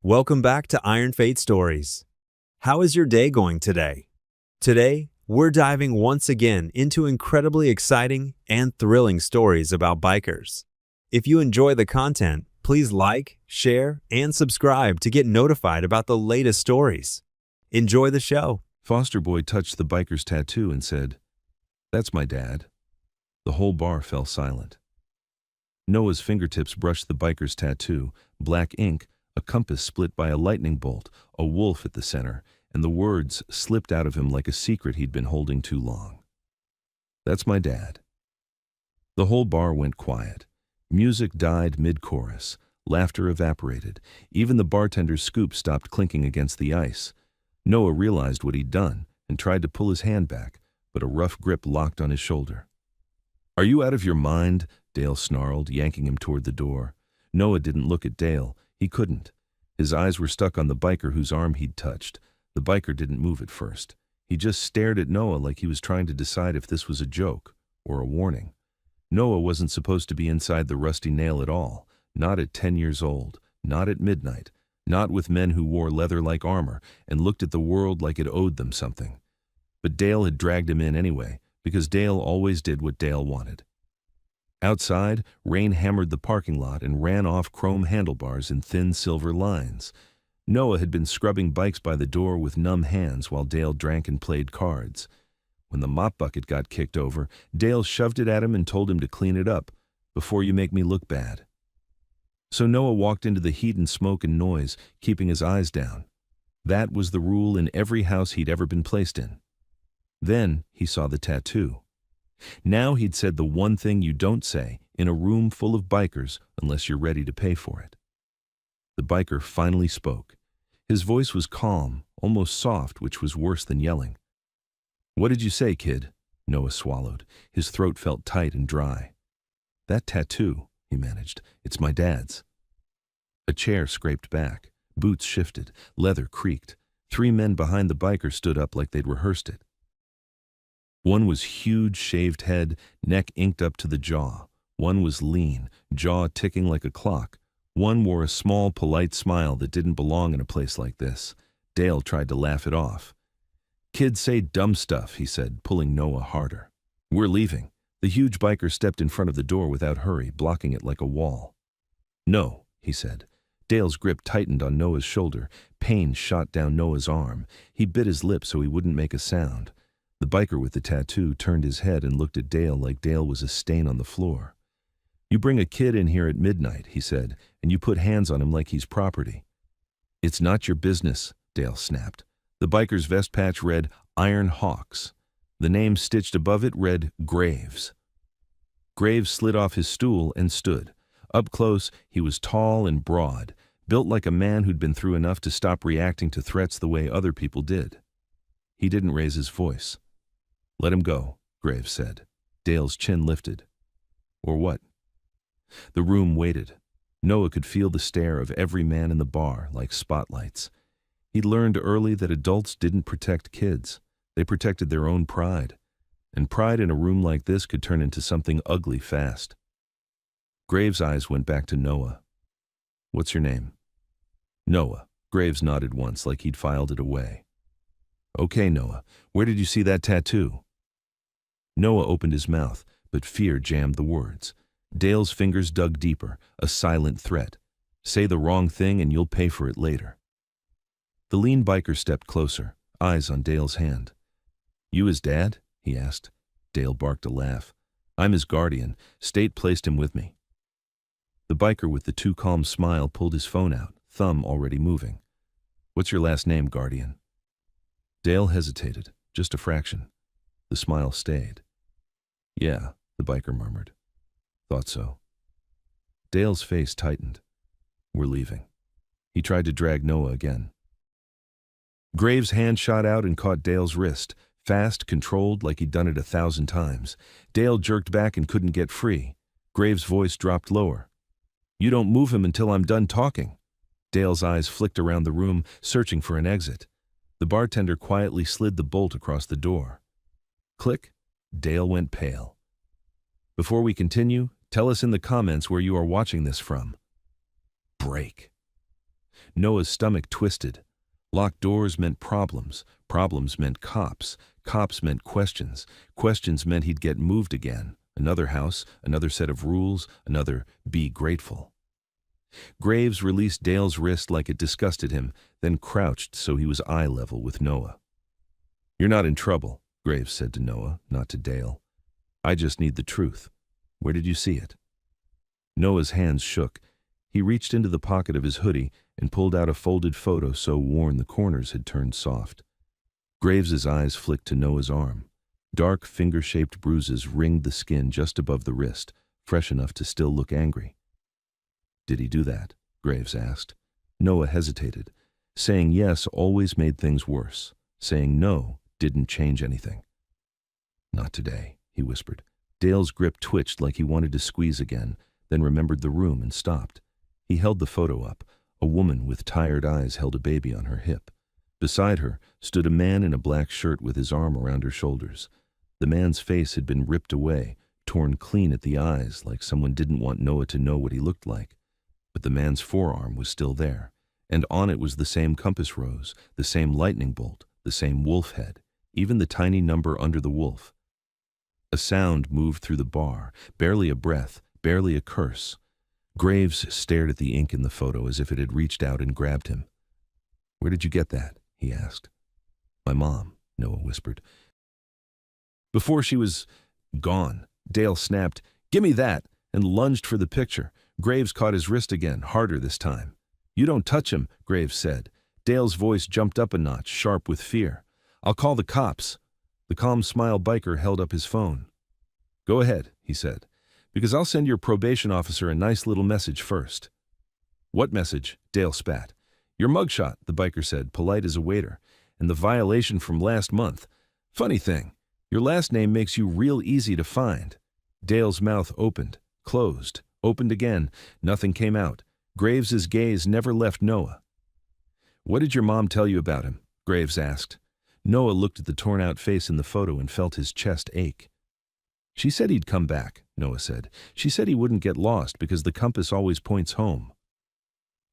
Welcome back to Iron Fate Stories. How is your day going today? Today, we're diving once again into incredibly exciting and thrilling stories about bikers. If you enjoy the content, please like, share, and subscribe to get notified about the latest stories. Enjoy the show. Foster boy touched the biker's tattoo and said, "That's my dad." The whole bar fell silent. Noah's fingertips brushed the biker's tattoo, black ink, a compass split by a lightning bolt, a wolf at the center, and the words slipped out of him like a secret he'd been holding too long. "That's my dad." The whole bar went quiet. Music died mid-chorus. Laughter evaporated. Even the bartender's scoop stopped clinking against the ice. Noah realized what he'd done and tried to pull his hand back, but a rough grip locked on his shoulder. "Are you out of your mind?" Dale snarled, yanking him toward the door. Noah didn't look at Dale. He couldn't. His eyes were stuck on the biker whose arm he'd touched. The biker didn't move at first. He just stared at Noah like he was trying to decide if this was a joke or a warning. Noah wasn't supposed to be inside the rusty nail at all. Not at 10 years old. Not at midnight. Not with men who wore leather-like armor and looked at the world like it owed them something. But Dale had dragged him in anyway, because Dale always did what Dale wanted. Outside, rain hammered the parking lot and ran off chrome handlebars in thin silver lines. Noah had been scrubbing bikes by the door with numb hands while Dale drank and played cards. When the mop bucket got kicked over, Dale shoved it at him and told him to clean it up, "before you make me look bad." So Noah walked into the heat and smoke and noise, keeping his eyes down. That was the rule in every house he'd ever been placed in. Then he saw the tattoo. Now he'd said the one thing you don't say in a room full of bikers unless you're ready to pay for it. The biker finally spoke. His voice was calm, almost soft, which was worse than yelling. "What did you say, kid?" Noah swallowed. His throat felt tight and dry. "That tattoo," he managed. "It's my dad's." A chair scraped back. Boots shifted. Leather creaked. 3 men behind the biker stood up like they'd rehearsed it. One was huge, shaved head, neck inked up to the jaw. One was lean, jaw ticking like a clock. One wore a small, polite smile that didn't belong in a place like this. Dale tried to laugh it off. "Kids say dumb stuff," he said, pulling Noah harder. "We're leaving." The huge biker stepped in front of the door without hurry, blocking it like a wall. "No," he said. Dale's grip tightened on Noah's shoulder. Pain shot down Noah's arm. He bit his lip so he wouldn't make a sound. The biker with the tattoo turned his head and looked at Dale like Dale was a stain on the floor. "You bring a kid in here at midnight," he said, "and you put hands on him like he's property." "It's not your business," Dale snapped. The biker's vest patch read Iron Hawks. The name stitched above it read Graves. Graves slid off his stool and stood. Up close, he was tall and broad, built like a man who'd been through enough to stop reacting to threats the way other people did. He didn't raise his voice. "Let him go," Graves said. Dale's chin lifted. "Or what?" The room waited. Noah could feel the stare of every man in the bar like spotlights. He'd learned early that adults didn't protect kids. They protected their own pride. And pride in a room like this could turn into something ugly fast. Graves' eyes went back to Noah. "What's your name?" "Noah." Graves nodded once like he'd filed it away. "Okay, Noah, where did you see that tattoo?" Noah opened his mouth, but fear jammed the words. Dale's fingers dug deeper, a silent threat. "Say the wrong thing and you'll pay for it later." The lean biker stepped closer, eyes on Dale's hand. "You his dad?" he asked. Dale barked a laugh. "I'm his guardian. State placed him with me." The biker with the too calm smile pulled his phone out, thumb already moving. "What's your last name, guardian?" Dale hesitated, just a fraction. The smile stayed. "Yeah," the biker murmured. "Thought so." Dale's face tightened. "We're leaving." He tried to drag Noah again. Graves' hand shot out and caught Dale's wrist, fast, controlled, like he'd done it 1,000 times. Dale jerked back and couldn't get free. Graves' voice dropped lower. "You don't move him until I'm done talking." Dale's eyes flicked around the room, searching for an exit. The bartender quietly slid the bolt across the door. Click. Dale went pale. "Before we continue, tell us in the comments where you are watching this from." Break. Noah's stomach twisted. Locked doors meant problems. Problems meant cops. Cops meant questions. Questions meant he'd get moved again. Another house, another set of rules, another be grateful. Graves released Dale's wrist like it disgusted him, then crouched so he was eye level with Noah. "You're not in trouble," Graves said to Noah, not to Dale. "I just need the truth. Where did you see it?" Noah's hands shook. He reached into the pocket of his hoodie and pulled out a folded photo so worn the corners had turned soft. Graves's eyes flicked to Noah's arm. Dark, finger-shaped bruises ringed the skin just above the wrist, fresh enough to still look angry. "Did he do that?" Graves asked. Noah hesitated. Saying yes always made things worse. Saying no didn't change anything. "Not today," he whispered. Dale's grip twitched like he wanted to squeeze again, then remembered the room and stopped. He held the photo up. A woman with tired eyes held a baby on her hip. Beside her stood a man in a black shirt with his arm around her shoulders. The man's face had been ripped away, torn clean at the eyes, like someone didn't want Noah to know what he looked like. But the man's forearm was still there, and on it was the same compass rose, the same lightning bolt, the same wolf head, even the tiny number under the wolf. A sound moved through the bar, barely a breath, barely a curse. Graves stared at the ink in the photo as if it had reached out and grabbed him. "Where did you get that?" he asked. "My mom," Noah whispered. Before she was gone, Dale snapped, "Gimme that," and lunged for the picture. Graves caught his wrist again, harder this time. "You don't touch him," Graves said. Dale's voice jumped up a notch, sharp with fear. "I'll call the cops." The calm smile biker held up his phone. "Go ahead," he said, "because I'll send your probation officer a nice little message first." "What message?" Dale spat. "Your mugshot," the biker said, polite as a waiter, "and the violation from last month. Funny thing, your last name makes you real easy to find." Dale's mouth opened, closed, opened again. Nothing came out. Graves's gaze never left Noah. "What did your mom tell you about him?" Graves asked. Noah looked at the torn-out face in the photo and felt his chest ache. "She said he'd come back," Noah said. "She said he wouldn't get lost because the compass always points home."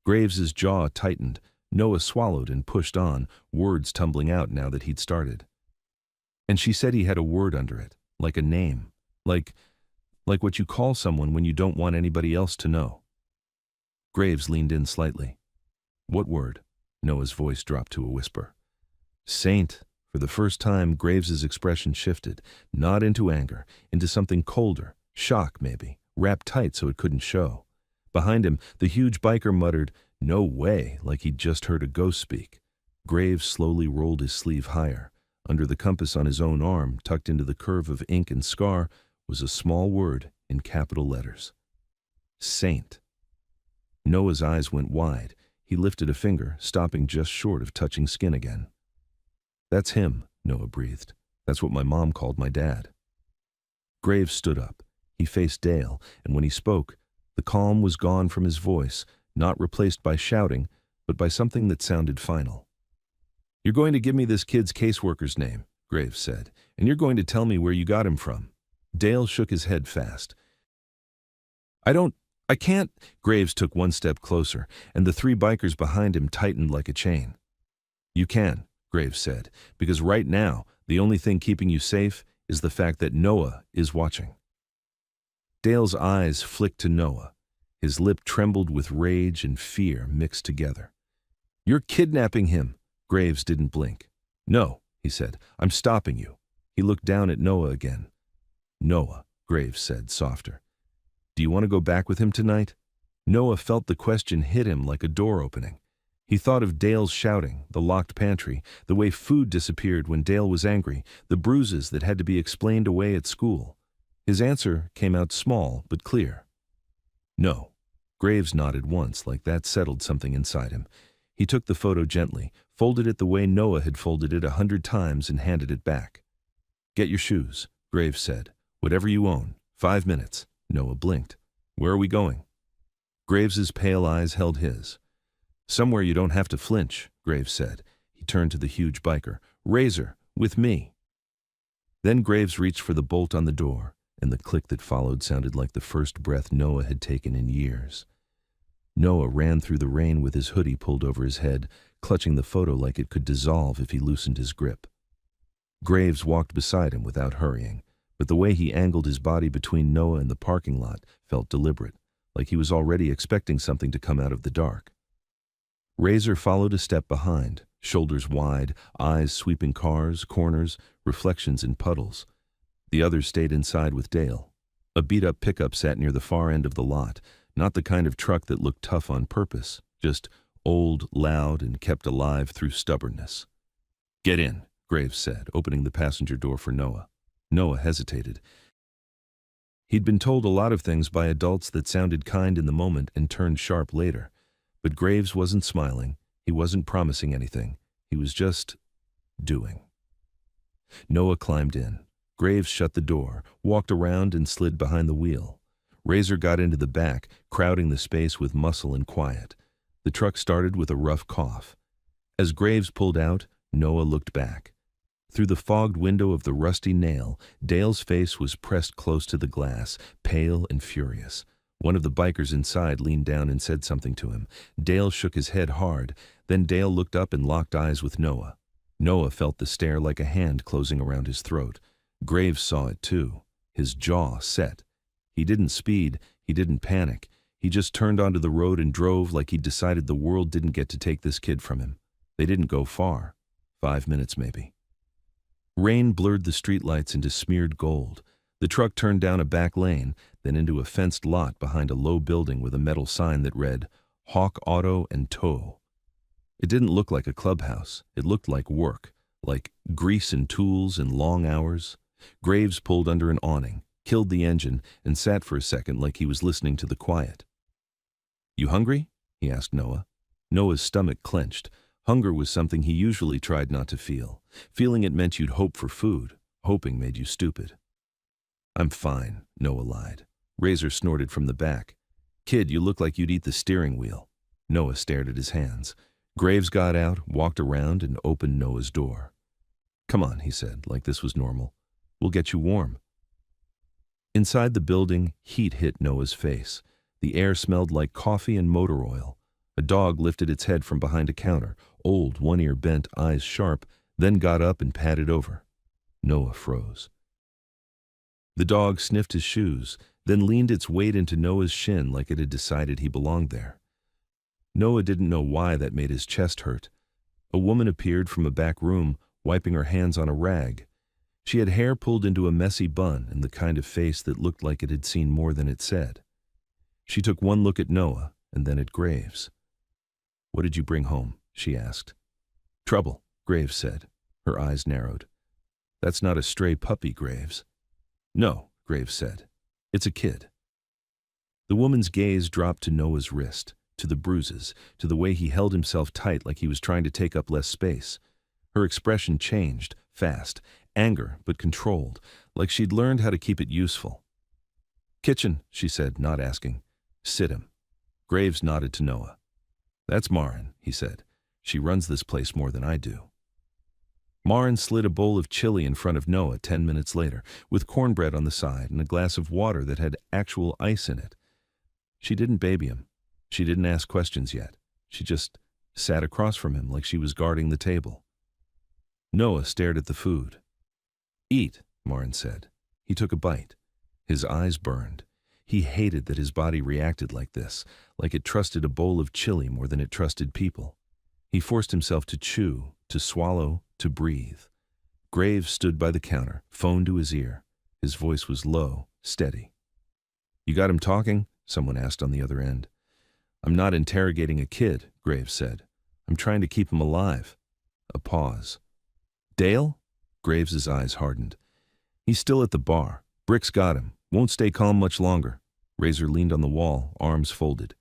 Graves's jaw tightened. Noah swallowed and pushed on, words tumbling out now that he'd started. "And she said he had a word under it, like a name, like what you call someone when you don't want anybody else to know." Graves leaned in slightly. "What word?" Noah's voice dropped to a whisper. "Saint." For the first time, Graves's expression shifted, not into anger, into something colder, shock maybe, wrapped tight so it couldn't show. Behind him, the huge biker muttered, "No way," like he'd just heard a ghost speak. Graves slowly rolled his sleeve higher. Under the compass on his own arm, tucked into the curve of ink and scar, was a small word in capital letters. Saint. Noah's eyes went wide. He lifted a finger, stopping just short of touching skin again. "That's him," Noah breathed. "That's what my mom called my dad." Graves stood up. He faced Dale, and when he spoke, the calm was gone from his voice, not replaced by shouting, but by something that sounded final. "You're going to give me this kid's caseworker's name," Graves said, "and you're going to tell me where you got him from." Dale shook his head fast. I can't." Graves took one step closer, and the three bikers behind him tightened like a chain. "You can," Graves said, "because right now, the only thing keeping you safe is the fact that Noah is watching." Dale's eyes flicked to Noah. His lip trembled with rage and fear mixed together. "You're kidnapping him." Graves didn't blink. "No," he said, "I'm stopping you." He looked down at Noah again. "Noah," Graves said, softer. "Do you want to go back with him tonight?" Noah felt the question hit him like a door opening. He thought of Dale's shouting, the locked pantry, the way food disappeared when Dale was angry, the bruises that had to be explained away at school. His answer came out small but clear. "No." Graves nodded once, like that settled something inside him. He took the photo gently, folded it the way Noah had folded it 100 times, and handed it back. "Get your shoes," Graves said. "Whatever you own. 5 minutes." Noah blinked. "Where are we going?" Graves's pale eyes held his. "Somewhere you don't have to flinch," Graves said. He turned to the huge biker. "Razor, with me." Then Graves reached for the bolt on the door, and the click that followed sounded like the first breath Noah had taken in years. Noah ran through the rain with his hoodie pulled over his head, clutching the photo like it could dissolve if he loosened his grip. Graves walked beside him without hurrying, but the way he angled his body between Noah and the parking lot felt deliberate, like he was already expecting something to come out of the dark. Razor followed a step behind, shoulders wide, eyes sweeping cars, corners, reflections in puddles. The others stayed inside with Dale. A beat-up pickup sat near the far end of the lot, not the kind of truck that looked tough on purpose, just old, loud, and kept alive through stubbornness. "Get in," Graves said, opening the passenger door for Noah. Noah hesitated. He'd been told a lot of things by adults that sounded kind in the moment and turned sharp later. But Graves wasn't smiling. He wasn't promising anything. He was just doing. Noah climbed in. Graves shut the door, walked around, and slid behind the wheel. Razor got into the back, crowding the space with muscle and quiet. The truck started with a rough cough. As Graves pulled out, Noah looked back. Through the fogged window of the rusty nail, Dale's face was pressed close to the glass, pale and furious. One of the bikers inside leaned down and said something to him. Dale shook his head hard. Then Dale looked up and locked eyes with Noah. Noah felt the stare like a hand closing around his throat. Graves saw it too. His jaw set. He didn't speed. He didn't panic. He just turned onto the road and drove like he'd decided the world didn't get to take this kid from him. They didn't go far. 5 minutes maybe. Rain blurred the streetlights into smeared gold. The truck turned down a back lane, then into a fenced lot behind a low building with a metal sign that read, Hawk Auto and Tow. It didn't look like a clubhouse. It looked like work, like grease and tools and long hours. Graves pulled under an awning, killed the engine, and sat for a second like he was listening to the quiet. "You hungry?" he asked Noah. Noah's stomach clenched. Hunger was something he usually tried not to feel. Feeling it meant you'd hope for food. Hoping made you stupid. "I'm fine," Noah lied. Razor snorted from the back. "Kid, you look like you'd eat the steering wheel." Noah stared at his hands. Graves got out, walked around, and opened Noah's door. "Come on," he said, like this was normal. "We'll get you warm." Inside the building, heat hit Noah's face. The air smelled like coffee and motor oil. A dog lifted its head from behind a counter, old, one ear bent, eyes sharp, then got up and padded over. Noah froze. The dog sniffed his shoes, then leaned its weight into Noah's shin like it had decided he belonged there. Noah didn't know why that made his chest hurt. A woman appeared from a back room, wiping her hands on a rag. She had hair pulled into a messy bun and the kind of face that looked like it had seen more than it said. She took one look at Noah and then at Graves. "What did you bring home?" she asked. "Trouble," Graves said. Her eyes narrowed. "That's not a stray puppy, Graves." "No," Graves said. "It's a kid." The woman's gaze dropped to Noah's wrist, to the bruises, to the way he held himself tight like he was trying to take up less space. Her expression changed, fast, anger but controlled, like she'd learned how to keep it useful. "Kitchen," she said, not asking. "Sit him." Graves nodded to Noah. "That's Marin," he said. "She runs this place more than I do." Marin slid a bowl of chili in front of Noah 10 minutes later, with cornbread on the side and a glass of water that had actual ice in it. She didn't baby him. She didn't ask questions yet. She just sat across from him like she was guarding the table. Noah stared at the food. "Eat," Marin said. He took a bite. His eyes burned. He hated that his body reacted like this, like it trusted a bowl of chili more than it trusted people. He forced himself to chew, to swallow, to breathe. Graves stood by the counter, phone to his ear. His voice was low, steady. "You got him talking?" someone asked on the other end. "I'm not interrogating a kid," Graves said. "I'm trying to keep him alive." A pause. "Dale?" Graves's eyes hardened. "He's still at the bar. Brick's got him. Won't stay calm much longer." Razor leaned on the wall, arms folded.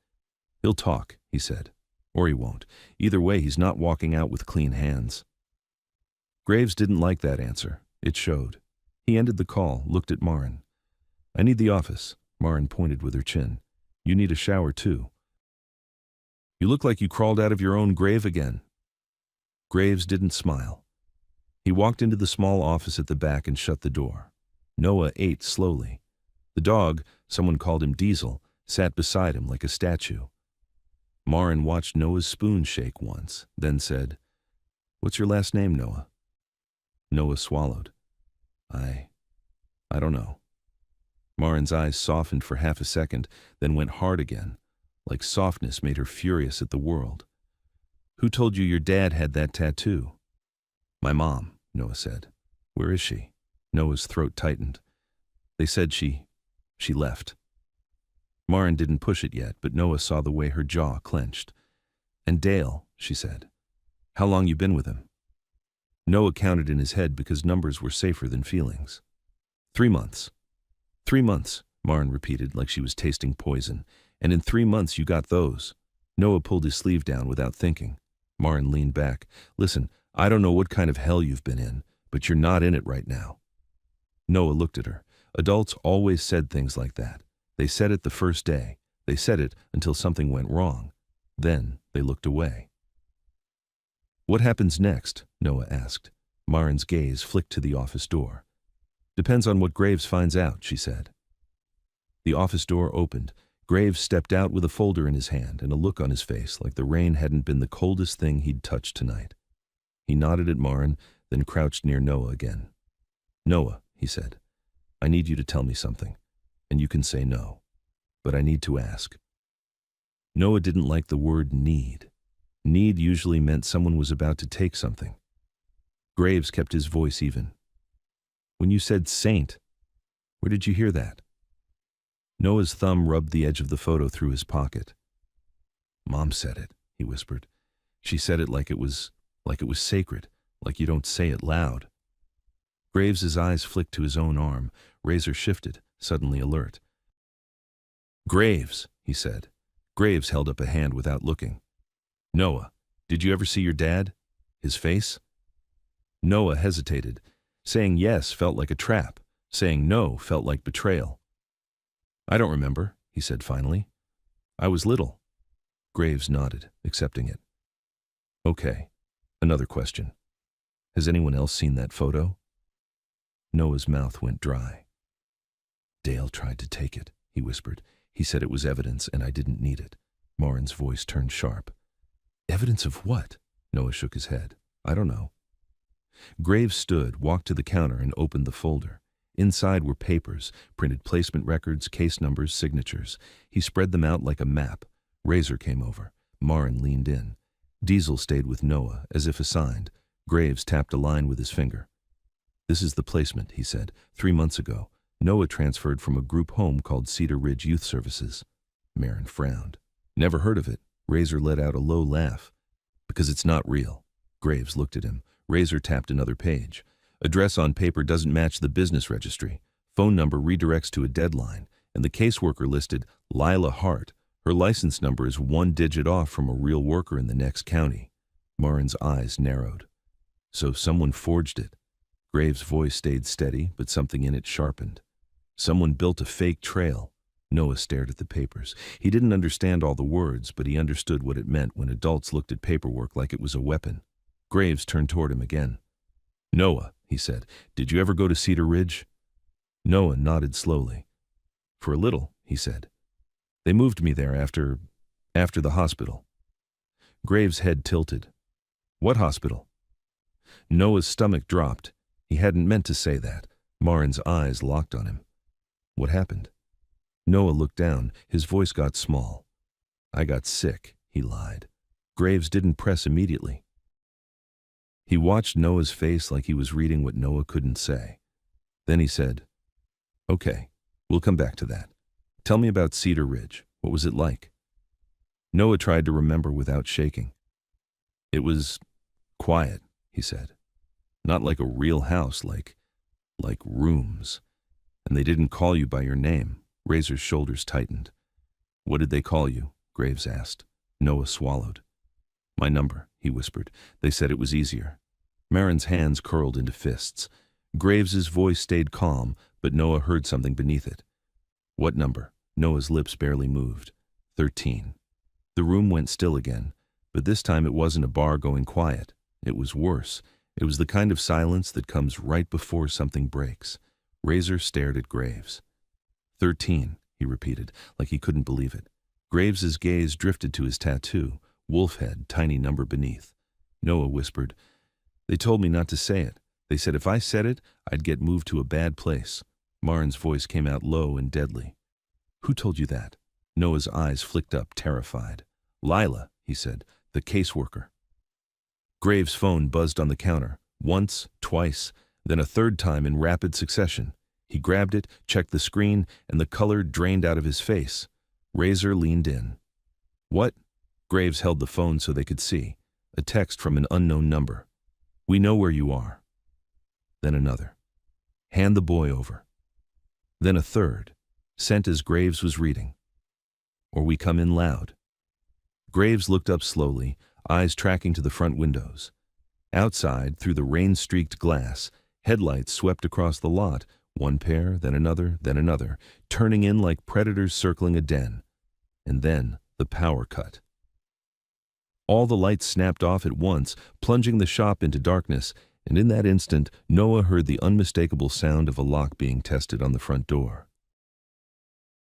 "He'll talk," he said. "Or he won't. Either way, he's not walking out with clean hands." Graves didn't like that answer. It showed. He ended the call, looked at Marin. "I need the office." Marin pointed with her chin. "You need a shower, too." "You look like you crawled out of your own grave again." Graves didn't smile. He walked into the small office at the back and shut the door. Noah ate slowly. The dog, someone called him Diesel, sat beside him like a statue. Marin watched Noah's spoon shake once, then said, "What's your last name, Noah?" Noah swallowed. I don't know." Marin's eyes softened for half a second, then went hard again, like softness made her furious at the world. "Who told you your dad had that tattoo?" "My mom," Noah said. "Where is she?" Noah's throat tightened. "They said she left." Marin didn't push it yet, but Noah saw the way her jaw clenched. "And Dale," she said. "How long you been with him?" Noah counted in his head because numbers were safer than feelings. 3 months. 3 months, Marin repeated like she was tasting poison. "And in 3 months you got those." Noah pulled his sleeve down without thinking. Marin leaned back. "Listen, I don't know what kind of hell you've been in, but you're not in it right now." Noah looked at her. Adults always said things like that. They said it the first day. They said it until something went wrong. Then they looked away. "What happens next?" Noah asked. Marin's gaze flicked to the office door. "Depends on what Graves finds out," she said. The office door opened. Graves stepped out with a folder in his hand and a look on his face like the rain hadn't been the coldest thing he'd touched tonight. He nodded at Marin, then crouched near Noah again. "Noah," he said, "I need you to tell me something, and you can say no, but I need to ask." Noah didn't like the word need. Need usually meant someone was about to take something. Graves kept his voice even. "When you said saint, where did you hear that?" Noah's thumb rubbed the edge of the photo through his pocket. "Mom said it," he whispered. "She said it like it was sacred, like you don't say it loud." Graves's eyes flicked to his own arm. Razor shifted, suddenly alert. "Graves," he said. Graves held up a hand without looking. "Noah, did you ever see your dad? His face?" Noah hesitated. Saying yes felt like a trap. Saying no felt like betrayal. "I don't remember," he said finally. "I was little." Graves nodded, accepting it. "Okay, another question. Has anyone else seen that photo?" Noah's mouth went dry. "Dale tried to take it," he whispered. "He said it was evidence and I didn't need it." Marin's voice turned sharp. "Evidence of what?" Noah shook his head. "I don't know." Graves stood, walked to the counter, and opened the folder. Inside were papers, printed placement records, case numbers, signatures. He spread them out like a map. Razor came over. Marin leaned in. Diesel stayed with Noah, as if assigned. Graves tapped a line with his finger. "This is the placement," he said. 3 months ago, Noah transferred from a group home called Cedar Ridge Youth Services. Marin frowned. "Never heard of it." Razor let out a low laugh. "Because it's not real." Graves looked at him. Razor tapped another page. "Address on paper doesn't match the business registry. Phone number redirects to a deadline, and the caseworker listed Lila Hart. Her license number is 1 digit off from a real worker in the next county." Marin's eyes narrowed. "So someone forged it." Graves' voice stayed steady, but something in it sharpened. "Someone built a fake trail." Noah stared at the papers. He didn't understand all the words, but he understood what it meant when adults looked at paperwork like it was a weapon. Graves turned toward him again. "Noah," he said, "did you ever go to Cedar Ridge?" Noah nodded slowly. "For a little," he said. "They moved me there after the hospital." Graves' head tilted. "What hospital?" Noah's stomach dropped. He hadn't meant to say that. Marin's eyes locked on him. "What happened?" Noah looked down. His voice got small. "I got sick," he lied. Graves didn't press immediately. He watched Noah's face like he was reading what Noah couldn't say. Then he said, "Okay, we'll come back to that. Tell me about Cedar Ridge. What was it like?" Noah tried to remember without shaking. "It was quiet," he said. "Not like a real house, like rooms. And they didn't call you by your name." Razor's shoulders tightened. "What did they call you?" Graves asked. Noah swallowed. "My number," he whispered. "They said it was easier." Marin's hands curled into fists. Graves's voice stayed calm, but Noah heard something beneath it. "What number?" Noah's lips barely moved. 13. The room went still again, but this time it wasn't a bar going quiet. It was worse. It was the kind of silence that comes right before something breaks. Razor stared at Graves. 13, he repeated, like he couldn't believe it. Graves's gaze drifted to his tattoo, wolf head, tiny number beneath. Noah whispered, "They told me not to say it. They said if I said it, I'd get moved to a bad place." Marin's voice came out low and deadly. "Who told you that?" Noah's eyes flicked up, terrified. "Lila," he said, "the caseworker." Graves' phone buzzed on the counter, once, twice, then a third time in rapid succession. He grabbed it, checked the screen, and the color drained out of his face. Razor leaned in. "What?" Graves held the phone so they could see. A text from an unknown number. "We know where you are." Then another. "Hand the boy over." Then a third, sent as Graves was reading. "Or we come in loud." Graves looked up slowly, eyes tracking to the front windows. Outside, through the rain-streaked glass, headlights swept across the lot, one pair, then another, turning in like predators circling a den. And then the power cut. All the lights snapped off at once, plunging the shop into darkness, and in that instant, Noah heard the unmistakable sound of a lock being tested on the front door.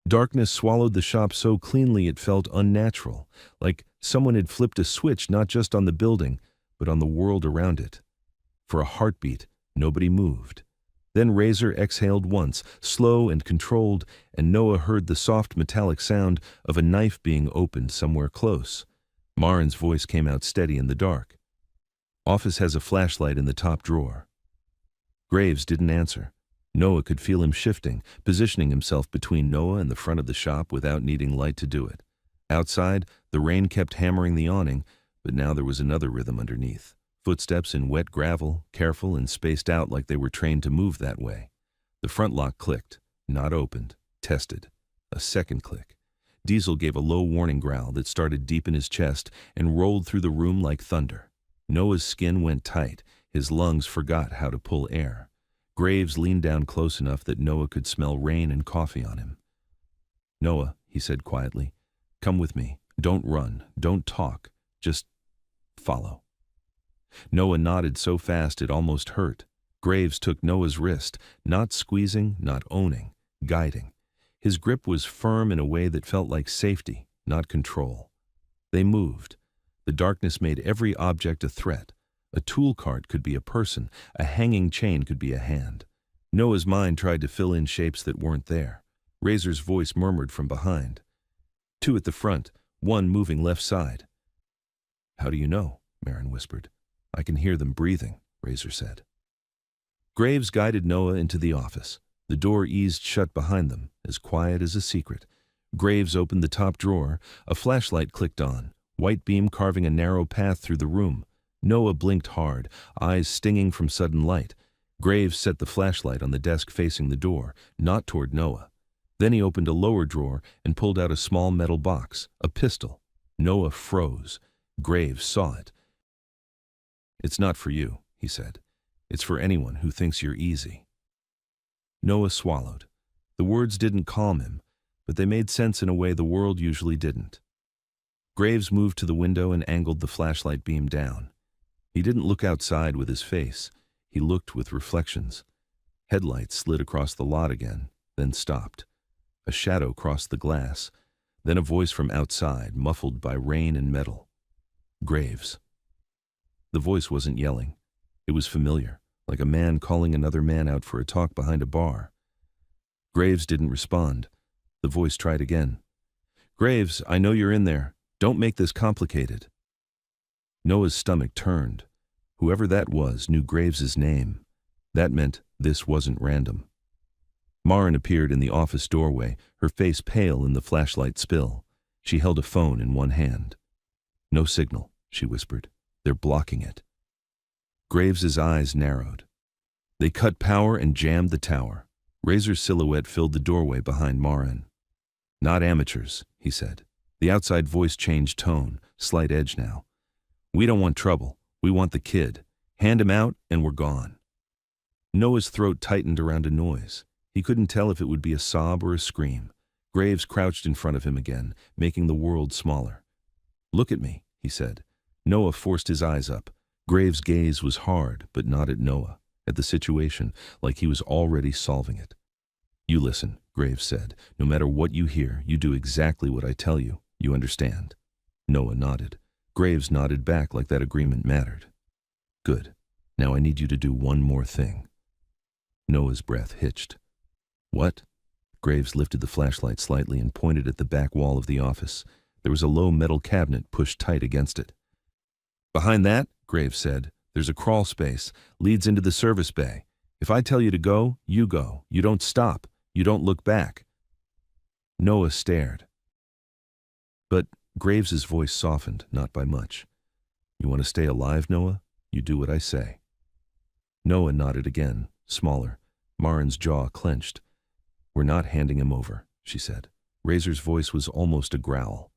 Darkness swallowed the shop so cleanly it felt unnatural, like someone had flipped a switch not just on the building, but on the world around it. For a heartbeat, nobody moved. Then Razor exhaled once, slow and controlled, and Noah heard the soft metallic sound of a knife being opened somewhere close. Marin's voice came out steady in the dark. "Office has a flashlight in the top drawer." Graves didn't answer. Noah could feel him shifting, positioning himself between Noah and the front of the shop without needing light to do it. Outside, the rain kept hammering the awning, but now there was another rhythm underneath. Footsteps in wet gravel, careful and spaced out like they were trained to move that way. The front lock clicked, not opened, tested. A second click. Diesel gave a low warning growl that started deep in his chest and rolled through the room like thunder. Noah's skin went tight, his lungs forgot how to pull air. Graves leaned down close enough that Noah could smell rain and coffee on him. "Noah," he said quietly, "come with me. Don't run, don't talk, just follow." Noah nodded so fast it almost hurt. Graves took Noah's wrist, not squeezing, not owning, guiding. His grip was firm in a way that felt like safety, not control. They moved. The darkness made every object a threat. A tool cart could be a person, a hanging chain could be a hand. Noah's mind tried to fill in shapes that weren't there. Razor's voice murmured from behind. "Two at the front, one moving left side." "How do you know?" Marin whispered. "I can hear them breathing," Razor said. Graves guided Noah into the office. The door eased shut behind them, as quiet as a secret. Graves opened the top drawer. A flashlight clicked on, white beam carving a narrow path through the room. Noah blinked hard, eyes stinging from sudden light. Graves set the flashlight on the desk facing the door, not toward Noah. Then he opened a lower drawer and pulled out a small metal box, a pistol. Noah froze. Graves saw it. "It's not for you," he said. "It's for anyone who thinks you're easy." Noah swallowed. The words didn't calm him, but they made sense in a way the world usually didn't. Graves moved to the window and angled the flashlight beam down. He didn't look outside with his face. He looked with reflections. Headlights slid across the lot again, then stopped. A shadow crossed the glass, then a voice from outside, muffled by rain and metal. "Graves." The voice wasn't yelling. It was familiar, like a man calling another man out for a talk behind a bar. Graves didn't respond. The voice tried again. "Graves, I know you're in there. Don't make this complicated." Noah's stomach turned. Whoever that was knew Graves's name. That meant this wasn't random. Marin appeared in the office doorway, her face pale in the flashlight spill. She held a phone in one hand. "No signal," she whispered. "They're blocking it." Graves's eyes narrowed. They cut power and jammed the tower. Razor's silhouette filled the doorway behind Marin. "Not amateurs," he said. The outside voice changed tone, slight edge now. "We don't want trouble. We want the kid. Hand him out and we're gone." Noah's throat tightened around a noise. He couldn't tell if it would be a sob or a scream. Graves crouched in front of him again, making the world smaller. "Look at me," he said. Noah forced his eyes up. Graves' gaze was hard, but not at Noah, at the situation, like he was already solving it. "You listen," Graves said. "No matter what you hear, you do exactly what I tell you. You understand? Noah nodded. Graves nodded back like that agreement mattered. Good. Now I need you to do one more thing. Noah's breath hitched. What? Graves lifted the flashlight slightly and pointed at the back wall of the office. There was a low metal cabinet pushed tight against it. Behind that, Graves said, there's a crawl space, leads into the service bay. If I tell you to go, you go. You don't stop. You don't look back. Noah stared. But Graves's voice softened, not by much. You want to stay alive, Noah? You do what I say. Noah nodded again, smaller. Marin's jaw clenched. We're not handing him over, she said. Razor's voice was almost a growl.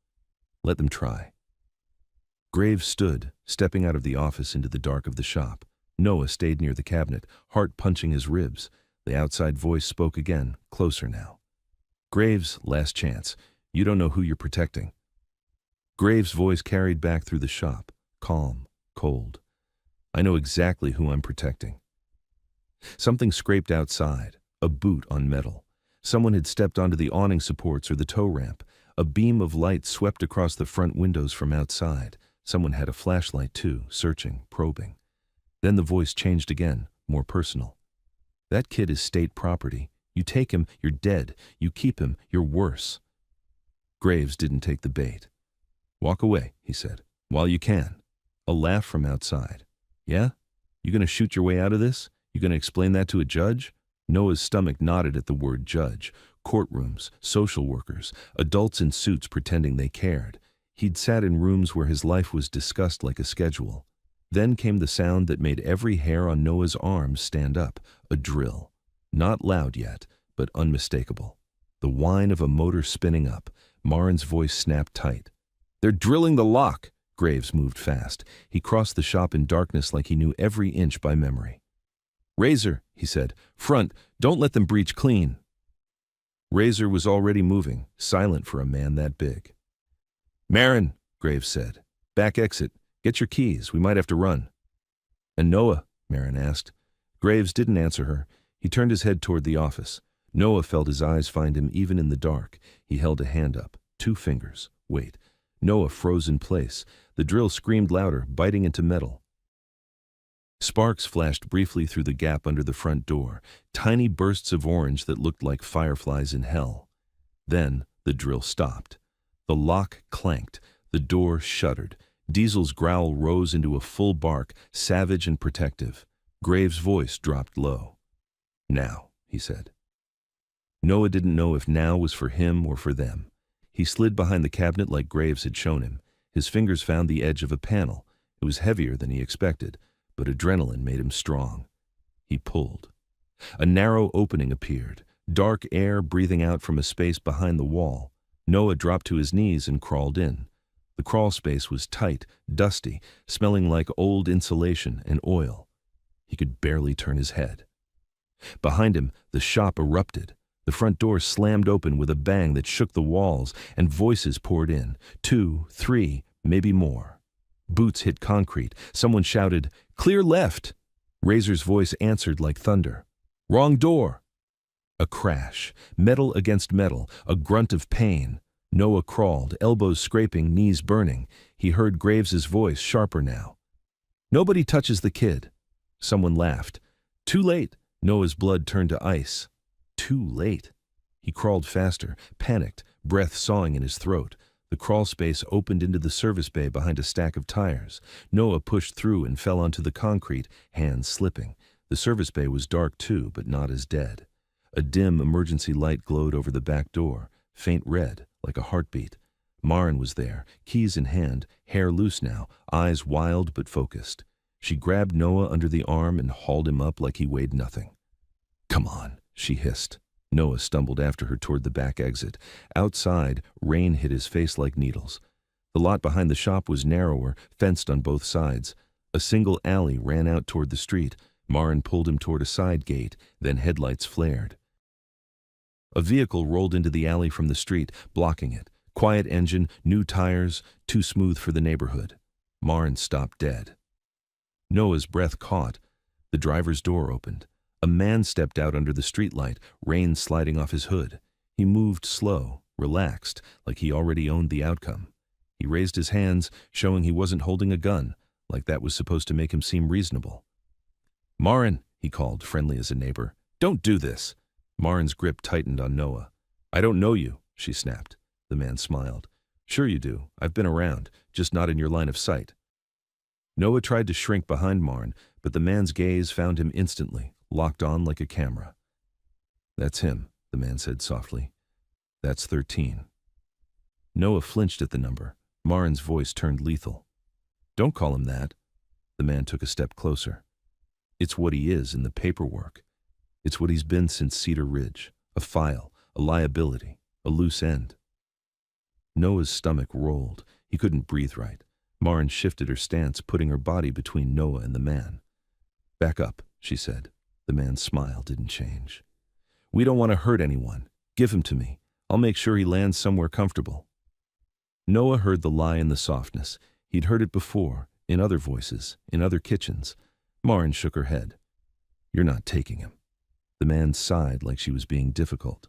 Let them try. Graves stood, stepping out of the office into the dark of the shop. Noah stayed near the cabinet, heart punching his ribs. The outside voice spoke again, closer now. Graves, last chance. You don't know who you're protecting. Graves' voice carried back through the shop, calm, cold. I know exactly who I'm protecting. Something scraped outside, a boot on metal. Someone had stepped onto the awning supports or the tow ramp. A beam of light swept across the front windows from outside. Someone had a flashlight too, searching, probing. Then the voice changed again, more personal. That kid is state property. You take him, you're dead. You keep him, you're worse. Graves didn't take the bait. Walk away, he said, while you can. A laugh from outside. Yeah? You gonna shoot your way out of this? You gonna explain that to a judge? Noah's stomach nodded at the word judge. Courtrooms, social workers, adults in suits pretending they cared. He'd sat in rooms where his life was discussed like a schedule. Then came the sound that made every hair on Noah's arms stand up, a drill. Not loud yet, but unmistakable. The whine of a motor spinning up. Marin's voice snapped tight. They're drilling the lock. Graves moved fast. He crossed the shop in darkness like he knew every inch by memory. Razor, he said, front, don't let them breach clean. Razor was already moving, silent for a man that big. Marin, Graves said, back exit. Get your keys, we might have to run. And Noah? Marin asked. Graves didn't answer her. He turned his head toward the office. Noah felt his eyes find him even in the dark. He held a hand up, 2 fingers. Wait. Noah froze in place. The drill screamed louder, biting into metal. Sparks flashed briefly through the gap under the front door, tiny bursts of orange that looked like fireflies in hell. Then the drill stopped. The lock clanked. The door shuddered. Diesel's growl rose into a full bark, savage and protective. Graves' voice dropped low. Now, he said. Noah didn't know if now was for him or for them. He slid behind the cabinet like Graves had shown him. His fingers found the edge of a panel. It was heavier than he expected, but adrenaline made him strong. He pulled. A narrow opening appeared, dark air breathing out from a space behind the wall. Noah dropped to his knees and crawled in. The crawl space was tight, dusty, smelling like old insulation and oil. He could barely turn his head. Behind him, the shop erupted. The front door slammed open with a bang that shook the walls, and voices poured in. 2, 3, maybe more. Boots hit concrete. Someone shouted, "Clear left!" Razor's voice answered like thunder. "Wrong door!" A crash, metal against metal, a grunt of pain. Noah crawled, elbows scraping, knees burning. He heard Graves's voice, sharper now. "Nobody touches the kid." Someone laughed. "Too late." Noah's blood turned to ice. Too late. He crawled faster, panicked, breath sawing in his throat. The crawl space opened into the service bay behind a stack of tires. Noah pushed through and fell onto the concrete, hands slipping. The service bay was dark too, but not as dead. A dim emergency light glowed over the back door, faint red, like a heartbeat. Marin was there, keys in hand, hair loose now, eyes wild but focused. She grabbed Noah under the arm and hauled him up like he weighed nothing. "Come on," she hissed. Noah stumbled after her toward the back exit. Outside, rain hit his face like needles. The lot behind the shop was narrower, fenced on both sides. A single alley ran out toward the street. Marin pulled him toward a side gate, then headlights flared. A vehicle rolled into the alley from the street, blocking it. Quiet engine, new tires, too smooth for the neighborhood. Marin stopped dead. Noah's breath caught. The driver's door opened. A man stepped out under the streetlight, rain sliding off his hood. He moved slow, relaxed, like he already owned the outcome. He raised his hands, showing he wasn't holding a gun, like that was supposed to make him seem reasonable. "Marin," he called, friendly as a neighbor. "Don't do this." Marin's grip tightened on Noah. "I don't know you," she snapped. The man smiled. "Sure you do. I've been around, just not in your line of sight." Noah tried to shrink behind Marin, but the man's gaze found him instantly, locked on like a camera. "That's him," the man said softly. "That's 13. Noah flinched at the number. Marin's voice turned lethal. "Don't call him that." The man took a step closer. "It's what he is in the paperwork. It's what he's been since Cedar Ridge. A file, a liability, a loose end." Noah's stomach rolled. He couldn't breathe right. Marin shifted her stance, putting her body between Noah and the man. "Back up," she said. The man's smile didn't change. "We don't want to hurt anyone. Give him to me. I'll make sure he lands somewhere comfortable." Noah heard the lie in the softness. He'd heard it before, in other voices, in other kitchens. Marin shook her head. "You're not taking him." The man sighed like she was being difficult.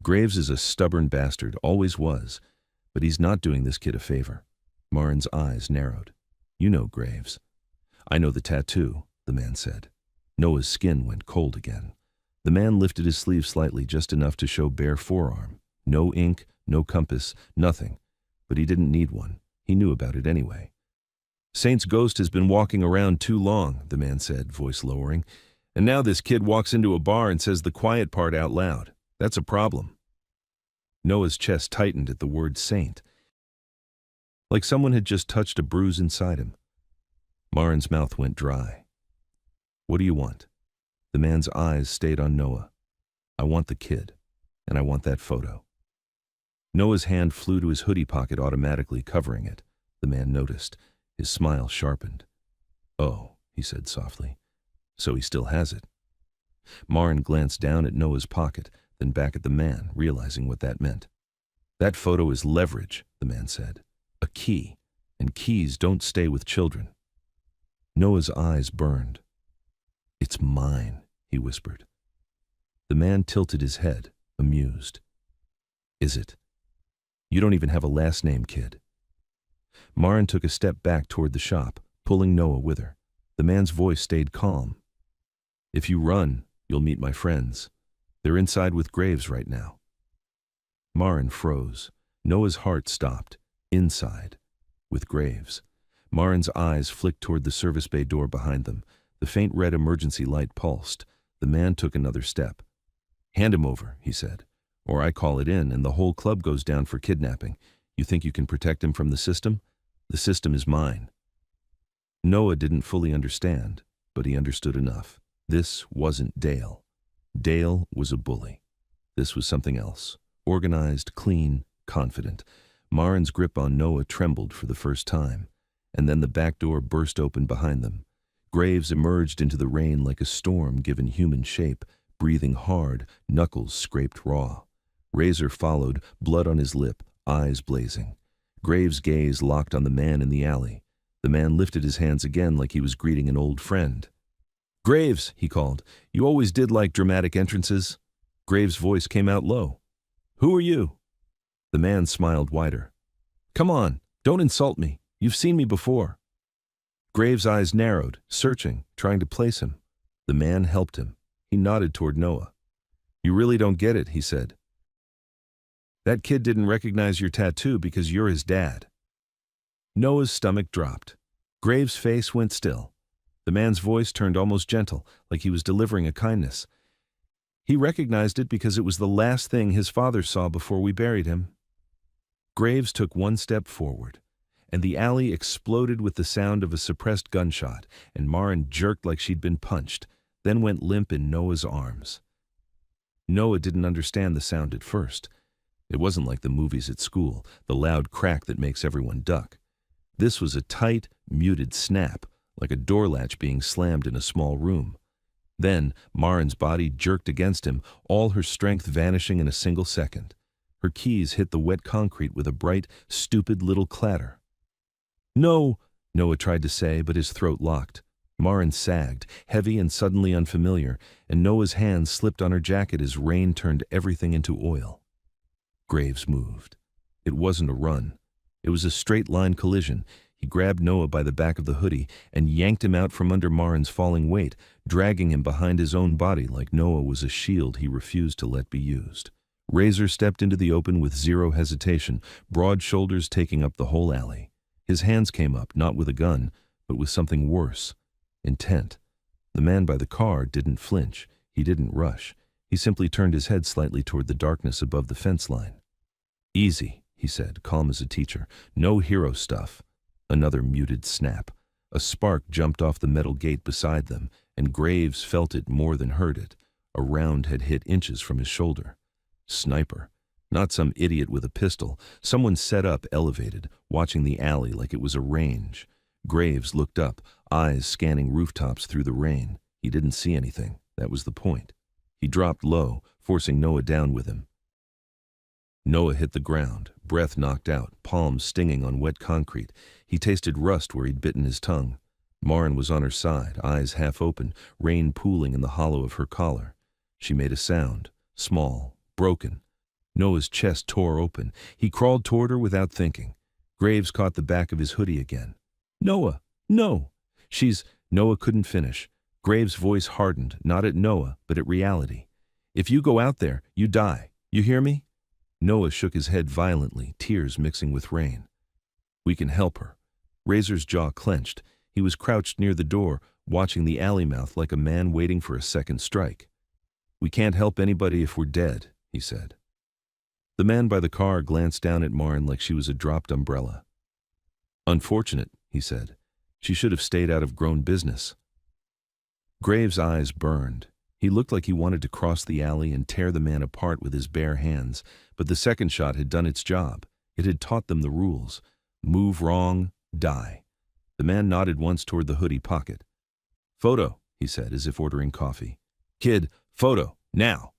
"Graves is a stubborn bastard, always was, but he's not doing this kid a favor." Marin's eyes narrowed. "You know Graves." "I know the tattoo," the man said. Noah's skin went cold again. The man lifted his sleeve slightly, just enough to show bare forearm. No ink, no compass, nothing. But he didn't need one. He knew about it anyway. "Saint's ghost has been walking around too long," the man said, voice lowering. "And now this kid walks into a bar and says the quiet part out loud. That's a problem." Noah's chest tightened at the word saint, like someone had just touched a bruise inside him. Marin's mouth went dry. "What do you want?" The man's eyes stayed on Noah. "I want the kid, and I want that photo." Noah's hand flew to his hoodie pocket, automatically covering it. The man noticed. His smile sharpened. "Oh," he said softly. "So he still has it." Marin glanced down at Noah's pocket, then back at the man, realizing what that meant. "That photo is leverage," the man said. "A key, and keys don't stay with children." Noah's eyes burned. "It's mine," he whispered. The man tilted his head, amused. "Is it? You don't even have a last name, kid." Marin took a step back toward the shop, pulling Noah with her. The man's voice stayed calm. "If you run, you'll meet my friends. They're inside with Graves right now." Marin froze. Noah's heart stopped. Inside, with Graves. Marin's eyes flicked toward the service bay door behind them. The faint red emergency light pulsed. The man took another step. "Hand him over," he said, "or I call it in and the whole club goes down for kidnapping. You think you can protect him from the system? The system is mine." Noah didn't fully understand, but he understood enough. This wasn't Dale. Dale was a bully. This was something else. Organized, clean, confident. Marin's grip on Noah trembled for the first time, and then the back door burst open behind them. Graves emerged into the rain like a storm given human shape, breathing hard, knuckles scraped raw. Razor followed, blood on his lip, eyes blazing. Graves' gaze locked on the man in the alley. The man lifted his hands again like he was greeting an old friend. "Graves," he called, "you always did like dramatic entrances." Graves' voice came out low. "Who are you?" The man smiled wider. "Come on, don't insult me. You've seen me before." Graves' eyes narrowed, searching, trying to place him. The man helped him. He nodded toward Noah. "You really don't get it," he said. "That kid didn't recognize your tattoo because you're his dad." Noah's stomach dropped. Graves' face went still. The man's voice turned almost gentle, like he was delivering a kindness. "He recognized it because it was the last thing his father saw before we buried him." Graves took one step forward, and the alley exploded with the sound of a suppressed gunshot, and Marin jerked like she'd been punched, then went limp in Noah's arms. Noah didn't understand the sound at first. It wasn't like the movies at school, the loud crack that makes everyone duck. This was a tight, muted snap, like a door latch being slammed in a small room. Then Marin's body jerked against him, all her strength vanishing in a single second. Her keys hit the wet concrete with a bright, stupid little clatter. "No," Noah tried to say, but his throat locked. Marin sagged, heavy and suddenly unfamiliar, and Noah's hands slipped on her jacket as rain turned everything into oil. Graves moved. It wasn't a run. It was a straight-line collision. He grabbed Noah by the back of the hoodie and yanked him out from under Marin's falling weight, dragging him behind his own body like Noah was a shield he refused to let be used. Razor stepped into the open with zero hesitation, broad shoulders taking up the whole alley. His hands came up, not with a gun, but with something worse: intent. The man by the car didn't flinch. He didn't rush. He simply turned his head slightly toward the darkness above the fence line. "Easy," he said, calm as a teacher. "No hero stuff." Another muted snap. A spark jumped off the metal gate beside them, and Graves felt it more than heard it. A round had hit inches from his shoulder. Sniper. Not some idiot with a pistol. Someone set up, elevated, watching the alley like it was a range. Graves looked up, eyes scanning rooftops through the rain. He didn't see anything. That was the point. He dropped low, forcing Noah down with him. Noah hit the ground, breath knocked out, palms stinging on wet concrete. He tasted rust where he'd bitten his tongue. Marin was on her side, eyes half open, rain pooling in the hollow of her collar. She made a sound, small, broken. Noah's chest tore open. He crawled toward her without thinking. Graves caught the back of his hoodie again. "Noah, no!" Noah couldn't finish. Graves' voice hardened, not at Noah, but at reality. "If you go out there, you die. You hear me?" Noah shook his head violently, tears mixing with rain. "We can help her." Razor's jaw clenched. He was crouched near the door, watching the alley mouth like a man waiting for a second strike. "We can't help anybody if we're dead," he said. The man by the car glanced down at Marin like she was a dropped umbrella. "Unfortunate," he said. "She should have stayed out of grown business." Graves' eyes burned. He looked like he wanted to cross the alley and tear the man apart with his bare hands, but the second shot had done its job. It had taught them the rules. Move wrong, die. The man nodded once toward the hoodie pocket. "Photo," he said, as if ordering coffee. "Kid, photo, now."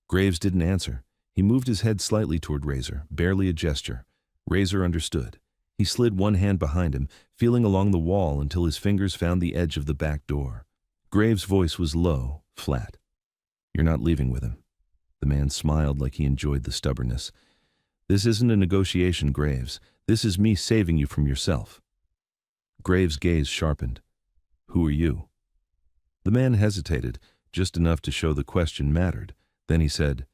Graves didn't answer. He moved his head slightly toward Razor, barely a gesture. Razor understood. He slid one hand behind him, feeling along the wall until his fingers found the edge of the back door. Graves' voice was low, flat. "You're not leaving with him." The man smiled like he enjoyed the stubbornness. "This isn't a negotiation, Graves. This is me saving you from yourself." Graves' gaze sharpened. "Who are you?" The man hesitated, just enough to show the question mattered. Then he said,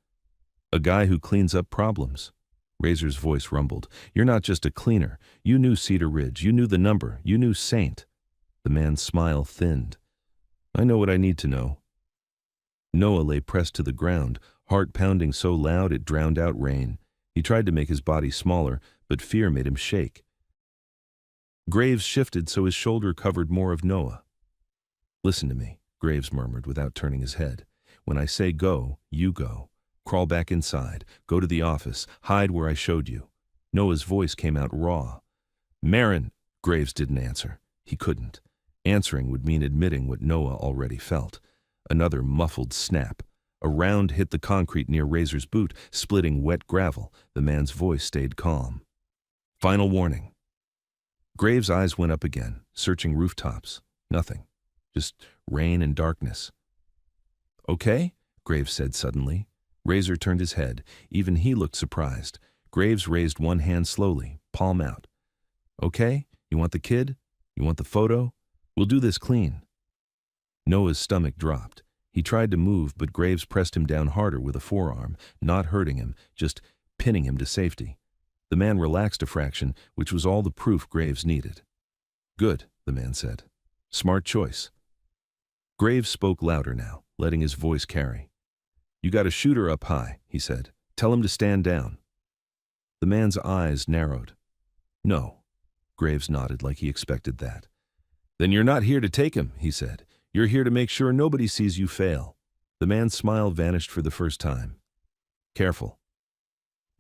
"A guy who cleans up problems." Razor's voice rumbled. "You're not just a cleaner. You knew Cedar Ridge. You knew the number. You knew Saint." The man's smile thinned. "I know what I need to know." Noah lay pressed to the ground, heart pounding so loud it drowned out rain. He tried to make his body smaller, but fear made him shake. Graves shifted so his shoulder covered more of Noah. "Listen to me," Graves murmured without turning his head. "When I say go, you go. Crawl back inside. Go to the office. Hide where I showed you." Noah's voice came out raw. "Marin!" Graves didn't answer. He couldn't. Answering would mean admitting what Noah already felt. Another muffled snap. A round hit the concrete near Razor's boot, splitting wet gravel. The man's voice stayed calm. "Final warning." Graves' eyes went up again, searching rooftops. Nothing. Just rain and darkness. "Okay," Graves said suddenly. Razor turned his head. Even he looked surprised. Graves raised one hand slowly, palm out. "Okay, you want the kid? You want the photo? We'll do this clean." Noah's stomach dropped. He tried to move, but Graves pressed him down harder with a forearm, not hurting him, just pinning him to safety. The man relaxed a fraction, which was all the proof Graves needed. "Good," the man said. "Smart choice." Graves spoke louder now, letting his voice carry. "You got a shooter up high," he said. "Tell him to stand down." The man's eyes narrowed. "No." Graves nodded like he expected that. "Then you're not here to take him," he said. "You're here to make sure nobody sees you fail." The man's smile vanished for the first time. "Careful."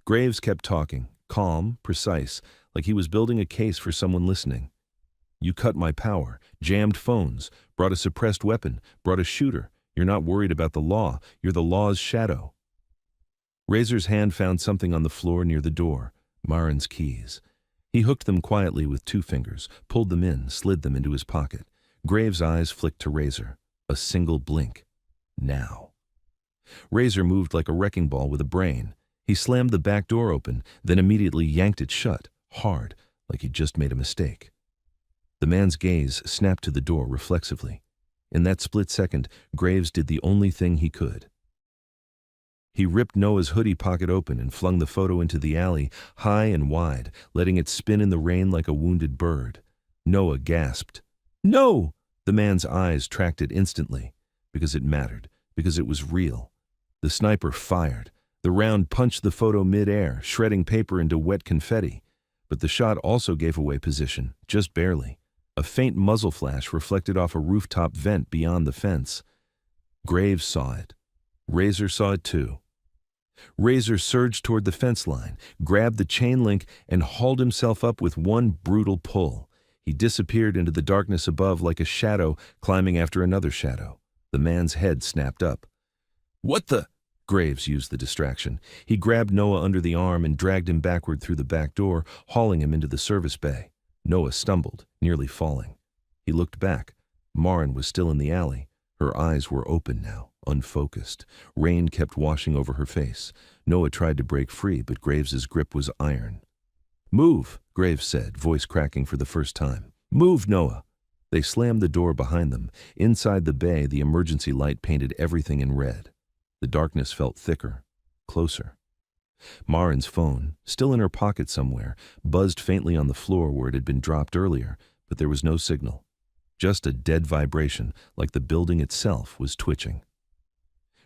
Graves kept talking, calm, precise, like he was building a case for someone listening. "You cut my power, jammed phones, brought a suppressed weapon, brought a shooter. You're not worried about the law. You're the law's shadow." Razor's hand found something on the floor near the door, Marin's keys. He hooked them quietly with 2 fingers, pulled them in, slid them into his pocket. Graves' eyes flicked to Razor. A single blink. Now. Razor moved like a wrecking ball with a brain. He slammed the back door open, then immediately yanked it shut, hard, like he'd just made a mistake. The man's gaze snapped to the door reflexively. In that split second, Graves did the only thing he could. He ripped Noah's hoodie pocket open and flung the photo into the alley, high and wide, letting it spin in the rain like a wounded bird. Noah gasped. "No!" The man's eyes tracked it instantly, because it mattered, because it was real. The sniper fired. The round punched the photo mid-air, shredding paper into wet confetti. But the shot also gave away position, just barely. A faint muzzle flash reflected off a rooftop vent beyond the fence. Graves saw it. Razor saw it too. Razor surged toward the fence line, grabbed the chain link, and hauled himself up with one brutal pull. He disappeared into the darkness above like a shadow climbing after another shadow. The man's head snapped up. "What the?" Graves used the distraction. He grabbed Noah under the arm and dragged him backward through the back door, hauling him into the service bay. Noah stumbled, nearly falling. He looked back. Marin was still in the alley. Her eyes were open now, unfocused. Rain kept washing over her face. Noah tried to break free, but Graves's grip was iron. "Move," Graves said, voice cracking for the first time. "Move, Noah." They slammed the door behind them. Inside the bay, the emergency light painted everything in red. The darkness felt thicker, closer. Marin's phone, still in her pocket somewhere, buzzed faintly on the floor where it had been dropped earlier, but there was no signal. Just a dead vibration, like the building itself was twitching.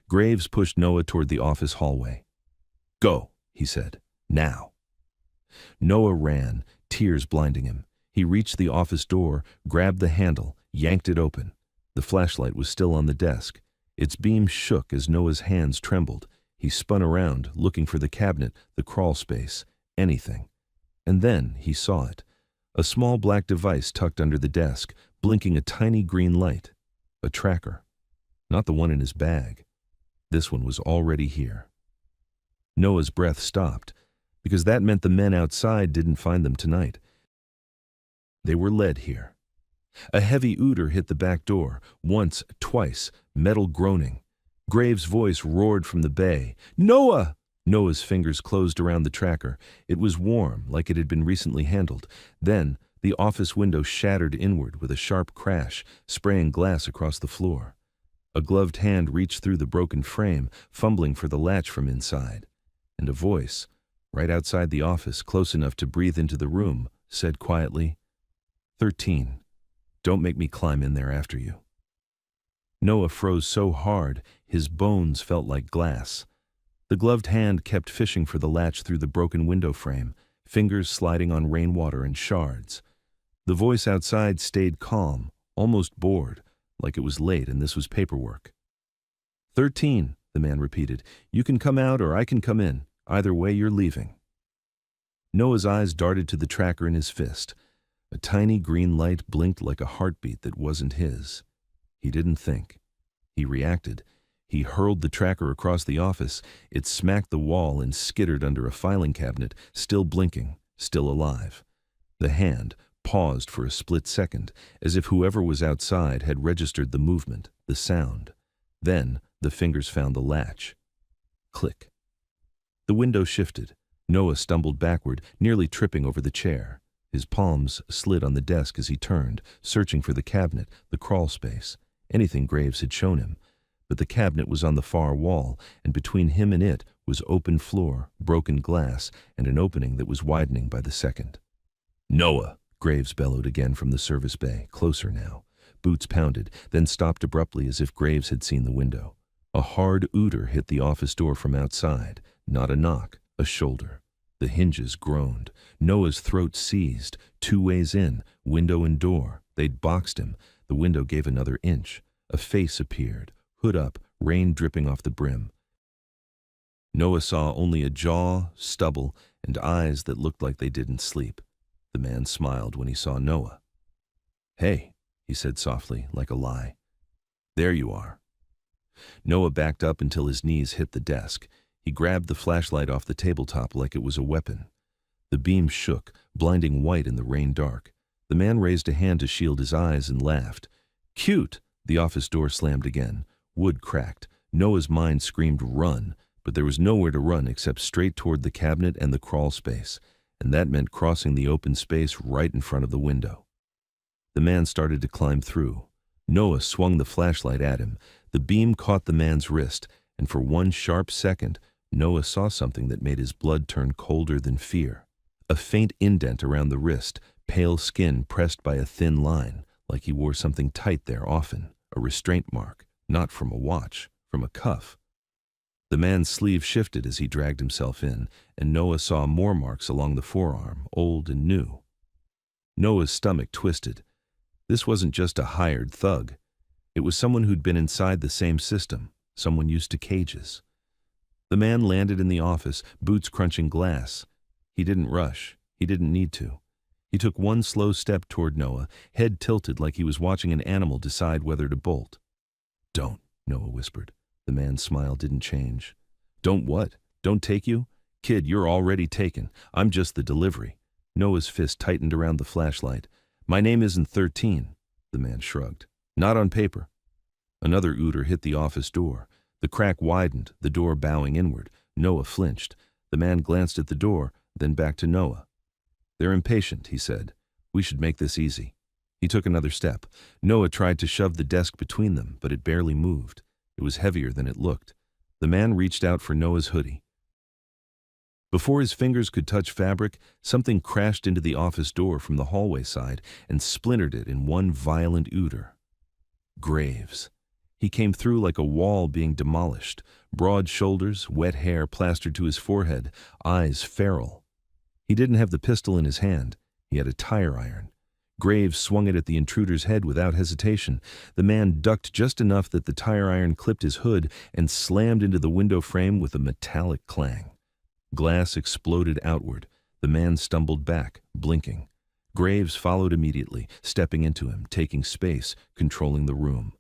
Graves pushed Noah toward the office hallway. "Go," he said. "Now." Noah ran, tears blinding him. He reached the office door, grabbed the handle, yanked it open. The flashlight was still on the desk. Its beam shook as Noah's hands trembled. He spun around, looking for the cabinet, the crawl space, anything. And then he saw it. A small black device tucked under the desk, blinking a tiny green light. A tracker. Not the one in his bag. This one was already here. Noah's breath stopped, because that meant the men outside didn't find them tonight. They were led here. A heavy odor hit the back door, once, twice, metal groaning. Graves' voice roared from the bay. "Noah!" Noah's fingers closed around the tracker. It was warm, like it had been recently handled. Then, the office window shattered inward with a sharp crash, spraying glass across the floor. A gloved hand reached through the broken frame, fumbling for the latch from inside. And a voice, right outside the office, close enough to breathe into the room, said quietly, 13. Don't make me climb in there after you." Noah froze so hard, his bones felt like glass. The gloved hand kept fishing for the latch through the broken window frame, fingers sliding on rainwater and shards. The voice outside stayed calm, almost bored, like it was late and this was paperwork. 13, the man repeated. "You can come out or I can come in. Either way, you're leaving." Noah's eyes darted to the tracker in his fist. A tiny green light blinked like a heartbeat that wasn't his. He didn't think. He reacted. He hurled the tracker across the office. It smacked the wall and skittered under a filing cabinet, still blinking, still alive. The hand paused for a split second, as if whoever was outside had registered the movement, the sound. Then the fingers found the latch. Click. The window shifted. Noah stumbled backward, nearly tripping over the chair. His palms slid on the desk as he turned, searching for the cabinet, the crawl space, anything Graves had shown him. But the cabinet was on the far wall, and between him and it was open floor, broken glass, and an opening that was widening by the second. "Noah!" Graves bellowed again from the service bay, closer now. Boots pounded, then stopped abruptly as if Graves had seen the window. A hard odor hit the office door from outside, not a knock, a shoulder. The hinges groaned. Noah's throat seized. 2 ways in, window and door. They'd boxed him. The window gave another inch. A face appeared, hood up, rain dripping off the brim. Noah saw only a jaw, stubble, and eyes that looked like they didn't sleep. The man smiled when he saw Noah. "Hey," he said softly, like a lie. "There you are." Noah backed up until his knees hit the desk. He grabbed the flashlight off the tabletop like it was a weapon. The beam shook, blinding white in the rain dark. The man raised a hand to shield his eyes and laughed. "Cute!" The office door slammed again. Wood cracked. Noah's mind screamed, "Run!" but there was nowhere to run except straight toward the cabinet and the crawl space, and that meant crossing the open space right in front of the window. The man started to climb through. Noah swung the flashlight at him. The beam caught the man's wrist, and for one sharp second, Noah saw something that made his blood turn colder than fear. A faint indent around the wrist, pale skin pressed by a thin line, like he wore something tight there often, a restraint mark, not from a watch, from a cuff. The man's sleeve shifted as he dragged himself in, and Noah saw more marks along the forearm, old and new. Noah's stomach twisted. This wasn't just a hired thug. It was someone who'd been inside the same system, someone used to cages. The man landed in the office, boots crunching glass. He didn't rush. He didn't need to. He took one slow step toward Noah, head tilted like he was watching an animal decide whether to bolt. "Don't," Noah whispered. The man's smile didn't change. "Don't what? Don't take you? Kid, you're already taken. I'm just the delivery." Noah's fist tightened around the flashlight. "My name isn't 13. The man shrugged. "Not on paper." Another ooter hit the office door. The crack widened, the door bowing inward. Noah flinched. The man glanced at the door, then back to Noah. "They're impatient," he said. "We should make this easy." He took another step. Noah tried to shove the desk between them, but it barely moved. It was heavier than it looked. The man reached out for Noah's hoodie. Before his fingers could touch fabric, something crashed into the office door from the hallway side and splintered it in one violent ooter. Graves. He came through like a wall being demolished. Broad shoulders, wet hair plastered to his forehead, eyes feral. He didn't have the pistol in his hand. He had a tire iron. Graves swung it at the intruder's head without hesitation. The man ducked just enough that the tire iron clipped his hood and slammed into the window frame with a metallic clang. Glass exploded outward. The man stumbled back, blinking. Graves followed immediately, stepping into him, taking space, controlling the room.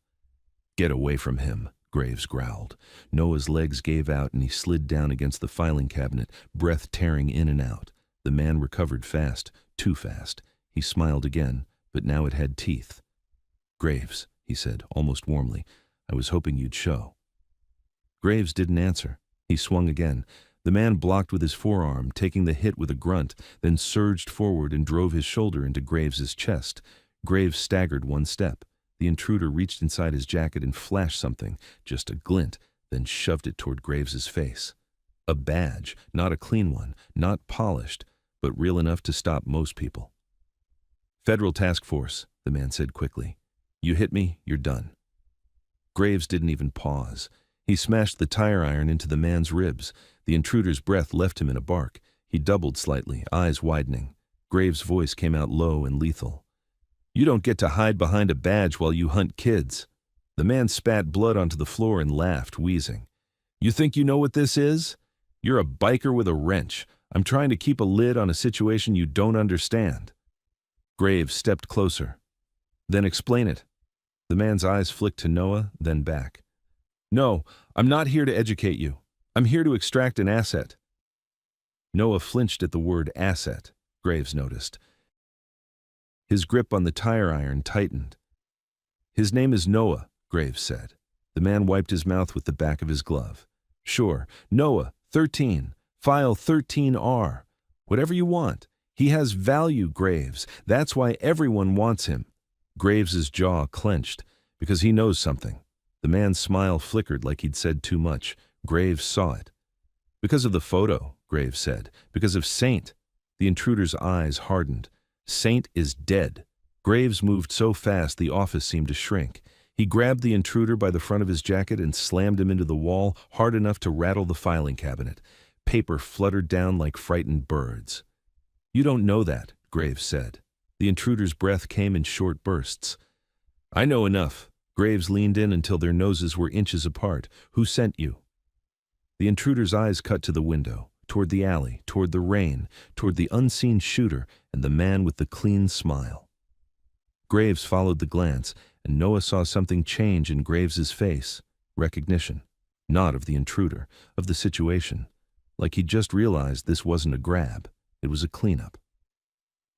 "Get away from him," Graves growled. Noah's legs gave out and he slid down against the filing cabinet, breath tearing in and out. The man recovered fast, too fast. He smiled again, but now it had teeth. "Graves," he said, almost warmly, "I was hoping you'd show." Graves didn't answer. He swung again. The man blocked with his forearm, taking the hit with a grunt, then surged forward and drove his shoulder into Graves's chest. Graves staggered one step. The intruder reached inside his jacket and flashed something, just a glint, then shoved it toward Graves's face. A badge, not a clean one, not polished, but real enough to stop most people. "Federal Task Force," the man said quickly. "You hit me, you're done." Graves didn't even pause. He smashed the tire iron into the man's ribs. The intruder's breath left him in a bark. He doubled slightly, eyes widening. Graves' voice came out low and lethal. "You don't get to hide behind a badge while you hunt kids." The man spat blood onto the floor and laughed, wheezing. "You think you know what this is? You're a biker with a wrench. I'm trying to keep a lid on a situation you don't understand." Graves stepped closer. "Then explain it." The man's eyes flicked to Noah, then back. "No, I'm not here to educate you. I'm here to extract an asset." Noah flinched at the word asset, Graves noticed. His grip on the tire iron tightened. "His name is Noah," Graves said. The man wiped his mouth with the back of his glove. "Sure, Noah, 13, file 13R. Whatever you want. He has value, Graves. That's why everyone wants him." Graves's jaw clenched, because he knows something. The man's smile flickered like he'd said too much. Graves saw it. "Because of the photo," Graves said. "Because of Saint." The intruder's eyes hardened. "Saint is dead." Graves moved so fast the office seemed to shrink. He grabbed the intruder by the front of his jacket and slammed him into the wall hard enough to rattle the filing cabinet. Paper fluttered down like frightened birds. "You don't know that," Graves said. The intruder's breath came in short bursts. "I know enough." Graves leaned in until their noses were inches apart. "Who sent you?" The intruder's eyes cut to the window, toward the alley, toward the rain, toward the unseen shooter and the man with the clean smile. Graves followed the glance, and Noah saw something change in Graves's face. Recognition. Not of the intruder, of the situation. Like he'd just realized this wasn't a grab. It was a cleanup.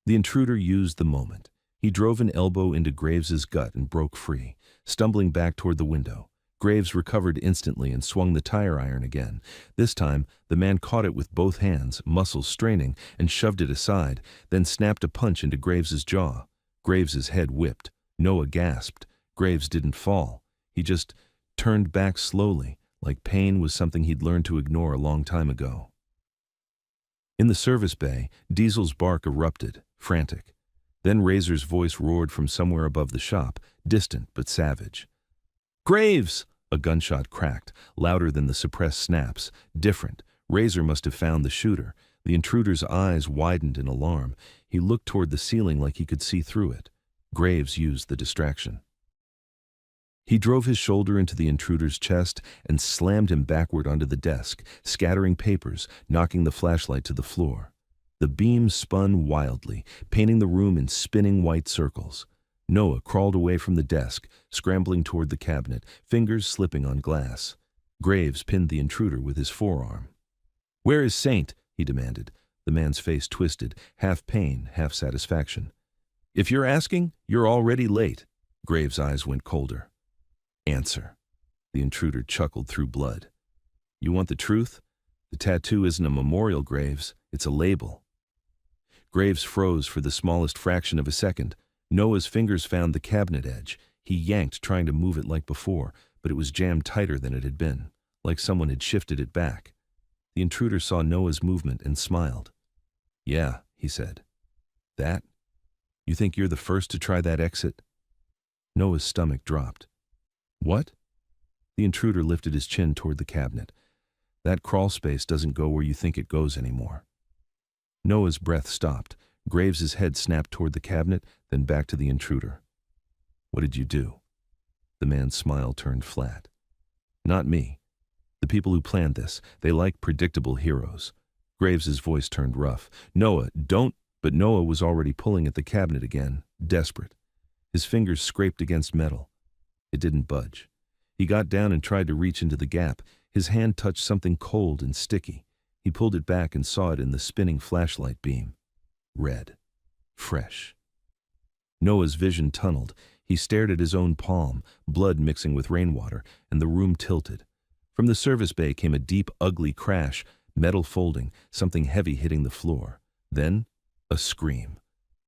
The intruder used the moment. He drove an elbow into Graves's gut and broke free, stumbling back toward the window. Graves recovered instantly and swung the tire iron again. This time, the man caught it with both hands, muscles straining, and shoved it aside, then snapped a punch into Graves's jaw. Graves's head whipped. Noah gasped. Graves didn't fall. He just turned back slowly, like pain was something he'd learned to ignore a long time ago. In the service bay, Diesel's bark erupted, frantic. Then Razor's voice roared from somewhere above the shop, distant but savage. "Graves!" A gunshot cracked, louder than the suppressed snaps. Different. Razor must have found the shooter. The intruder's eyes widened in alarm. He looked toward the ceiling like he could see through it. Graves used the distraction. He drove his shoulder into the intruder's chest and slammed him backward onto the desk, scattering papers, knocking the flashlight to the floor. The beam spun wildly, painting the room in spinning white circles. Noah crawled away from the desk, scrambling toward the cabinet, fingers slipping on glass. Graves pinned the intruder with his forearm. "Where is Saint?" he demanded. The man's face twisted, half pain, half satisfaction. "If you're asking, you're already late." Graves' eyes went colder. "Answer." The intruder chuckled through blood. "You want the truth? The tattoo isn't a memorial, Graves. It's a label." Graves froze for the smallest fraction of a second. Noah's fingers found the cabinet edge. He yanked, trying to move it like before, but it was jammed tighter than it had been, like someone had shifted it back. The intruder saw Noah's movement and smiled. "Yeah," he said. "That? You think you're the first to try that exit?" Noah's stomach dropped. "What?" The intruder lifted his chin toward the cabinet. "That crawl space doesn't go where you think it goes anymore." Noah's breath stopped. Graves's head snapped toward the cabinet, then back to the intruder. "What did you do?" The man's smile turned flat. "Not me. The people who planned this, they like predictable heroes." Graves's voice turned rough. "Noah, don't..." But Noah was already pulling at the cabinet again, desperate. His fingers scraped against metal. It didn't budge. He got down and tried to reach into the gap. His hand touched something cold and sticky. He pulled it back and saw it in the spinning flashlight beam. Red. Fresh. Noah's vision tunneled. He stared at his own palm, blood mixing with rainwater, and the room tilted. From the service bay came a deep, ugly crash, metal folding, something heavy hitting the floor. Then, a scream.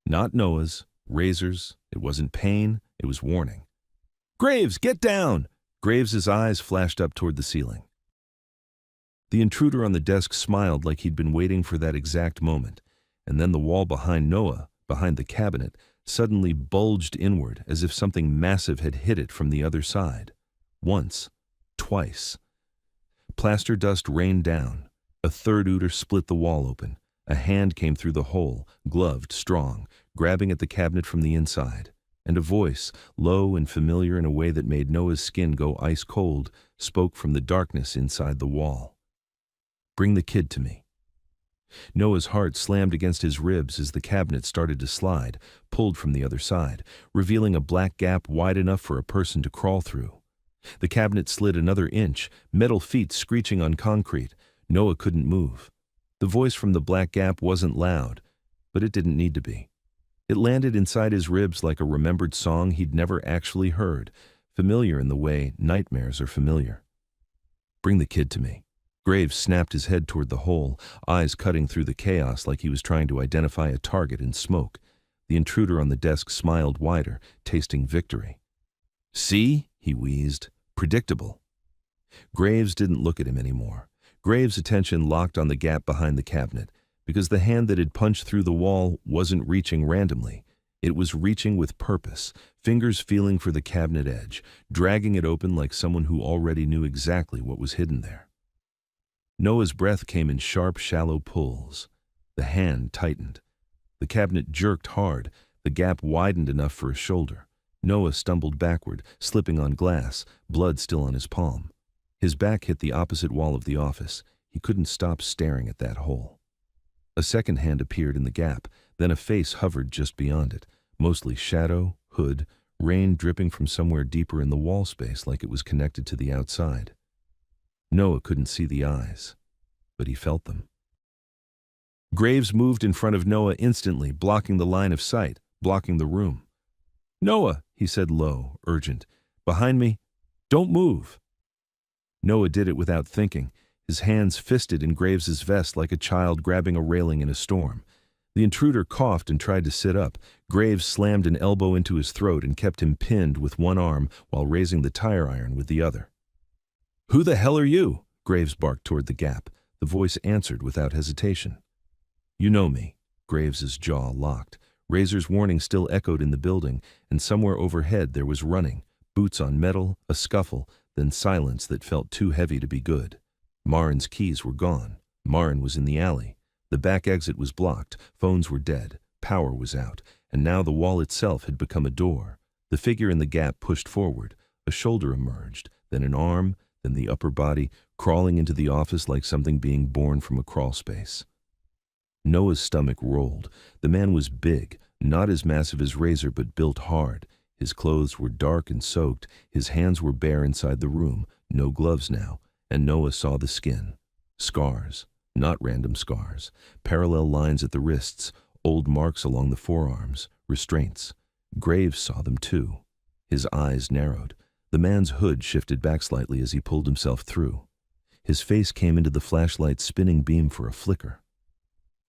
Not Noah's, Razor's. It wasn't pain, it was warning. "Graves, get down!" Graves's eyes flashed up toward the ceiling. The intruder on the desk smiled like he'd been waiting for that exact moment, and then the wall behind Noah, behind the cabinet, suddenly bulged inward as if something massive had hit it from the other side. Once. Twice. Plaster dust rained down. A third ooter split the wall open. A hand came through the hole, gloved, strong, grabbing at the cabinet from the inside. And a voice, low and familiar in a way that made Noah's skin go ice cold, spoke from the darkness inside the wall. "Bring the kid to me." Noah's heart slammed against his ribs as the cabinet started to slide, pulled from the other side, revealing a black gap wide enough for a person to crawl through. The cabinet slid another inch, metal feet screeching on concrete. Noah couldn't move. The voice from the black gap wasn't loud, but it didn't need to be. It landed inside his ribs like a remembered song he'd never actually heard, familiar in the way nightmares are familiar. "Bring the kid to me." Graves snapped his head toward the hole, eyes cutting through the chaos like he was trying to identify a target in smoke. The intruder on the desk smiled wider, tasting victory. "See?" he wheezed. "Predictable." Graves didn't look at him anymore. Graves' attention locked on the gap behind the cabinet, because the hand that had punched through the wall wasn't reaching randomly. It was reaching with purpose, fingers feeling for the cabinet edge, dragging it open like someone who already knew exactly what was hidden there. Noah's breath came in sharp, shallow pulls. The hand tightened. The cabinet jerked hard. The gap widened enough for a shoulder. Noah stumbled backward, slipping on glass, blood still on his palm. His back hit the opposite wall of the office. He couldn't stop staring at that hole. A second hand appeared in the gap, then a face hovered just beyond it, mostly shadow, hood, rain dripping from somewhere deeper in the wall space like it was connected to the outside. Noah couldn't see the eyes, but he felt them. Graves moved in front of Noah instantly, blocking the line of sight, blocking the room. "Noah," he said low, urgent. "Behind me. Don't move." Noah did it without thinking, his hands fisted in Graves's vest like a child grabbing a railing in a storm. The intruder coughed and tried to sit up. Graves slammed an elbow into his throat and kept him pinned with one arm while raising the tire iron with the other. "Who the hell are you?" Graves barked toward the gap. The voice answered without hesitation. "You know me." Graves's jaw locked. Razor's warning still echoed in the building, and somewhere overhead there was running, boots on metal, a scuffle, then silence that felt too heavy to be good. Marin's keys were gone. Marin was in the alley. The back exit was blocked, phones were dead, power was out, and now the wall itself had become a door. The figure in the gap pushed forward. A shoulder emerged, then an arm, then the upper body, crawling into the office like something being born from a crawl space. Noah's stomach rolled. The man was big, not as massive as Razor, but built hard. His clothes were dark and soaked. His hands were bare inside the room, no gloves now, and Noah saw the skin. Scars, not random scars, parallel lines at the wrists, old marks along the forearms, restraints. Graves saw them too. His eyes narrowed. The man's hood shifted back slightly as he pulled himself through. His face came into the flashlight's spinning beam for a flicker.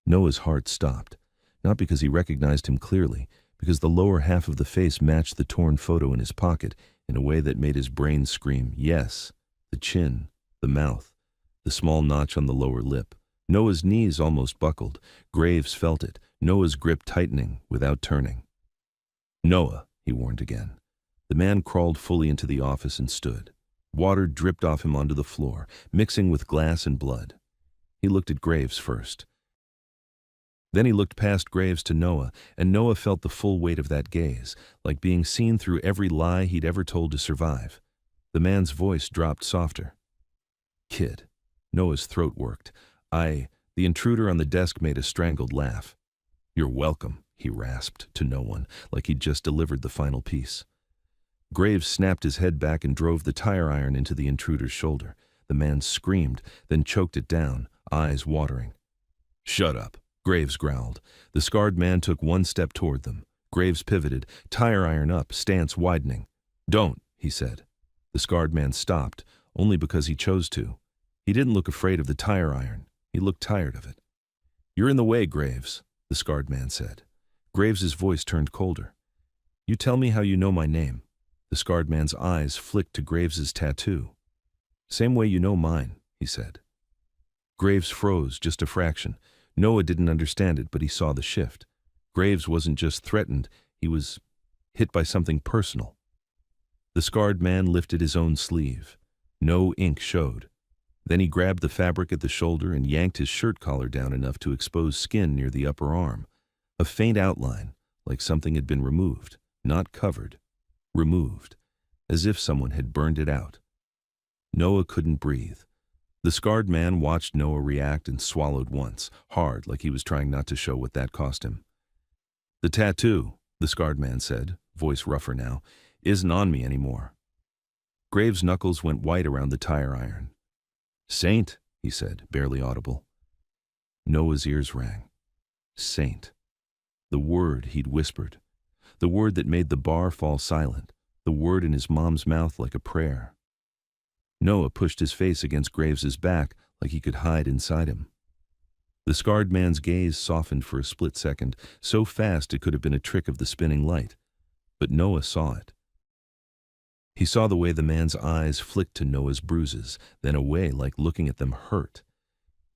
Noah's heart stopped, not because he recognized him clearly, because the lower half of the face matched the torn photo in his pocket in a way that made his brain scream, yes. The chin, the mouth, the small notch on the lower lip. Noah's knees almost buckled. Graves felt it, Noah's grip tightening without turning. "Noah," he warned again. The man crawled fully into the office and stood. Water dripped off him onto the floor, mixing with glass and blood. He looked at Graves first. Then he looked past Graves to Noah, and Noah felt the full weight of that gaze, like being seen through every lie he'd ever told to survive. The man's voice dropped softer. "Kid." Noah's throat worked. The intruder on the desk made a strangled laugh. "You're welcome," he rasped to no one, like he'd just delivered the final piece. Graves snapped his head back and drove the tire iron into the intruder's shoulder. The man screamed, then choked it down, eyes watering. "Shut up," Graves growled. The scarred man took one step toward them. Graves pivoted, tire iron up, stance widening. "Don't," he said. The scarred man stopped, only because he chose to. He didn't look afraid of the tire iron. He looked tired of it. "You're in the way, Graves," the scarred man said. Graves's voice turned colder. "You tell me how you know my name." The scarred man's eyes flicked to Graves's tattoo. "Same way you know mine," he said. Graves froze just a fraction. Noah didn't understand it, but he saw the shift. Graves wasn't just threatened, he was hit by something personal. The scarred man lifted his own sleeve. No ink showed. Then he grabbed the fabric at the shoulder and yanked his shirt collar down enough to expose skin near the upper arm. A faint outline, like something had been removed, not covered. Removed, as if someone had burned it out. Noah couldn't breathe. The scarred man watched Noah react and swallowed once, hard, like he was trying not to show what that cost him. "The tattoo," the scarred man said, voice rougher now, "isn't on me anymore." Graves' knuckles went white around the tire iron. "Saint," he said, barely audible. Noah's ears rang. Saint. The word he'd whispered. The word that made the bar fall silent. The word in his mom's mouth like a prayer. Noah pushed his face against Graves's back like he could hide inside him. The scarred man's gaze softened for a split second, so fast it could have been a trick of the spinning light. But Noah saw it. He saw the way the man's eyes flicked to Noah's bruises, then away like looking at them hurt.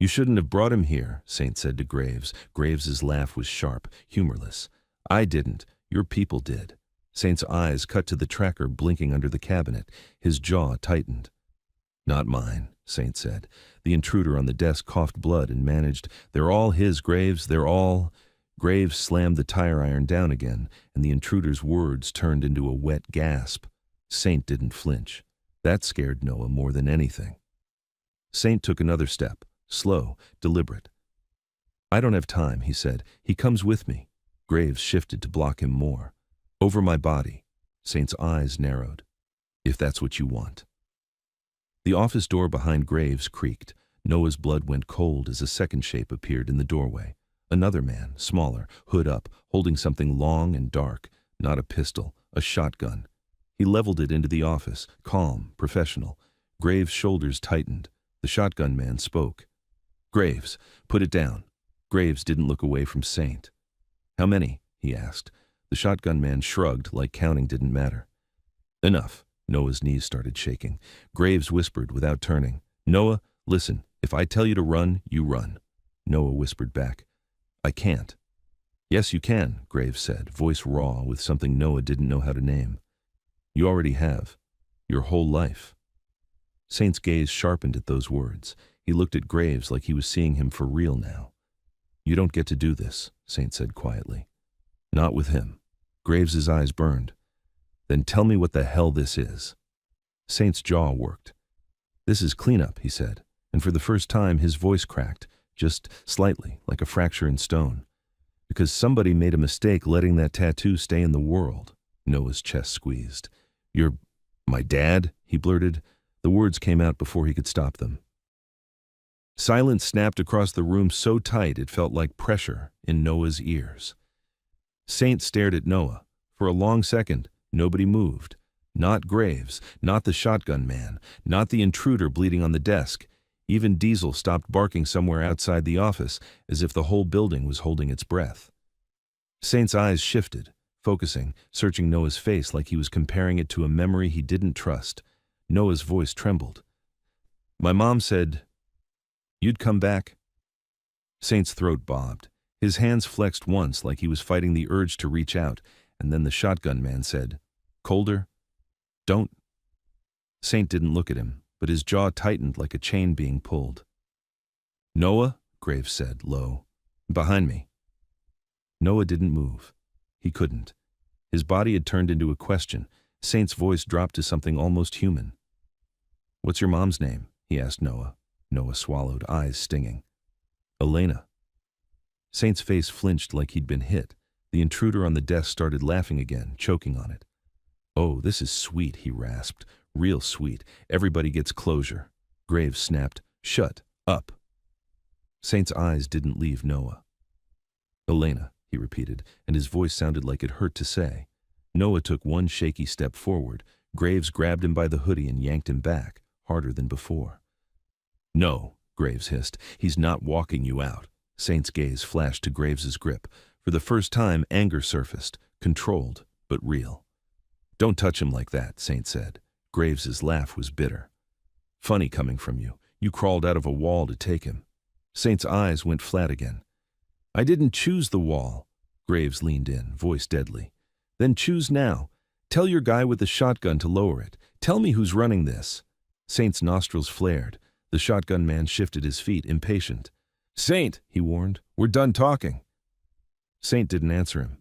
"You shouldn't have brought him here," Saint said to Graves. Graves's laugh was sharp, humorless. "I didn't. Your people did." Saint's eyes cut to the tracker blinking under the cabinet. His jaw tightened. "Not mine," Saint said. The intruder on the desk coughed blood and managed, "They're all his, Graves, they're all—" Graves slammed the tire iron down again, and the intruder's words turned into a wet gasp. Saint didn't flinch. That scared Noah more than anything. Saint took another step, slow, deliberate. "I don't have time," he said. "He comes with me." Graves shifted to block him more. "Over my body." Saint's eyes narrowed. "If that's what you want." The office door behind Graves creaked. Noah's blood went cold as a second shape appeared in the doorway. Another man, smaller, hood up, holding something long and dark. Not a pistol, a shotgun. He leveled it into the office, calm, professional. Graves' shoulders tightened. The shotgun man spoke. Graves, put it down. Graves didn't look away from Saint. How many? He asked. The shotgun man shrugged like counting didn't matter. Enough. Noah's knees started shaking. Graves whispered without turning. Noah, listen, if I tell you to run, you run. Noah whispered back. I can't. Yes, you can, Graves said, voice raw with something Noah didn't know how to name. You already have. Your whole life. Saint's gaze sharpened at those words. He looked at Graves like he was seeing him for real now. You don't get to do this, Saint said quietly. Not with him. Graves's eyes burned. Then tell me what the hell this is. Saint's jaw worked. This is cleanup, he said, and for the first time his voice cracked, just slightly, like a fracture in stone. Because somebody made a mistake letting that tattoo stay in the world. Noah's chest squeezed. You're my dad, he blurted. The words came out before he could stop them. Silence snapped across the room so tight it felt like pressure in Noah's ears. Saint stared at Noah. For a long second, nobody moved. Not Graves, not the shotgun man, not the intruder bleeding on the desk. Even Diesel stopped barking somewhere outside the office, as if the whole building was holding its breath. Saint's eyes shifted, focusing, searching Noah's face like he was comparing it to a memory he didn't trust. Noah's voice trembled. My mom said, you'd come back? Saint's throat bobbed. His hands flexed once like he was fighting the urge to reach out, and then the shotgun man said, colder? Don't. Saint didn't look at him, but his jaw tightened like a chain being pulled. Noah, Graves said, low. Behind me. Noah didn't move. He couldn't. His body had turned into a question. Saint's voice dropped to something almost human. What's your mom's name? He asked Noah. Noah swallowed, eyes stinging. Elena. Saint's face flinched like he'd been hit. The intruder on the desk started laughing again, choking on it. Oh, this is sweet, he rasped. Real sweet. Everybody gets closure. Graves snapped, shut up. Saint's eyes didn't leave Noah. Elena, he repeated, and his voice sounded like it hurt to say. Noah took one shaky step forward. Graves grabbed him by the hoodie and yanked him back, harder than before. No, Graves hissed. He's not walking you out. Saint's gaze flashed to Graves's grip. For the first time, anger surfaced, controlled, but real. Don't touch him like that, Saint said. Graves's laugh was bitter. Funny coming from you. You crawled out of a wall to take him. Saint's eyes went flat again. I didn't choose the wall. Graves leaned in, voice deadly. Then choose now. Tell your guy with the shotgun to lower it. Tell me who's running this. Saint's nostrils flared. The shotgun man shifted his feet, impatient. Saint, he warned, we're done talking. Saint didn't answer him.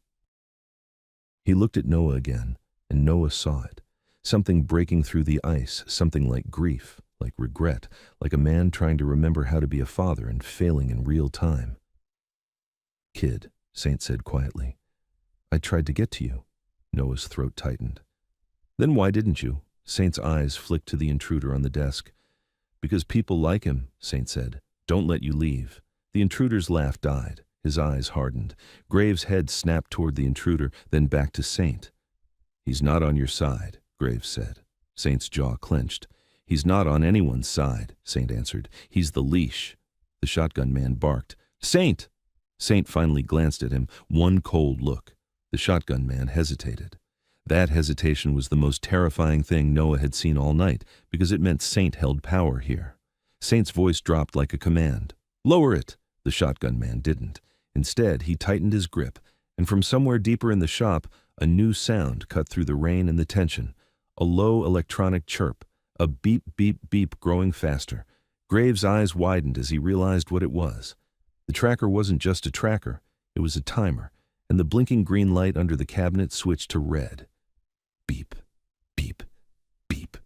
He looked at Noah again, and Noah saw it. Something breaking through the ice, something like grief, like regret, like a man trying to remember how to be a father and failing in real time. Kid, Saint said quietly, I tried to get to you. Noah's throat tightened. Then why didn't you? Saint's eyes flicked to the intruder on the desk. Because people like him, Saint said. Don't let you leave. The intruder's laugh died. His eyes hardened. Graves' head snapped toward the intruder, then back to Saint. He's not on your side, Graves said. Saint's jaw clenched. He's not on anyone's side, Saint answered. He's the leash. The shotgun man barked. Saint! Saint finally glanced at him, one cold look. The shotgun man hesitated. That hesitation was the most terrifying thing Noah had seen all night, because it meant Saint held power here. Saint's voice dropped like a command. Lower it! The shotgun man didn't. Instead, he tightened his grip, and from somewhere deeper in the shop, a new sound cut through the rain and the tension. A low electronic chirp, a beep, beep, beep growing faster. Graves' eyes widened as he realized what it was. The tracker wasn't just a tracker, it was a timer, and the blinking green light under the cabinet switched to red. Beep, beep, beep.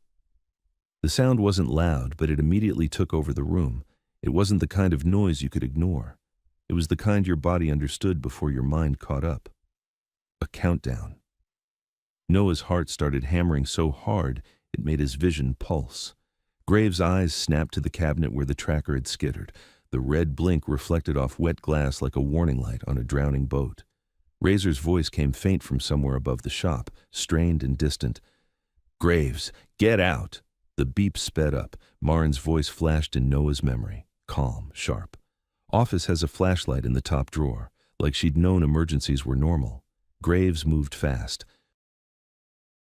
The sound wasn't loud, but it immediately took over the room. It wasn't the kind of noise you could ignore. It was the kind your body understood before your mind caught up. A countdown. Noah's heart started hammering so hard it made his vision pulse. Graves' eyes snapped to the cabinet where the tracker had skittered. The red blink reflected off wet glass like a warning light on a drowning boat. Razor's voice came faint from somewhere above the shop, strained and distant. Graves, get out! The beep sped up. Marin's voice flashed in Noah's memory. Calm, sharp. Office has a flashlight in the top drawer, like she'd known emergencies were normal. Graves moved fast.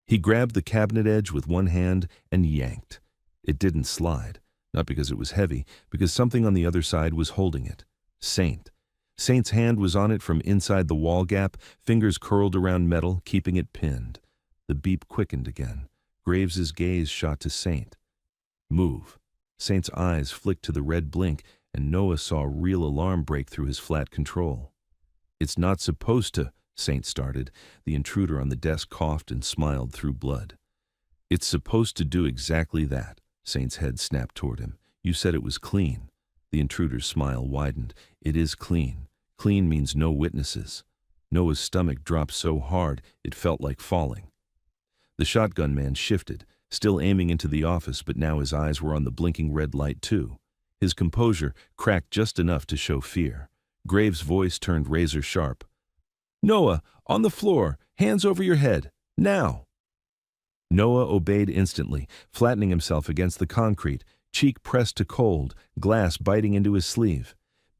He grabbed the cabinet edge with one hand and yanked. It didn't slide, not because it was heavy, because something on the other side was holding it. Saint. Saint's hand was on it from inside the wall gap, fingers curled around metal, keeping it pinned. The beep quickened again. Graves's gaze shot to Saint. Move. Saint's eyes flicked to the red blink, and Noah saw a real alarm break through his flat control. It's not supposed to, Saint started. The intruder on the desk coughed and smiled through blood. It's supposed to do exactly that. Saint's head snapped toward him. You said it was clean. The intruder's smile widened. It is clean. Clean means no witnesses. Noah's stomach dropped so hard it felt like falling. The shotgun man shifted, still aiming into the office, but now his eyes were on the blinking red light too. His composure cracked just enough to show fear. Graves' voice turned razor sharp. Noah, on the floor, hands over your head, now. Noah obeyed instantly, flattening himself against the concrete, cheek pressed to cold, glass biting into his sleeve.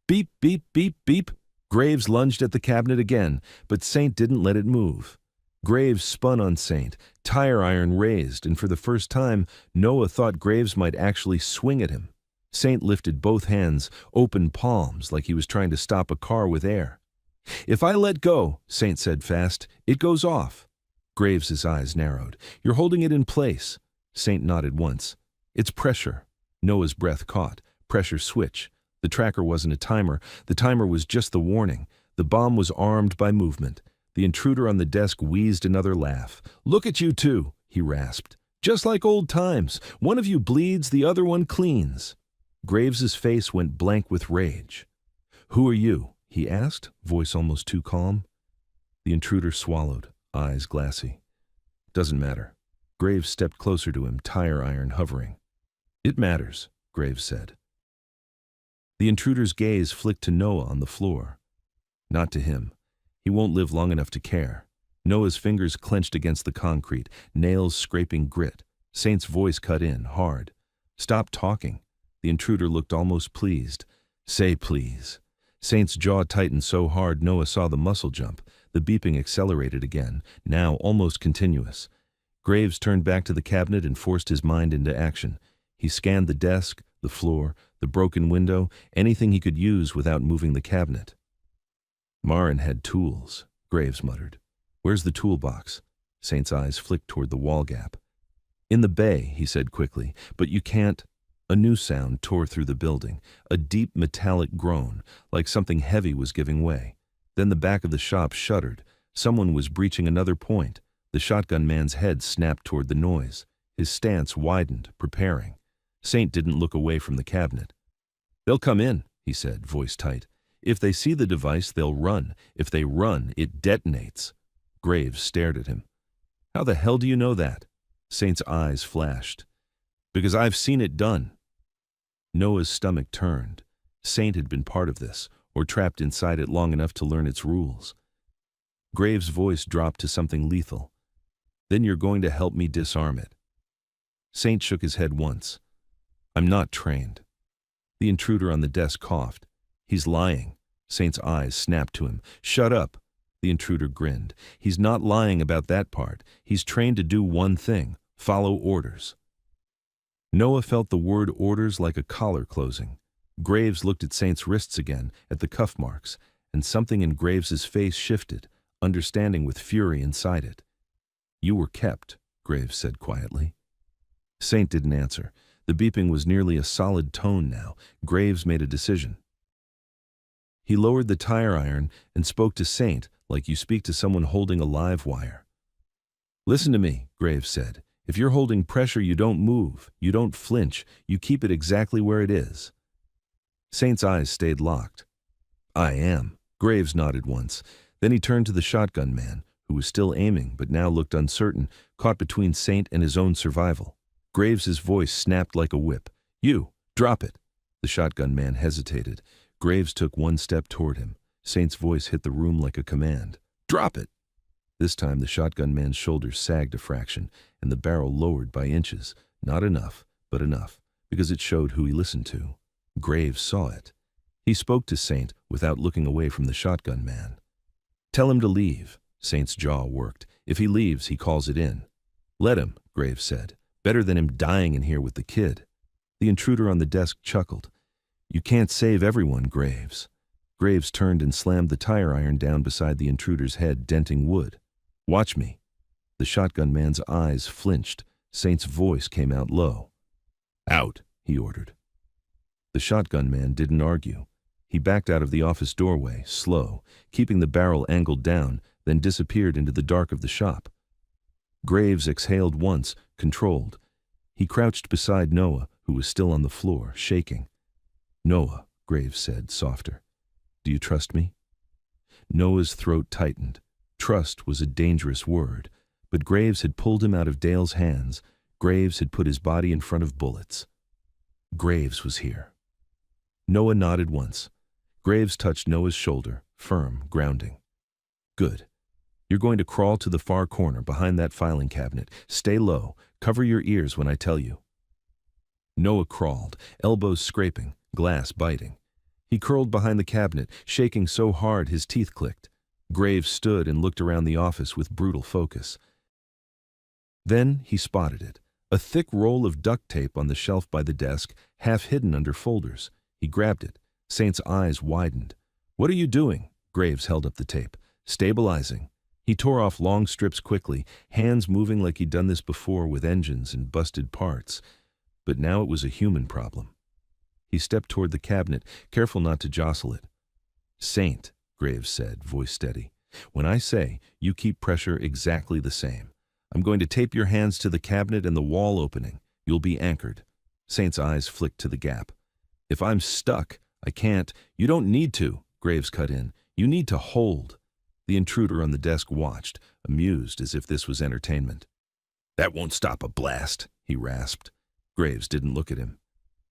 Beep, beep, beep, beep. Graves lunged at the cabinet again, but Saint didn't let it move. Graves spun on Saint, tire iron raised, and for the first time, Noah thought Graves might actually swing at him. Saint lifted both hands, open palms, like he was trying to stop a car with air. If I let go, Saint said fast, it goes off. Graves's eyes narrowed. You're holding it in place. Saint nodded once. It's pressure. Noah's breath caught. Pressure switch. The tracker wasn't a timer. The timer was just the warning. The bomb was armed by movement. The intruder on the desk wheezed another laugh. Look at you two, he rasped. Just like old times. One of you bleeds, the other one cleans. Graves's face went blank with rage. Who are you? He asked, voice almost too calm. The intruder swallowed, eyes glassy. Doesn't matter. Graves stepped closer to him, tire iron hovering. It matters, Graves said. The intruder's gaze flicked to Noah on the floor. Not to him. He won't live long enough to care. Noah's fingers clenched against the concrete, nails scraping grit. Saint's voice cut in, hard. Stop talking. The intruder looked almost pleased. Say please. Saint's jaw tightened so hard Noah saw the muscle jump. The beeping accelerated again, now almost continuous. Graves turned back to the cabinet and forced his mind into action. He scanned the desk, the floor, the broken window, anything he could use without moving the cabinet. Marin had tools, Graves muttered. Where's the toolbox? Saint's eyes flicked toward the wall gap. In the bay, he said quickly, but you can't. A new sound tore through the building, a deep metallic groan, like something heavy was giving way. Then the back of the shop shuddered. Someone was breaching another point. The shotgun man's head snapped toward the noise. His stance widened, preparing. Saint didn't look away from the cabinet. They'll come in, he said, voice tight. If they see the device, they'll run. If they run, it detonates. Graves stared at him. How the hell do you know that? Saint's eyes flashed. Because I've seen it done. Noah's stomach turned. Saint had been part of this, or trapped inside it long enough to learn its rules. Graves' voice dropped to something lethal. Then you're going to help me disarm it. Saint shook his head once. I'm not trained. The intruder on the desk coughed. He's lying. Saint's eyes snapped to him. Shut up. The intruder grinned. He's not lying about that part. He's trained to do one thing, follow orders. Noah felt the word orders like a collar closing. Graves looked at Saint's wrists again, at the cuff marks, and something in Graves's face shifted, understanding with fury inside it. You were kept, Graves said quietly. Saint didn't answer. The beeping was nearly a solid tone now. Graves made a decision. He lowered the tire iron and spoke to Saint like you speak to someone holding a live wire. Listen to me, Graves said. If you're holding pressure, you don't move, you don't flinch, you keep it exactly where it is. Saint's eyes stayed locked. I am. Graves nodded once. Then he turned to the shotgun man, who was still aiming but now looked uncertain, caught between Saint and his own survival. Graves's voice snapped like a whip. You, drop it. The shotgun man hesitated. Graves took one step toward him. Saint's voice hit the room like a command. Drop it! This time the shotgun man's shoulders sagged a fraction, and the barrel lowered by inches. Not enough, but enough, because it showed who he listened to. Graves saw it. He spoke to Saint without looking away from the shotgun man. "Tell him to leave." Saint's jaw worked. "If he leaves, he calls it in." "Let him," Graves said. "Better than him dying in here with the kid." The intruder on the desk chuckled. "You can't save everyone, Graves." Graves turned and slammed the tire iron down beside the intruder's head, denting wood. "Watch me." The shotgun man's eyes flinched. Saint's voice came out low. "Out," he ordered. The shotgun man didn't argue. He backed out of the office doorway, slow, keeping the barrel angled down, then disappeared into the dark of the shop. Graves exhaled once, controlled. He crouched beside Noah, who was still on the floor, shaking. "Noah," Graves said, softer. "Do you trust me?" Noah's throat tightened. Trust was a dangerous word, but Graves had pulled him out of Dale's hands. Graves had put his body in front of bullets. Graves was here. Noah nodded once. Graves touched Noah's shoulder, firm, grounding. "Good. You're going to crawl to the far corner behind that filing cabinet. Stay low. Cover your ears when I tell you." Noah crawled, elbows scraping, glass biting. He curled behind the cabinet, shaking so hard his teeth clicked. Graves stood and looked around the office with brutal focus. Then he spotted it, a thick roll of duct tape on the shelf by the desk, half hidden under folders. He grabbed it. Saint's eyes widened. "What are you doing?" Graves held up the tape. "Stabilizing." He tore off long strips quickly, hands moving like he'd done this before with engines and busted parts. But now it was a human problem. He stepped toward the cabinet, careful not to jostle it. "Saint," Graves said, voice steady. "When I say, you keep pressure exactly the same. I'm going to tape your hands to the cabinet and the wall opening. You'll be anchored." Saint's eyes flicked to the gap. "If I'm stuck, I can't." "You don't need to," Graves cut in. "You need to hold." The intruder on the desk watched, amused as if this was entertainment. "That won't stop a blast," he rasped. Graves didn't look at him.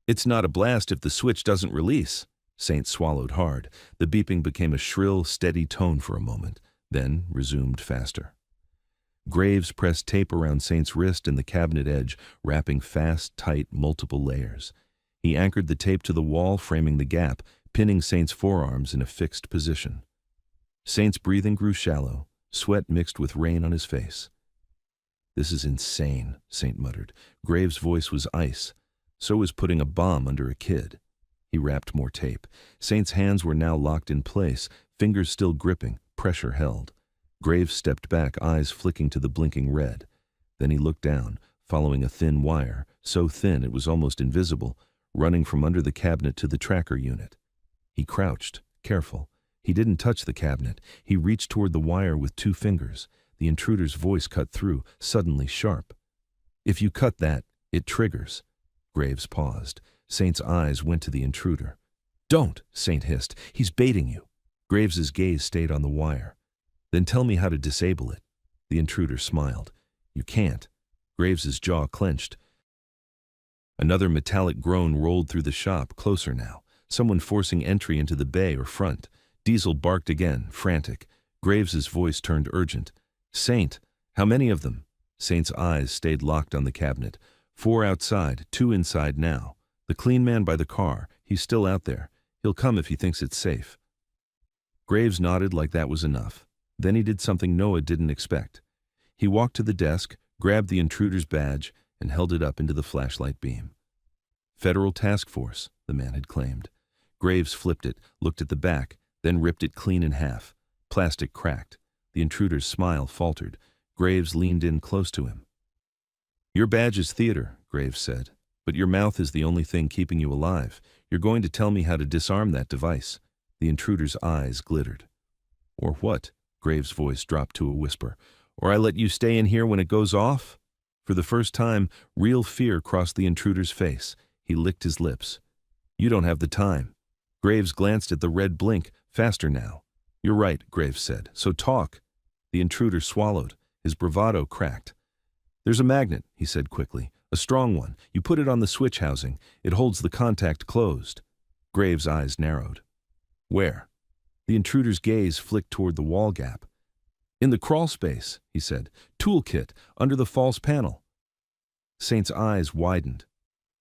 "It's not a blast if the switch doesn't release." Saint swallowed hard. The beeping became a shrill, steady tone for a moment, then resumed faster. Graves pressed tape around Saint's wrist and the cabinet edge, wrapping fast, tight, multiple layers. He anchored the tape to the wall, framing the gap, pinning Saint's forearms in a fixed position. Saint's breathing grew shallow, sweat mixed with rain on his face. "This is insane," Saint muttered. Graves' voice was ice. So was putting a bomb under a kid. He wrapped more tape. Saint's hands were now locked in place, fingers still gripping, pressure held. Graves stepped back, eyes flicking to the blinking red. Then he looked down, following a thin wire, so thin it was almost invisible, running from under the cabinet to the tracker unit. He crouched, careful. He didn't touch the cabinet. He reached toward the wire with 2 fingers. The intruder's voice cut through, suddenly sharp. "If you cut that, it triggers." Graves paused. Saint's eyes went to the intruder. "Don't," Saint hissed. "He's baiting you." Graves's gaze stayed on the wire. "Then tell me how to disable it." The intruder smiled. "You can't." Graves's jaw clenched. Another metallic groan rolled through the shop, closer now. Someone forcing entry into the bay or front. Diesel barked again, frantic. Graves's voice turned urgent. "Saint, how many of them?" Saint's eyes stayed locked on the cabinet. 4 outside, 2 inside now. The clean man by the car, he's still out there. He'll come if he thinks it's safe. Graves nodded like that was enough. Then he did something Noah didn't expect. He walked to the desk, grabbed the intruder's badge, and held it up into the flashlight beam. "Federal Task Force," the man had claimed. Graves flipped it, looked at the back, then ripped it clean in half. Plastic cracked. The intruder's smile faltered. Graves leaned in close to him. "Your badge is theater," Graves said, "but your mouth is the only thing keeping you alive. You're going to tell me how to disarm that device." The intruder's eyes glittered. "Or what?" Graves' voice dropped to a whisper. "Or I let you stay in here when it goes off?" For the first time, real fear crossed the intruder's face. He licked his lips. "You don't have the time." Graves glanced at the red blink, faster now. "You're right," Graves said, "so talk." The intruder swallowed. His bravado cracked. "There's a magnet," he said quickly. "A strong one. You put it on the switch housing. It holds the contact closed." Graves' eyes narrowed. "Where?" The intruder's gaze flicked toward the wall gap. "In the crawl space," he said. "Toolkit, under the false panel." Saint's eyes widened.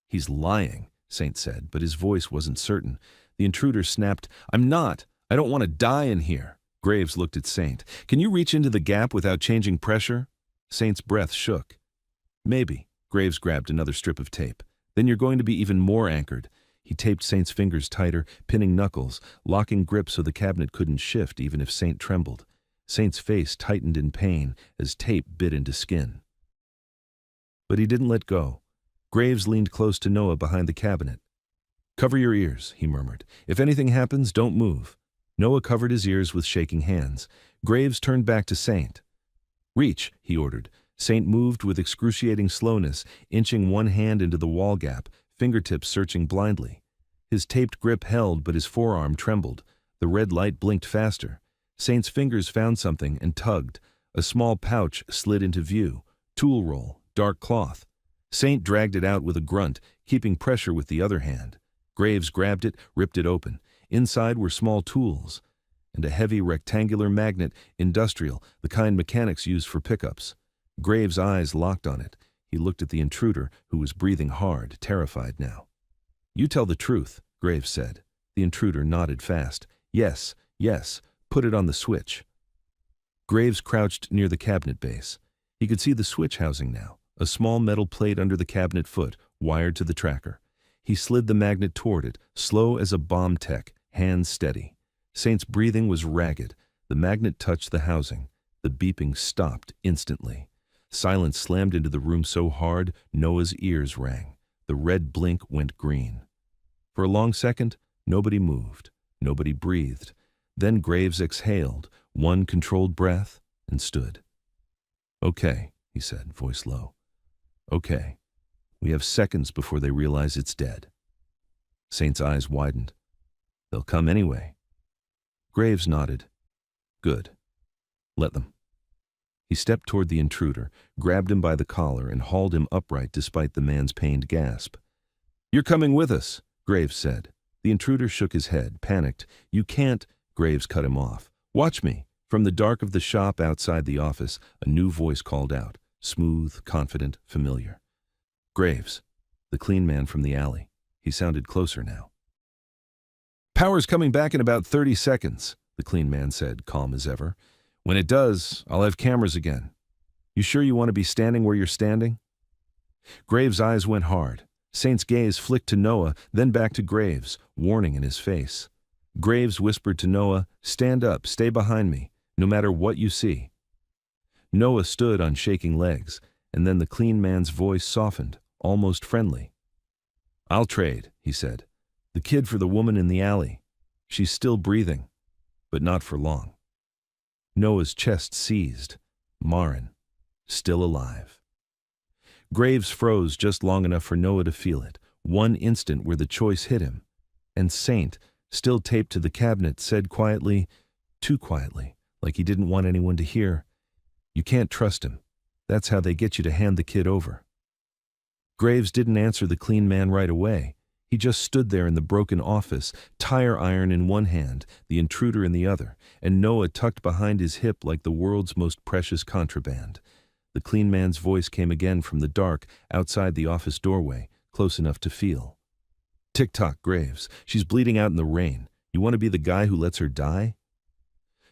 "He's lying," Saint said, but his voice wasn't certain. The intruder snapped, "I'm not. I don't want to die in here." Graves looked at Saint. "Can you reach into the gap without changing pressure?" Saint's breath shook. "Maybe." Graves grabbed another strip of tape. "Then you're going to be even more anchored." He taped Saint's fingers tighter, pinning knuckles, locking grip so the cabinet couldn't shift even if Saint trembled. Saint's face tightened in pain as tape bit into skin. But he didn't let go. Graves leaned close to Noah behind the cabinet. "Cover your ears," he murmured. "If anything happens, don't move." Noah covered his ears with shaking hands. Graves turned back to Saint. "Reach," he ordered. Saint moved with excruciating slowness, inching one hand into the wall gap, fingertips searching blindly. His taped grip held, but his forearm trembled. The red light blinked faster. Saint's fingers found something and tugged. A small pouch slid into view. Tool roll, dark cloth. Saint dragged it out with a grunt, keeping pressure with the other hand. Graves grabbed it, ripped it open. Inside were small tools and a heavy rectangular magnet, industrial, the kind mechanics use for pickups. Graves' eyes locked on it. He looked at the intruder, who was breathing hard, terrified now. "You tell the truth," Graves said. The intruder nodded fast. "Yes, yes, put it on the switch." Graves crouched near the cabinet base. He could see the switch housing now, a small metal plate under the cabinet foot, wired to the tracker. He slid the magnet toward it, slow as a bomb tech, hands steady. Saint's breathing was ragged. The magnet touched the housing. The beeping stopped instantly. Silence slammed into the room so hard, Noah's ears rang. The red blink went green. For a long second, nobody moved. Nobody breathed. Then Graves exhaled, one controlled breath, and stood. "Okay," he said, voice low. "Okay. We have seconds before they realize it's dead." Saint's eyes widened. "They'll come anyway." Graves nodded. "Good. Let them." He stepped toward the intruder, grabbed him by the collar, and hauled him upright despite the man's pained gasp. "You're coming with us," Graves said. The intruder shook his head, panicked. "You can't," Graves cut him off. "Watch me." From the dark of the shop outside the office, a new voice called out, smooth, confident, familiar. "Graves," the clean man from the alley. He sounded closer now. "Power's coming back in about 30 seconds, the clean man said, calm as ever. "When it does, I'll have cameras again. You sure you want to be standing where you're standing?" Graves' eyes went hard. Saint's gaze flicked to Noah, then back to Graves, warning in his face. Graves whispered to Noah, "Stand up, stay behind me, no matter what you see." Noah stood on shaking legs, and then the clean man's voice softened, almost friendly. "I'll trade," he said. "The kid for the woman in the alley. She's still breathing, but not for long." Noah's chest seized. Marin, still alive. Graves froze just long enough for Noah to feel it, one instant where the choice hit him. And Saint, still taped to the cabinet, said quietly, too quietly, like he didn't want anyone to hear, "You can't trust him. That's how they get you to hand the kid over." Graves didn't answer the clean man right away. He just stood there in the broken office, tire iron in one hand, the intruder in the other, and Noah tucked behind his hip like the world's most precious contraband. The clean man's voice came again from the dark, outside the office doorway, close enough to feel. "Tick-tock, Graves. She's bleeding out in the rain. You want to be the guy who lets her die?"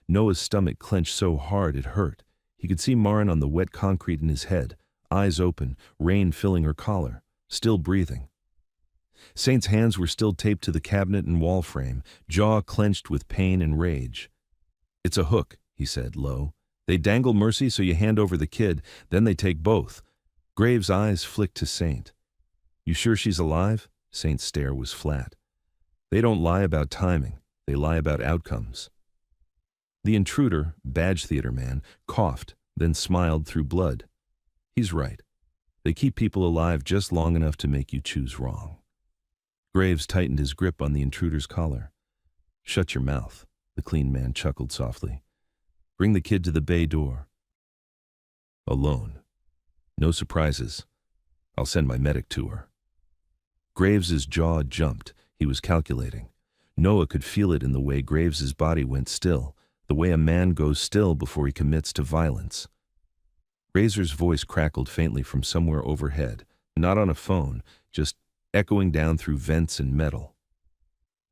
Noah's stomach clenched so hard it hurt. He could see Marin on the wet concrete in his head, eyes open, rain filling her collar, still breathing. Saint's hands were still taped to the cabinet and wall frame, jaw clenched with pain and rage. "It's a hook," he said, low. "They dangle mercy so you hand over the kid, then they take both." Graves' eyes flicked to Saint. "You sure she's alive?" Saint's stare was flat. "They don't lie about timing. They lie about outcomes." The intruder, badge theater man, coughed, then smiled through blood. "He's right. They keep people alive just long enough to make you choose wrong." Graves tightened his grip on the intruder's collar. "Shut your mouth," the clean man chuckled softly. "Bring the kid to the bay door. Alone. No surprises. I'll send my medic to her." Graves's jaw jumped. He was calculating. Noah could feel it in the way Graves's body went still, the way a man goes still before he commits to violence. Razor's voice crackled faintly from somewhere overhead, Not on a phone, just echoing down through vents and metal.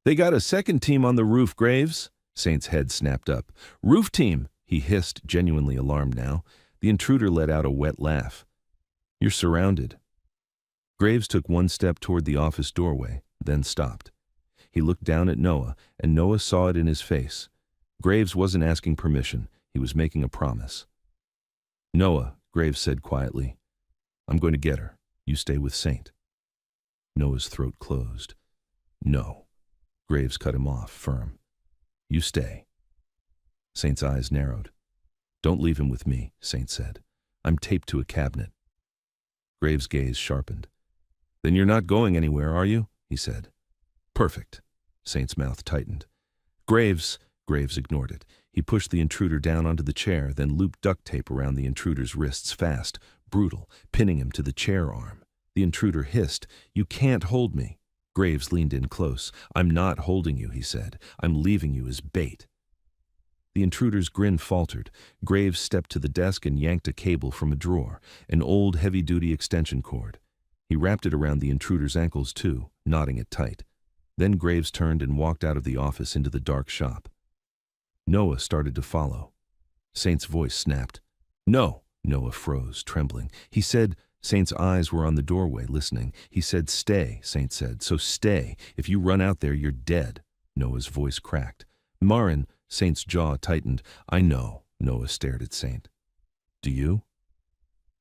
"They got a second team on the roof, Graves." Saint's head snapped up. "Roof team," he hissed, genuinely alarmed now. The intruder let out a wet laugh. "You're surrounded." Graves took one step toward the office doorway, then stopped. He looked down at Noah, and Noah saw it in his face. Graves wasn't asking permission. He was making a promise. "Noah," Graves said quietly, "I'm going to get her. You stay with Saint." Noah's throat closed. "No." Graves cut him off, firm. "You stay." Saint's eyes narrowed. "Don't leave him with me," Saint said. "I'm taped to a cabinet." Graves' gaze sharpened. "Then you're not going anywhere, are you?" he said. "Perfect." Saint's mouth tightened. Graves ignored it. He pushed the intruder down onto the chair, then looped duct tape around the intruder's wrists fast, brutal, pinning him to the chair arm. The intruder hissed, "You can't hold me." Graves leaned in close. "I'm not holding you," he said. "I'm leaving you as bait." The intruder's grin faltered. Graves stepped to the desk and yanked a cable from a drawer, an old heavy-duty extension cord. He wrapped it around the intruder's ankles too, knotting it tight. Then Graves turned and walked out of the office into the dark shop. Noah started to follow. Saint's voice snapped. "No!" Noah froze, trembling. He said, Saint's eyes were on the doorway, listening. He said, "Stay," Saint said, "so stay. If you run out there, you're dead." Noah's voice cracked. "Marin," Saint's jaw tightened. "I know." Noah stared at Saint. "Do you?"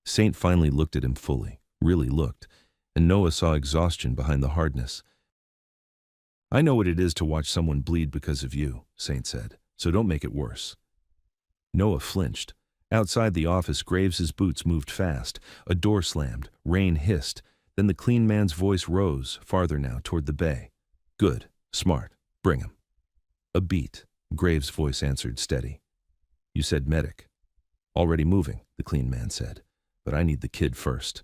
Saint finally looked at him fully, really looked, and Noah saw exhaustion behind the hardness. "I know what it is to watch someone bleed because of you," Saint said, "so don't make it worse." Noah flinched. Outside the office, Graves's boots moved fast. A door slammed. Rain hissed. Then the clean man's voice rose, farther now, toward the bay. "Good. Smart. Bring him." "A beat," Graves' voice answered, steady. "You said medic." "Already moving," the clean man said. "But I need the kid first."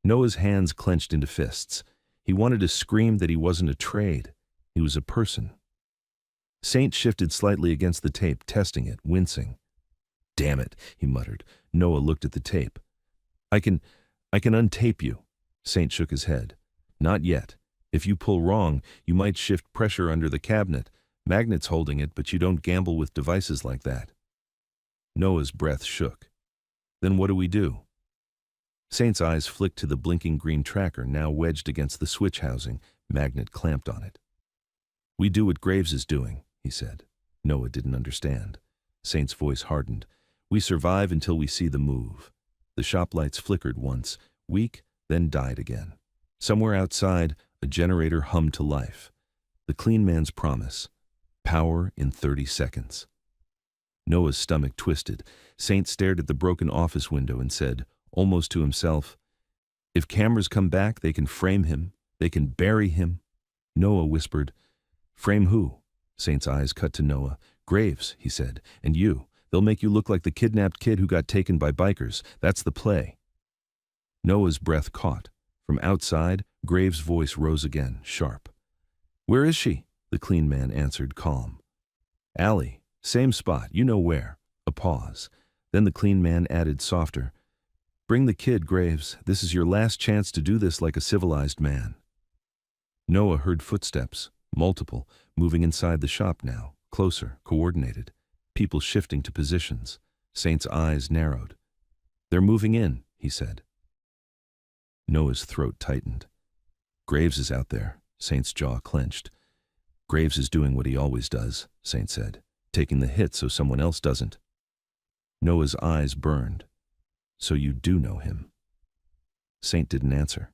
Noah's hands clenched into fists. He wanted to scream that he wasn't a trade. He was a person. Saint shifted slightly against the tape, testing it, wincing. "Damn it," he muttered. Noah looked at the tape. I can untape you." Saint shook his head. "Not yet. If you pull wrong, you might shift pressure under the cabinet. Magnet's holding it, but you don't gamble with devices like that." Noah's breath shook. "Then what do we do?" Saint's eyes flicked to the blinking green tracker now wedged against the switch housing, magnet clamped on it. "We do what Graves is doing," he said. Noah didn't understand. Saint's voice hardened. "We survive until we see the move." The shop lights flickered once, weak, then died again. Somewhere outside, a generator hummed to life. The clean man's promise. Power in 30 seconds. Noah's stomach twisted. Saint stared at the broken office window and said, almost to himself, "If cameras come back, they can frame him. They can bury him." Noah whispered, "Frame who?" Saint's eyes cut to Noah. "Graves," he said, "and you. They'll make you look like the kidnapped kid who got taken by bikers. That's the play." Noah's breath caught. From outside, Graves' voice rose again, sharp. "Where is she?" The clean man answered, calm. "Alley. Same spot. You know where." A pause. Then the clean man added, softer, "Bring the kid, Graves. This is your last chance to do this like a civilized man." Noah heard footsteps, multiple, moving inside the shop now, closer, coordinated. People shifting to positions. Saint's eyes narrowed. "They're moving in," he said. Noah's throat tightened. "Graves is out there." Saint's jaw clenched. "Graves is doing what he always does," Saint said, "taking the hit so someone else doesn't." Noah's eyes burned. "So you do know him?" Saint didn't answer.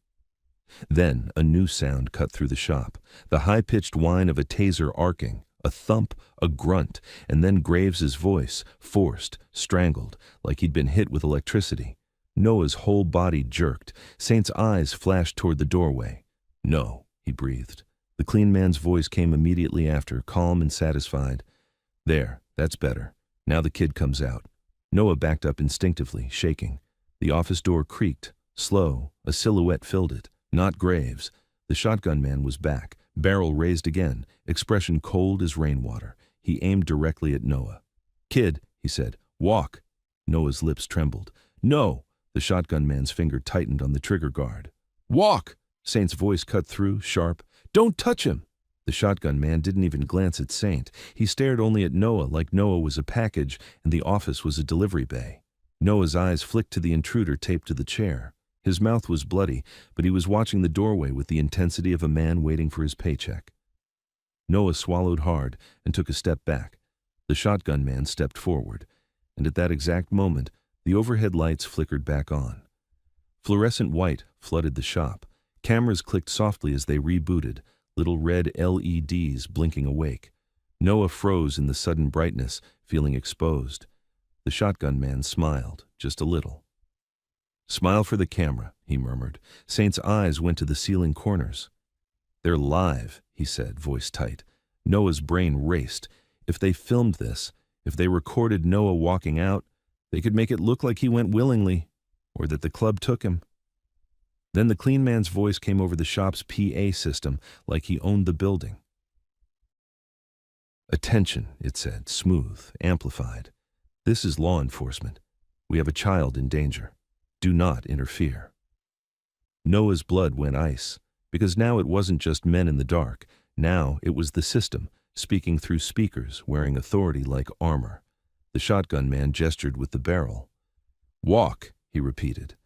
Then a new sound cut through the shop, the high-pitched whine of a taser arcing, a thump, a grunt, and then Graves's voice, forced, strangled, like he'd been hit with electricity. Noah's whole body jerked. Saint's eyes flashed toward the doorway. "No," he breathed. The clean man's voice came immediately after, calm and satisfied. "There, that's better. Now the kid comes out." Noah backed up instinctively, shaking. The office door creaked. Slow, a silhouette filled it. Not Graves. The shotgun man was back, barrel raised again, expression cold as rainwater. He aimed directly at Noah. "Kid," he said, "walk." Noah's lips trembled. "No!" The shotgun man's finger tightened on the trigger guard. Walk! Saint's voice cut through, sharp. Don't touch him! The shotgun man didn't even glance at Saint. He stared only at Noah like Noah was a package and the office was a delivery bay. Noah's eyes flicked to the intruder taped to the chair. His mouth was bloody, but he was watching the doorway with the intensity of a man waiting for his paycheck. Noah swallowed hard and took a step back. The shotgun man stepped forward, and at that exact moment, the overhead lights flickered back on. Fluorescent white flooded the shop. Cameras clicked softly as they rebooted, little red LEDs blinking awake. Noah froze in the sudden brightness, feeling exposed. The shotgun man smiled, just a little. "Smile for the camera," he murmured. Saint's eyes went to the ceiling corners. "They're live," he said, voice tight. Noah's brain raced. If they filmed this, if they recorded Noah walking out, they could make it look like he went willingly, or that the club took him. Then the clean man's voice came over the shop's PA system like he owned the building. "Attention," it said, smooth, amplified. "This is law enforcement. We have a child in danger. Do not interfere." Noah's blood went ice, because now it wasn't just men in the dark. Now it was the system, speaking through speakers, wearing authority like armor. The shotgun man gestured with the barrel. "Walk," he repeated.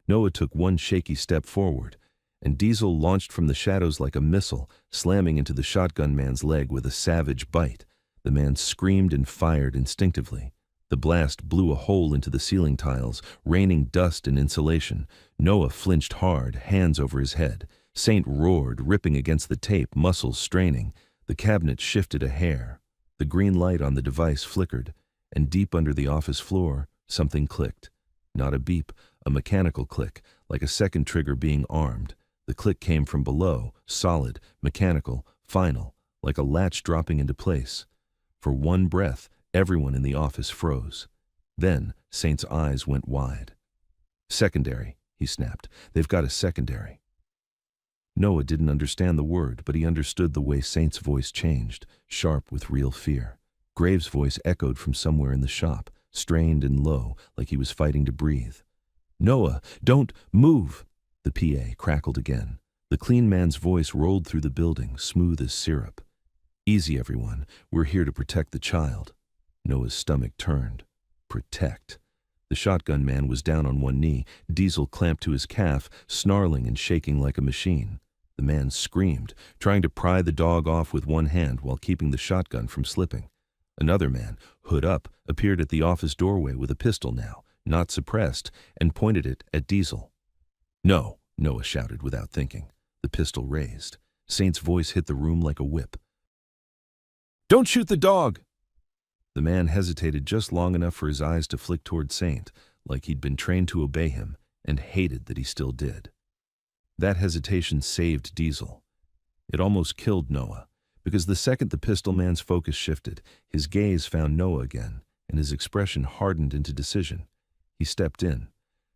Noah took one shaky step forward, and Diesel launched from the shadows like a missile, slamming into the shotgun man's leg with a savage bite. The man screamed and fired instinctively. The blast blew a hole into the ceiling tiles, raining dust and insulation. Noah flinched hard, hands over his head. Saint roared, ripping against the tape, muscles straining. The cabinet shifted a hair. The green light on the device flickered, and deep under the office floor, something clicked. Not a beep, a mechanical click, like a second trigger being armed. The click came from below, solid, mechanical, final, like a latch dropping into place. For one breath, everyone in the office froze. Then Saint's eyes went wide. "Secondary," he snapped. "They've got a secondary." Noah didn't understand the word, but he understood the way Saint's voice changed, sharp with real fear. Graves' voice echoed from somewhere in the shop, strained and low, like he was fighting to breathe. "Noah, don't move!" The PA crackled again. The clean man's voice rolled through the building, smooth as syrup. "Easy, everyone. We're here to protect the child." Noah's stomach turned. Protect. The shotgun man was down on one knee, Diesel clamped to his calf, snarling and shaking like a machine. The man screamed, trying to pry the dog off with one hand while keeping the shotgun from slipping. Another man, hood up, appeared at the office doorway with a pistol now, not suppressed, and pointed it at Diesel. "No," Noah shouted without thinking. The pistol raised. Saint's voice hit the room like a whip. "Don't shoot the dog!" The man hesitated just long enough for his eyes to flick toward Saint, like he'd been trained to obey him, and hated that he still did. That hesitation saved Diesel. It almost killed Noah, because the second the pistol man's focus shifted, his gaze found Noah again, and his expression hardened into decision. He stepped in.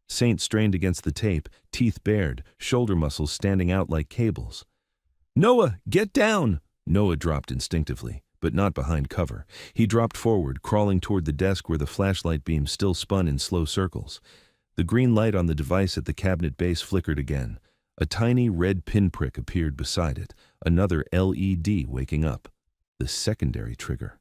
Saint strained against the tape, teeth bared, shoulder muscles standing out like cables. "Noah, get down!" Noah dropped instinctively, but not behind cover. He dropped forward, crawling toward the desk where the flashlight beam still spun in slow circles. The green light on the device at the cabinet base flickered again. A tiny red pinprick appeared beside it, another LED waking up. The secondary trigger.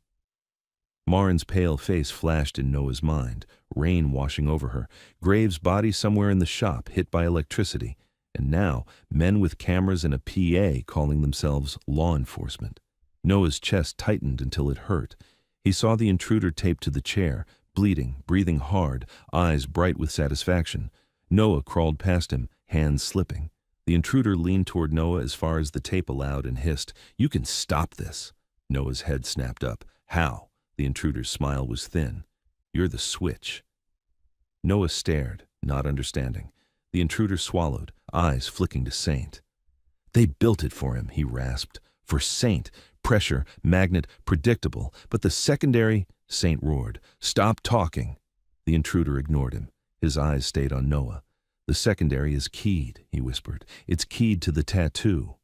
Marin's pale face flashed in Noah's mind, rain washing over her, Graves' body somewhere in the shop hit by electricity, and now men with cameras and a PA calling themselves law enforcement. Noah's chest tightened until it hurt. He saw the intruder taped to the chair, bleeding, breathing hard, eyes bright with satisfaction. Noah crawled past him, hands slipping. The intruder leaned toward Noah as far as the tape allowed and hissed, "You can stop this." Noah's head snapped up. "How?" The intruder's smile was thin. "You're the switch." Noah stared, not understanding. The intruder swallowed, eyes flicking to Saint. "They built it for him," he rasped. "For Saint. Pressure, magnet, predictable. But the secondary—" Saint roared. "Stop talking." The intruder ignored him. His eyes stayed on Noah. "The secondary is keyed," he whispered. "It's keyed to the tattoo."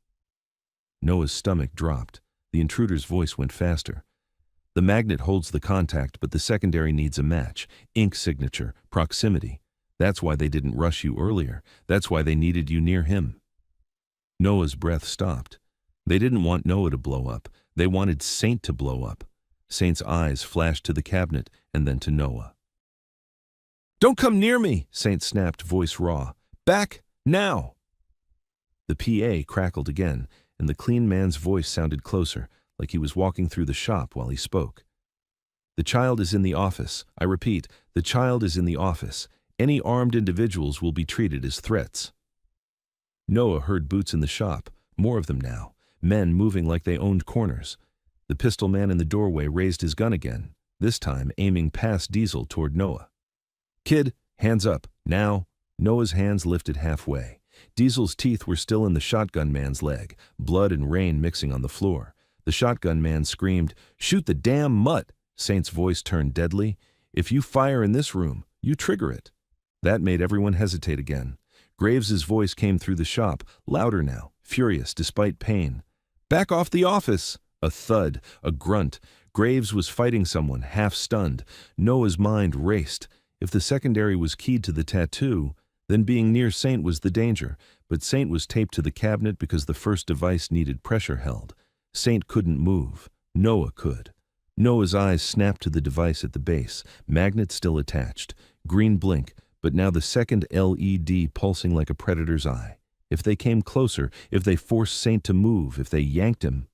Noah's stomach dropped. The intruder's voice went faster. "The magnet holds the contact, but the secondary needs a match. Ink signature, proximity. That's why they didn't rush you earlier. That's why they needed you near him. Noah's breath stopped. They didn't want Noah to blow up. They wanted Saint to blow up. Saint's eyes flashed to the cabinet and then to Noah. "Don't come near me," Saint snapped, voice raw. "Back, now!" The PA crackled again, and the clean man's voice sounded closer, like he was walking through the shop while he spoke. "The child is in the office. I repeat, the child is in the office. Any armed individuals will be treated as threats." Noah heard boots in the shop, more of them now, men moving like they owned corners. The pistol man in the doorway raised his gun again, this time aiming past Diesel toward Noah. "Kid, hands up, now." Noah's hands lifted halfway. Diesel's teeth were still in the shotgun man's leg, blood and rain mixing on the floor. The shotgun man screamed, "Shoot the damn mutt!" Saint's voice turned deadly. "If you fire in this room, you trigger it." That made everyone hesitate again. Graves's voice came through the shop, louder now, furious despite pain. "Back off the office!" A thud, a grunt. Graves was fighting someone, half-stunned. Noah's mind raced. If the secondary was keyed to the tattoo, then being near Saint was the danger, but Saint was taped to the cabinet because the first device needed pressure held. Saint couldn't move. Noah could. Noah's eyes snapped to the device at the base, magnet still attached. Green blink, but now the second LED pulsing like a predator's eye. If they came closer, if they forced Saint to move, if they yanked him,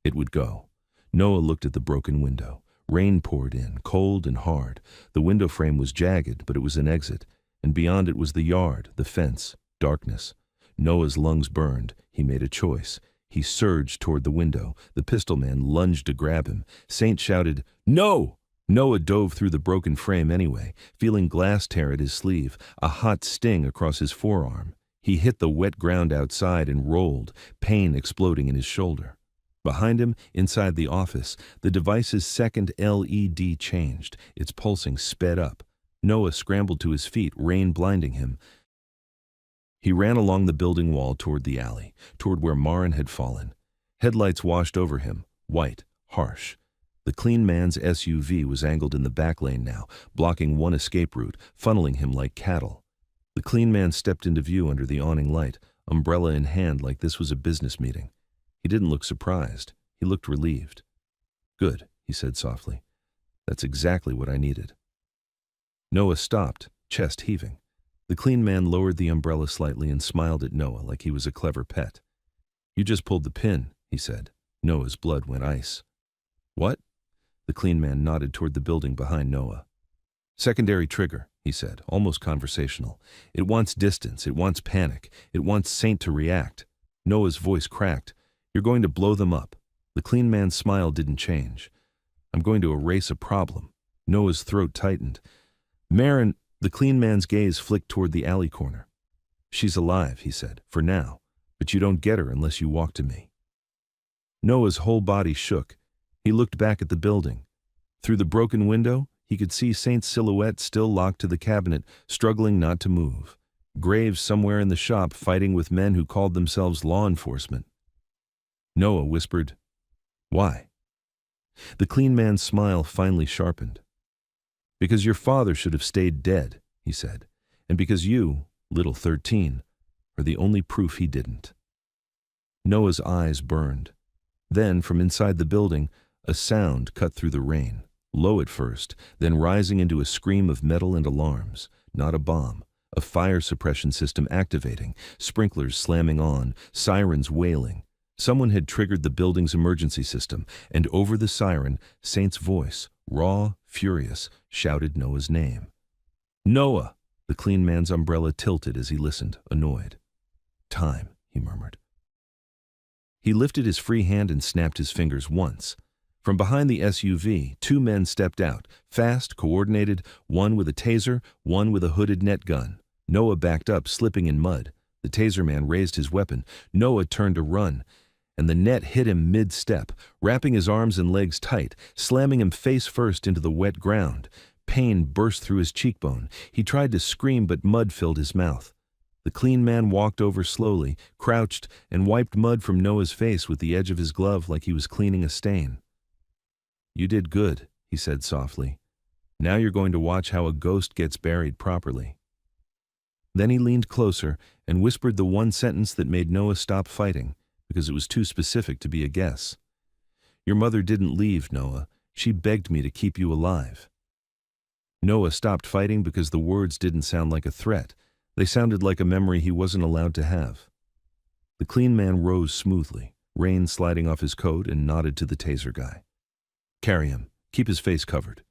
it would go. Noah looked at the broken window. Rain poured in, cold and hard. The window frame was jagged, but it was an exit. And beyond it was the yard, the fence, darkness. Noah's lungs burned. He made a choice. He surged toward the window. The pistol man lunged to grab him. Saint shouted, "No!" Noah dove through the broken frame anyway, feeling glass tear at his sleeve, a hot sting across his forearm. He hit the wet ground outside and rolled, pain exploding in his shoulder. Behind him, inside the office, the device's second LED changed. Its pulsing sped up. Noah scrambled to his feet, rain blinding him. He ran along the building wall toward the alley, toward where Marin had fallen. Headlights washed over him, white, harsh. The clean man's SUV was angled in the back lane now, blocking one escape route, funneling him like cattle. The clean man stepped into view under the awning light, umbrella in hand like this was a business meeting. He didn't look surprised. He looked relieved. "Good," he said softly. "That's exactly what I needed." Noah stopped, chest heaving. The clean man lowered the umbrella slightly and smiled at Noah like he was a clever pet. "You just pulled the pin," he said. Noah's blood went ice. "What?" The clean man nodded toward the building behind Noah. "Secondary trigger," he said, almost conversational. "It wants distance, it wants panic, it wants Saint to react." Noah's voice cracked. "You're going to blow them up." The clean man's smile didn't change. "I'm going to erase a problem." Noah's throat tightened. "Marin," the clean man's gaze flicked toward the alley corner. "She's alive," he said, "for now, but you don't get her unless you walk to me." Noah's whole body shook. He looked back at the building. Through the broken window, he could see Saint's silhouette still locked to the cabinet, struggling not to move. Graves somewhere in the shop fighting with men who called themselves law enforcement. Noah whispered, "Why?" The clean man's smile finally sharpened. "Because your father should have stayed dead," he said, "and because you, little 13, are the only proof he didn't." Noah's eyes burned. Then, from inside the building, a sound cut through the rain, low at first, then rising into a scream of metal and alarms. Not a bomb, a fire suppression system activating, sprinklers slamming on, sirens wailing. Someone had triggered the building's emergency system, and over the siren, Saint's voice, raw, furious, shouted Noah's name. "Noah!" The clean man's umbrella tilted as he listened, annoyed. "Time," he murmured. He lifted his free hand and snapped his fingers once. From behind the SUV, two men stepped out, fast, coordinated, one with a taser, one with a hooded net gun. Noah backed up, slipping in mud. The taser man raised his weapon. Noah turned to run, and the net hit him mid-step, wrapping his arms and legs tight, slamming him face first into the wet ground. Pain burst through his cheekbone. He tried to scream, but mud filled his mouth. The clean man walked over slowly, crouched, and wiped mud from Noah's face with the edge of his glove like he was cleaning a stain. "You did good," he said softly. "Now you're going to watch how a ghost gets buried properly." Then he leaned closer and whispered the one sentence that made Noah stop fighting, because it was too specific to be a guess. "Your mother didn't leave, Noah. She begged me to keep you alive." Noah stopped fighting because the words didn't sound like a threat. They sounded like a memory he wasn't allowed to have. The clean man rose smoothly, rain sliding off his coat, and nodded to the taser guy. "Carry him. Keep his face covered."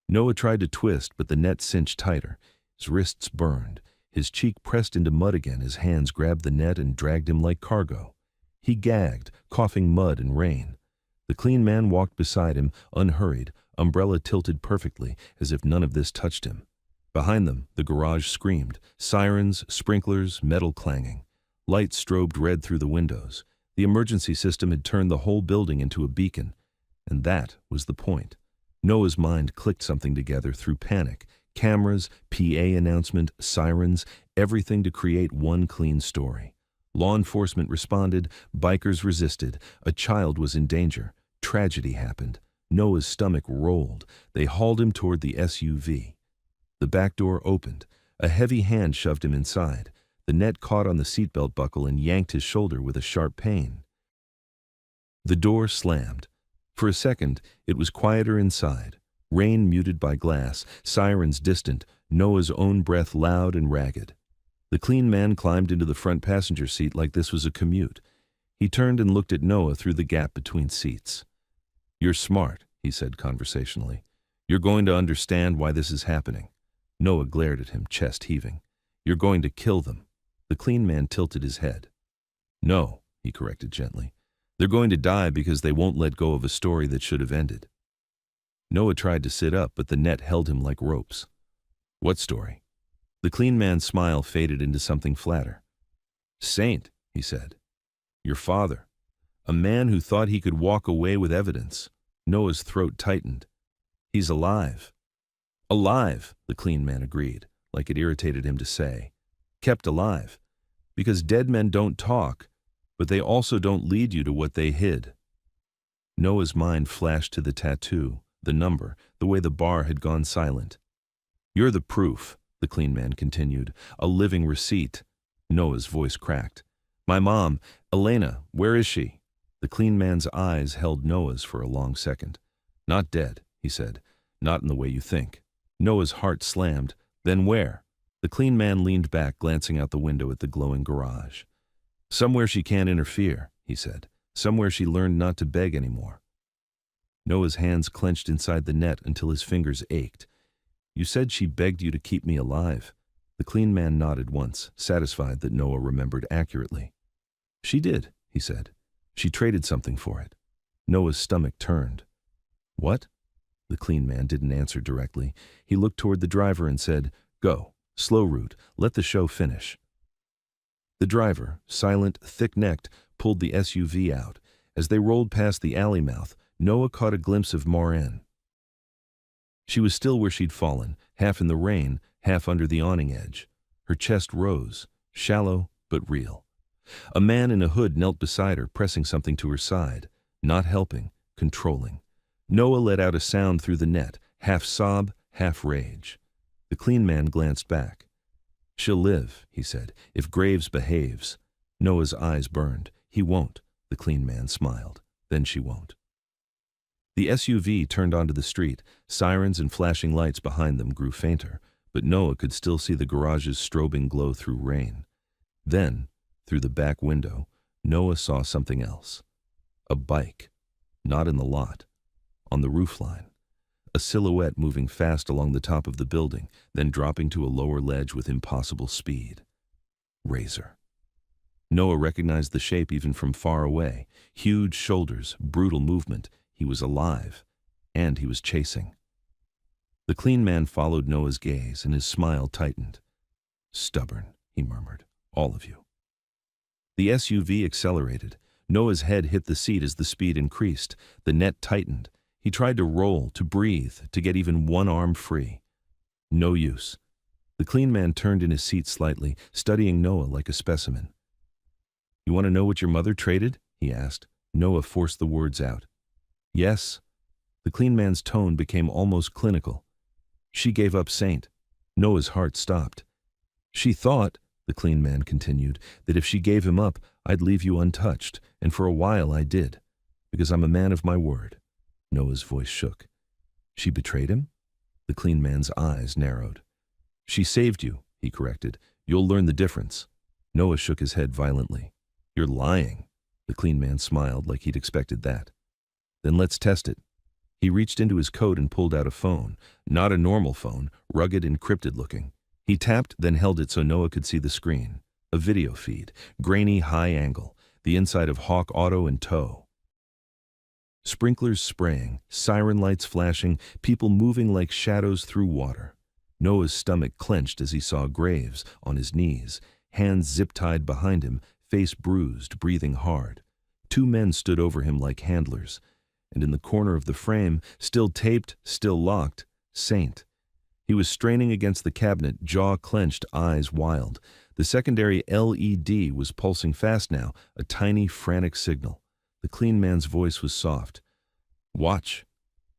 Noah tried to twist, but the net cinched tighter. His wrists burned. His cheek pressed into mud again. His hands grabbed the net and dragged him like cargo. He gagged, coughing mud and rain. The clean man walked beside him, unhurried, umbrella tilted perfectly, as if none of this touched him. Behind them, the garage screamed. Sirens, sprinklers, metal clanging. Lights strobed red through the windows. The emergency system had turned the whole building into a beacon. And that was the point. Noah's mind clicked something together through panic. Cameras, PA announcement, sirens, everything to create one clean story. Law enforcement responded, bikers resisted, a child was in danger, tragedy happened. Noah's stomach rolled. They hauled him toward the SUV. The back door opened. A heavy hand shoved him inside. The net caught on the seatbelt buckle and yanked his shoulder with a sharp pain. The door slammed. For a second, it was quieter inside. Rain muted by glass, sirens distant, Noah's own breath loud and ragged. The clean man climbed into the front passenger seat like this was a commute. He turned and looked at Noah through the gap between seats. "You're smart," he said conversationally. "You're going to understand why this is happening." Noah glared at him, chest heaving. "You're going to kill them." The clean man tilted his head. "No," he corrected gently. "They're going to die because they won't let go of a story that should have ended." Noah tried to sit up, but the net held him like ropes. "What story?" The clean man's smile faded into something flatter. "Saint," he said. "Your father. A man who thought he could walk away with evidence." Noah's throat tightened. "He's alive." "Alive," the clean man agreed, like it irritated him to say. "Kept alive. Because dead men don't talk, but they also don't lead you to what they hid." Noah's mind flashed to the tattoo, the number, the way the bar had gone silent. "You're the proof," the clean man continued, "a living receipt." Noah's voice cracked. "My mom, Elena, where is she?" The clean man's eyes held Noah's for a long second. "Not dead," he said. "Not in the way you think." Noah's heart slammed. "Then where?" The clean man leaned back, glancing out the window at the glowing garage. "Somewhere she can't interfere," he said. "Somewhere she learned not to beg anymore." Noah's hands clenched inside the net until his fingers ached. "You said she begged you to keep me alive." The clean man nodded once, satisfied that Noah remembered accurately. "She did," he said. "She traded something for it." Noah's stomach turned. "What?" The clean man didn't answer directly. He looked toward the driver and said, "Go, slow route, let the show finish." The driver, silent, thick-necked, pulled the SUV out. As they rolled past the alley mouth, Noah caught a glimpse of Marin. She was still where she'd fallen, half in the rain, half under the awning edge. Her chest rose, shallow but real. A man in a hood knelt beside her, pressing something to her side, not helping, controlling. Noah let out a sound through the net, half sob, half rage. The clean man glanced back. "She'll live," he said, "if Graves behaves." Noah's eyes burned. "He won't," the clean man smiled. "Then she won't." The SUV turned onto the street. Sirens and flashing lights behind them grew fainter, but Noah could still see the garage's strobing glow through rain. Then, through the back window, Noah saw something else. A bike. Not in the lot. On the roofline. A silhouette moving fast along the top of the building, then dropping to a lower ledge with impossible speed. Razor. Noah recognized the shape even from far away. Huge shoulders, brutal movement. He was alive, and he was chasing. The clean man followed Noah's gaze, and his smile tightened. "Stubborn," he murmured, "all of you." The SUV accelerated. Noah's head hit the seat as the speed increased. The net tightened. He tried to roll, to breathe, to get even one arm free. No use. The clean man turned in his seat slightly, studying Noah like a specimen. "You want to know what your mother traded?" he asked. Noah forced the words out. "Yes." The clean man's tone became almost clinical. "She gave up Saint." Noah's heart stopped. She thought, the clean man continued, that if she gave him up, I'd leave you untouched, and for a while I did, because I'm a man of my word. Noah's voice shook. She betrayed him? The clean man's eyes narrowed. She saved you, he corrected. You'll learn the difference. Noah shook his head violently. You're lying. The clean man smiled like he'd expected that. Then let's test it. He reached into his coat and pulled out a phone, not a normal phone, rugged, encrypted looking. He tapped, then held it so Noah could see the screen. A video feed, grainy, high angle, the inside of Hawk Auto in tow. Sprinklers spraying, siren lights flashing, people moving like shadows through water. Noah's stomach clenched as he saw Graves on his knees, hands zip-tied behind him, face bruised, breathing hard. Two men stood over him like handlers, and in the corner of the frame, still taped, still locked, Saint. He was straining against the cabinet, jaw clenched, eyes wild. The secondary LED was pulsing fast now, a tiny, frantic signal. The clean man's voice was soft. Watch.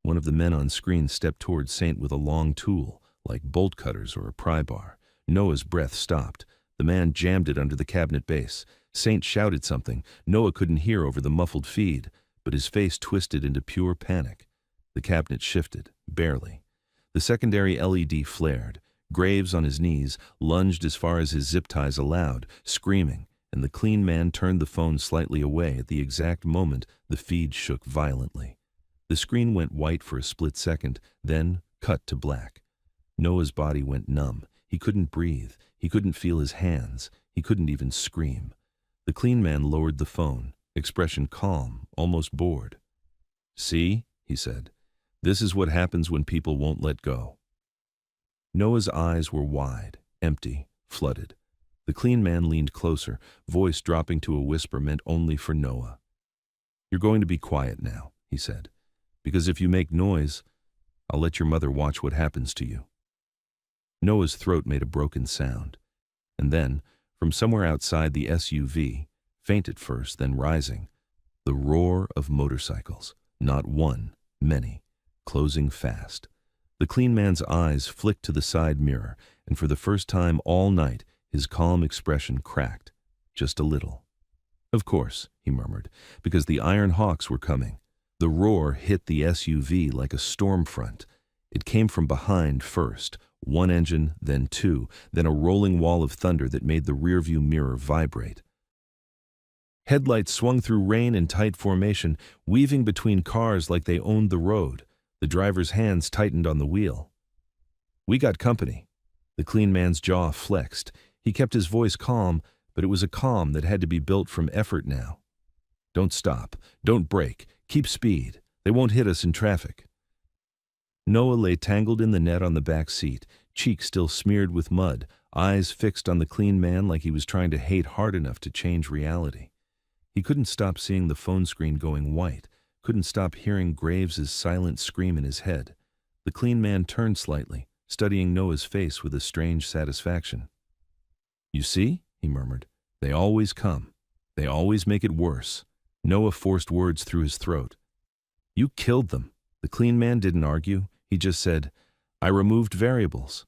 One of the men on screen stepped toward Saint with a long tool, like bolt cutters or a pry bar. Noah's breath stopped. The man jammed it under the cabinet base. Saint shouted something. Noah couldn't hear over the muffled feed, but his face twisted into pure panic. The cabinet shifted, barely. The secondary LED flared. Graves, on his knees, lunged as far as his zip ties allowed, screaming, and the clean man turned the phone slightly away at the exact moment the feed shook violently. The screen went white for a split second, then cut to black. Noah's body went numb. He couldn't breathe. He couldn't feel his hands. He couldn't even scream. The clean man lowered the phone, expression calm, almost bored. See, he said, this is what happens when people won't let go. Noah's eyes were wide, empty, flooded. The clean man leaned closer, voice dropping to a whisper meant only for Noah. You're going to be quiet now, he said, because if you make noise, I'll let your mother watch what happens to you. Noah's throat made a broken sound, and then, from somewhere outside the SUV, faint at first, then rising, the roar of motorcycles, not one, many, closing fast. The clean man's eyes flicked to the side mirror, and for the first time all night, his calm expression cracked, just a little. Of course, he murmured, because the Iron Hawks were coming. The roar hit the SUV like a storm front. It came from behind first, one engine, then two, then a rolling wall of thunder that made the rearview mirror vibrate. Headlights swung through rain in tight formation, weaving between cars like they owned the road. The driver's hands tightened on the wheel. We got company. The clean man's jaw flexed. He kept his voice calm, but it was a calm that had to be built from effort now. Don't stop. Don't brake. Keep speed. They won't hit us in traffic. Noah lay tangled in the net on the back seat, cheeks still smeared with mud, eyes fixed on the clean man like he was trying to hate hard enough to change reality. He couldn't stop seeing the phone screen going white, couldn't stop hearing Graves' silent scream in his head. The clean man turned slightly, studying Noah's face with a strange satisfaction. You see, he murmured, they always come. They always make it worse. Noah forced words through his throat. You killed them. The clean man didn't argue. He just said, I removed variables.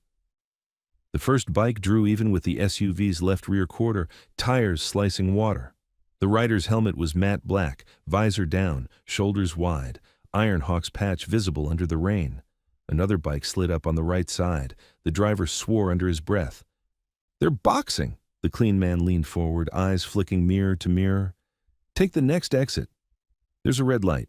The first bike drew even with the SUV's left rear quarter, tires slicing water. The rider's helmet was matte black, visor down, shoulders wide, Iron Hawk's patch visible under the rain. Another bike slid up on the right side. The driver swore under his breath. They're boxing. The clean man leaned forward, eyes flicking mirror to mirror. Take the next exit. There's a red light.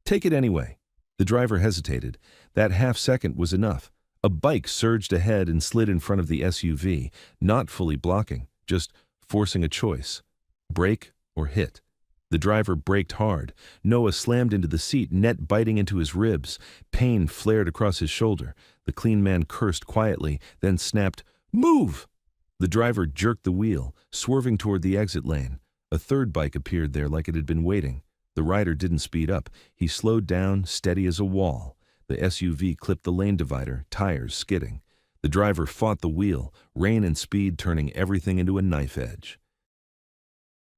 Take it anyway. The driver hesitated. That half second was enough. A bike surged ahead and slid in front of the SUV, not fully blocking, just forcing a choice. Brake or hit. The driver braked hard. Noah slammed into the seat, net biting into his ribs. Pain flared across his shoulder. The clean man cursed quietly, then snapped, Move! The driver jerked the wheel, swerving toward the exit lane. A third bike appeared there like it had been waiting. The rider didn't speed up. He slowed down, steady as a wall. The SUV clipped the lane divider, tires skidding. The driver fought the wheel, rain and speed turning everything into a knife edge.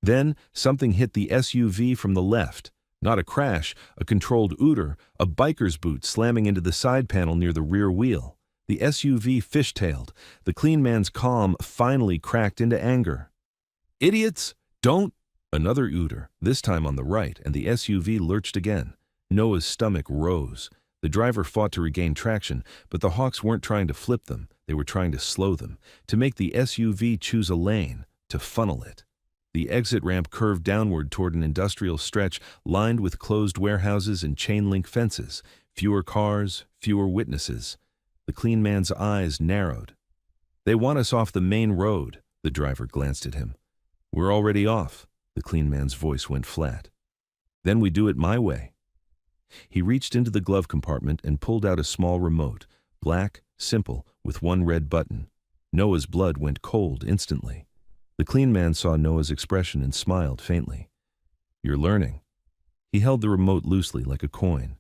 Then something hit the SUV from the left. Not a crash, a controlled ooter, a biker's boot slamming into the side panel near the rear wheel. The SUV fishtailed. The clean man's calm finally cracked into anger. "Idiots! Don't—" Another ooter, this time on the right, and the SUV lurched again. Noah's stomach rose. The driver fought to regain traction, but the Hawks weren't trying to flip them. They were trying to slow them, to make the SUV choose a lane, to funnel it. The exit ramp curved downward toward an industrial stretch lined with closed warehouses and chain-link fences. Fewer cars, fewer witnesses. The clean man's eyes narrowed. "They want us off the main road." The driver glanced at him. "We're already off." The clean man's voice went flat. "Then we do it my way." He reached into the glove compartment and pulled out a small remote, black, simple, with one red button. Noah's blood went cold instantly. The clean man saw Noah's expression and smiled faintly. "You're learning." He held the remote loosely like a coin.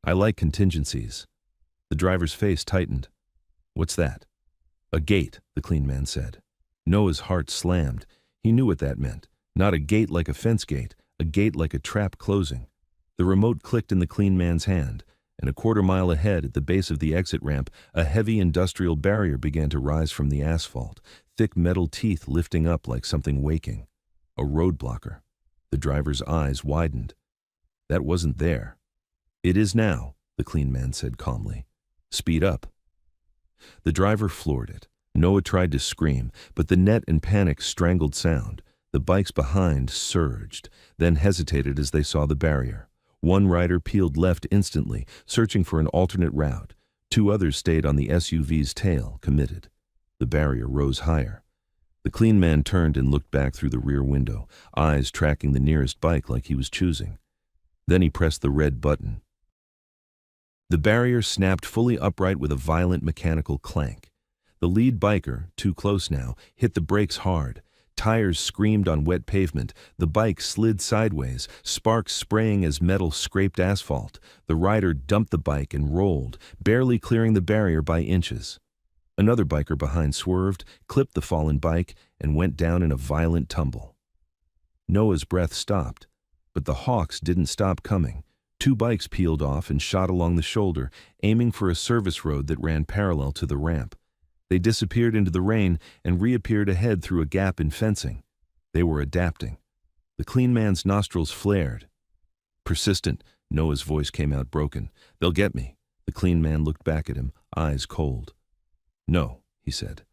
"I like contingencies." The driver's face tightened. "What's that?" "A gate," the clean man said. Noah's heart slammed. He knew what that meant. Not a gate like a fence gate, a gate like a trap closing. The remote clicked in the clean man's hand, and a quarter-mile ahead at the base of the exit ramp, a heavy industrial barrier began to rise from the asphalt, thick metal teeth lifting up like something waking. A roadblocker. The driver's eyes widened. That wasn't there. "It is now," the clean man said calmly. "Speed up." The driver floored it. Noah tried to scream, but the net and panic strangled sound. The bikes behind surged, then hesitated as they saw the barrier. One rider peeled left instantly, searching for an alternate route. Two others stayed on the SUV's tail, committed. The barrier rose higher. The clean man turned and looked back through the rear window, eyes tracking the nearest bike like he was choosing. Then he pressed the red button. The barrier snapped fully upright with a violent mechanical clank. The lead biker, too close now, hit the brakes hard. Tires screamed on wet pavement. The bike slid sideways, sparks spraying as metal scraped asphalt. The rider dumped the bike and rolled, barely clearing the barrier by inches. Another biker behind swerved, clipped the fallen bike, and went down in a violent tumble. Noah's breath stopped, but the Hawks didn't stop coming. Two bikes peeled off and shot along the shoulder, aiming for a service road that ran parallel to the ramp. They disappeared into the rain and reappeared ahead through a gap in fencing. They were adapting. The clean man's nostrils flared. "Persistent," Noah's voice came out broken. "They'll get me." The clean man looked back at him, eyes cold. "No," he said.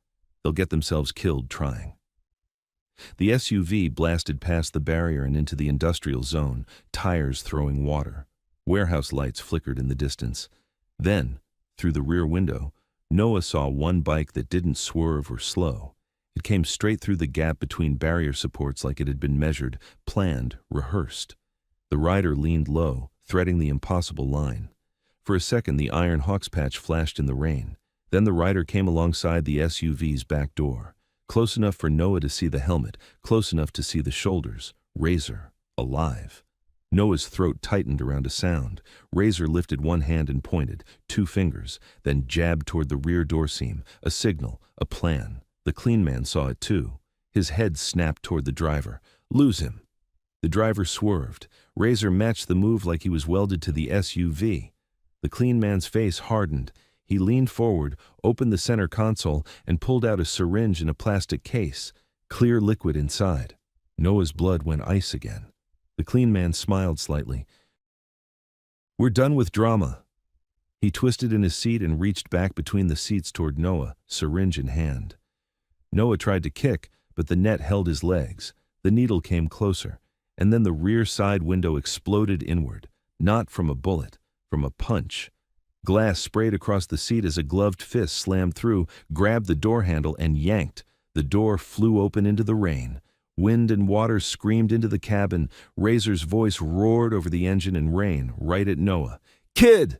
"They'll get themselves killed trying." The SUV blasted past the barrier and into the industrial zone, tires throwing water. Warehouse lights flickered in the distance. Then, through the rear window, Noah saw one bike that didn't swerve or slow. It came straight through the gap between barrier supports like it had been measured, planned, rehearsed. The rider leaned low, threading the impossible line. For a second, the iron hawk's patch flashed in the rain. Then the rider came alongside the SUV's back door. Close enough for Noah to see the helmet, close enough to see the shoulders. Razor, alive. Noah's throat tightened around a sound. Razor lifted one hand and pointed, two fingers, then jabbed toward the rear door seam, a signal, a plan. The clean man saw it too. His head snapped toward the driver. "Lose him." The driver swerved. Razor matched the move like he was welded to the SUV. The clean man's face hardened. He leaned forward, opened the center console, and pulled out a syringe in a plastic case, clear liquid inside. Noah's blood went ice again. The clean man smiled slightly. "We're done with drama." He twisted in his seat and reached back between the seats toward Noah, syringe in hand. Noah tried to kick, but the net held his legs. The needle came closer, and then the rear side window exploded inward, not from a bullet, from a punch. Glass sprayed across the seat as a gloved fist slammed through, grabbed the door handle, and yanked. The door flew open into the rain. Wind and water screamed into the cabin. Razor's voice roared over the engine and rain, right at Noah. "Kid!"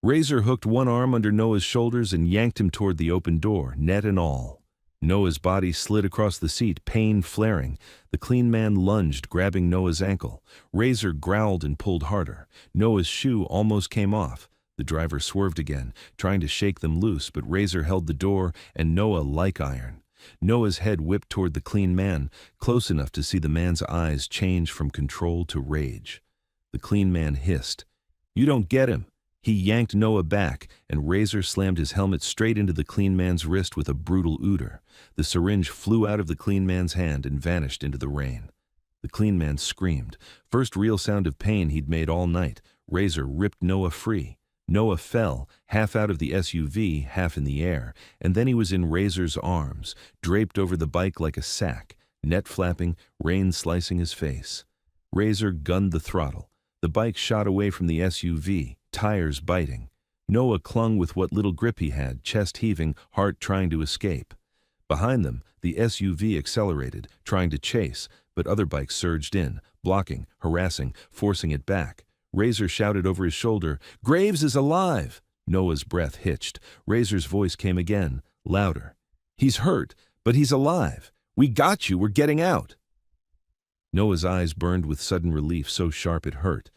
Razor hooked one arm under Noah's shoulders and yanked him toward the open door, net and all. Noah's body slid across the seat, pain flaring. The clean man lunged, grabbing Noah's ankle. Razor growled and pulled harder. Noah's shoe almost came off. The driver swerved again, trying to shake them loose, but Razor held the door and Noah like iron. Noah's head whipped toward the clean man, close enough to see the man's eyes change from control to rage. The clean man hissed, "You don't get him." He yanked Noah back, and Razor slammed his helmet straight into the clean man's wrist with a brutal ooder. The syringe flew out of the clean man's hand and vanished into the rain. The clean man screamed. First real sound of pain he'd made all night. Razor ripped Noah free. Noah fell, half out of the SUV, half in the air, and then he was in Razor's arms, draped over the bike like a sack, net flapping, rain slicing his face. Razor gunned the throttle. The bike shot away from the SUV, tires biting. Noah clung with what little grip he had, chest heaving, heart trying to escape. Behind them, the SUV accelerated, trying to chase, but other bikes surged in, blocking, harassing, forcing it back. Razor shouted over his shoulder, "Graves is alive!" Noah's breath hitched. Razor's voice came again, louder. "He's hurt, but he's alive. We got you, we're getting out." Noah's eyes burned with sudden relief so sharp it hurt.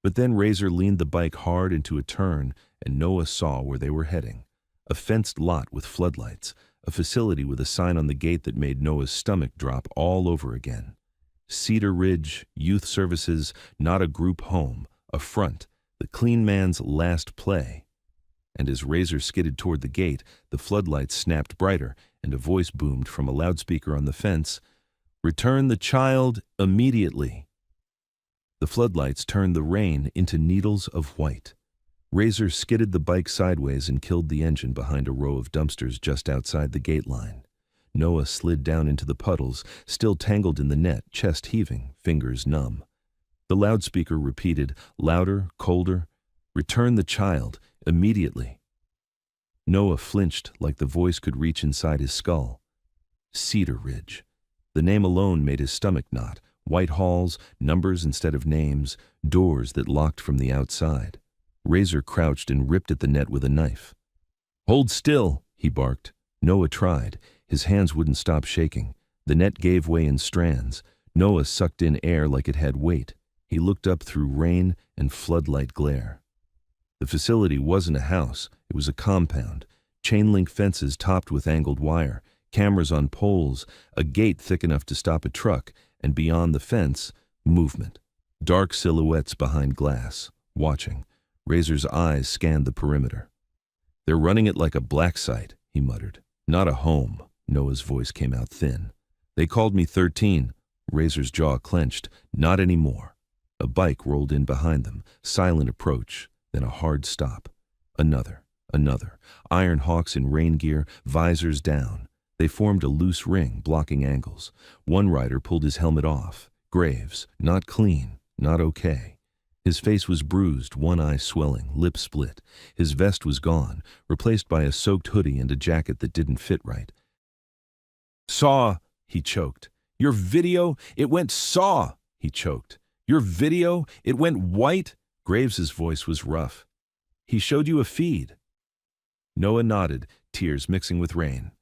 But then Razor leaned the bike hard into a turn, and Noah saw where they were heading. A fenced lot with floodlights, a facility with a sign on the gate that made Noah's stomach drop all over again. Cedar Ridge, Youth Services, not a group home, a front, the clean man's last play. And as Razor skidded toward the gate, the floodlights snapped brighter, and a voice boomed from a loudspeaker on the fence, "Return the child immediately." The floodlights turned the rain into needles of white. Razor skidded the bike sideways and killed the engine behind a row of dumpsters just outside the gate line. Noah slid down into the puddles, still tangled in the net, chest heaving, fingers numb. The loudspeaker repeated, louder, colder, "Return the child, immediately." Noah flinched like the voice could reach inside his skull. Cedar Ridge. The name alone made his stomach knot. White halls, numbers instead of names, doors that locked from the outside. Razor crouched and ripped at the net with a knife. "Hold still," he barked. Noah tried. His hands wouldn't stop shaking. The net gave way in strands. Noah sucked in air like it had weight. He looked up through rain and floodlight glare. The facility wasn't a house. It was a compound. Chain-link fences topped with angled wire, cameras on poles, a gate thick enough to stop a truck, and beyond the fence, movement. Dark silhouettes behind glass, watching. Razor's eyes scanned the perimeter. "They're running it like a black site," he muttered. "Not a home." Noah's voice came out thin. "They called me 13. Razor's jaw clenched. "Not anymore." A bike rolled in behind them, silent approach, then a hard stop. Another. Iron hawks in rain gear, visors down. They formed a loose ring, blocking angles. One rider pulled his helmet off. Graves, not clean, not okay. His face was bruised, one eye swelling, lip split. His vest was gone, replaced by a soaked hoodie and a jacket that didn't fit right. "Saw," he choked. "Your video, it went saw," he choked. "Your video, it went white." Graves's voice was rough. "He showed you a feed." Noah nodded, tears mixing with rain.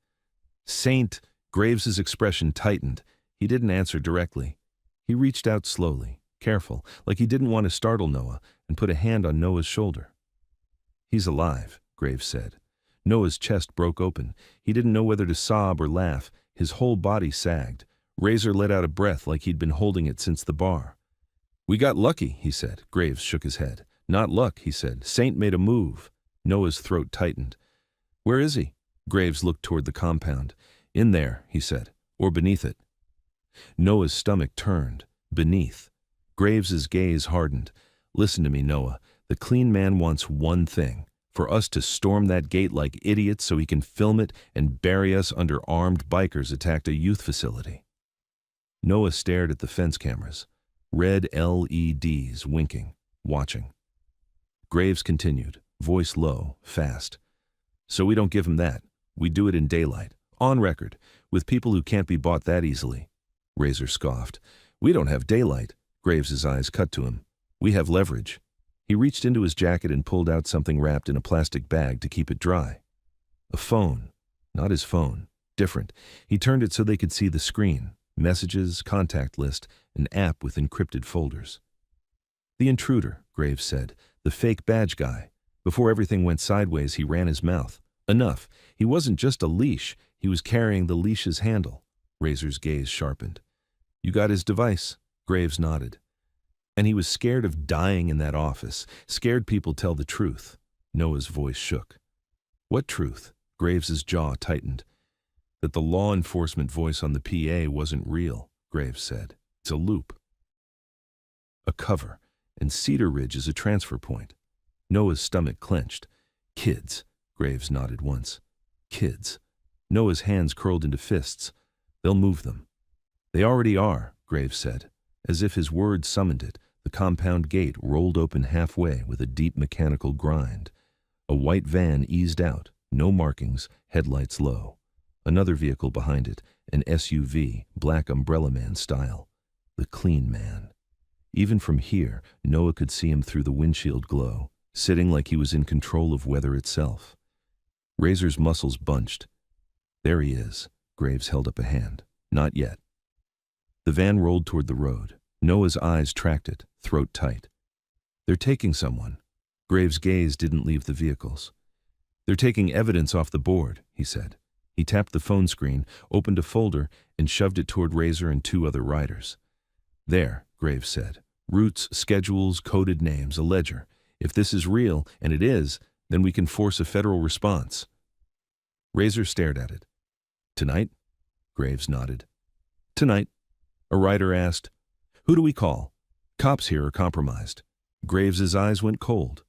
"Saint," Graves's expression tightened. He didn't answer directly. He reached out slowly, careful, like he didn't want to startle Noah, and put a hand on Noah's shoulder. "He's alive," Graves said. Noah's chest broke open. He didn't know whether to sob or laugh. His whole body sagged. Razor let out a breath like he'd been holding it since the bar. "We got lucky," he said. Graves shook his head. "Not luck," he said. "Saint made a move." Noah's throat tightened. "Where is he?" Graves looked toward the compound. "In there," he said, "or beneath it." Noah's stomach turned. Beneath. Graves's gaze hardened. "Listen to me, Noah. The clean man wants one thing. For us to storm that gate like idiots so he can film it and bury us under armed bikers attacked a youth facility." Noah stared at the fence cameras. Red LEDs winking, watching. Graves continued, voice low, fast. "So we don't give him that. We do it in daylight, on record, with people who can't be bought that easily." Razor scoffed. "We don't have daylight." Graves's eyes cut to him. "We have leverage." He reached into his jacket and pulled out something wrapped in a plastic bag to keep it dry. A phone. Not his phone. Different. He turned it so they could see the screen. Messages, contact list, an app with encrypted folders. "The intruder," Graves said. "The fake badge guy. Before everything went sideways, he ran his mouth. Enough. He wasn't just a leash. He was carrying the leash's handle." Razor's gaze sharpened. "You got his device?" Graves nodded. And he was scared of dying in that office, scared people tell the truth. Noah's voice shook. What truth? Graves's jaw tightened. That the law enforcement voice on the PA wasn't real, Graves said. It's a loop. A cover, and Cedar Ridge is a transfer point. Noah's stomach clenched. Kids, Graves nodded once. Kids. Noah's hands curled into fists. They'll move them. They already are, Graves said. As if his words summoned it, the compound gate rolled open halfway with a deep mechanical grind. A white van eased out, no markings, headlights low. Another vehicle behind it, an SUV, black umbrella man style. The clean man. Even from here, Noah could see him through the windshield glow, sitting like he was in control of weather itself. Razor's muscles bunched. There he is. Graves held up a hand. Not yet. The van rolled toward the road. Noah's eyes tracked it, throat tight. They're taking someone. Graves' gaze didn't leave the vehicles. They're taking evidence off the board, he said. He tapped the phone screen, opened a folder, and shoved it toward Razor and two other riders. There, Graves said. Routes, schedules, coded names, a ledger. If this is real, and it is, then we can force a federal response. Razor stared at it. Tonight? Graves nodded. Tonight. A rider asked, Who do we call? Cops here are compromised. Graves's eyes went cold.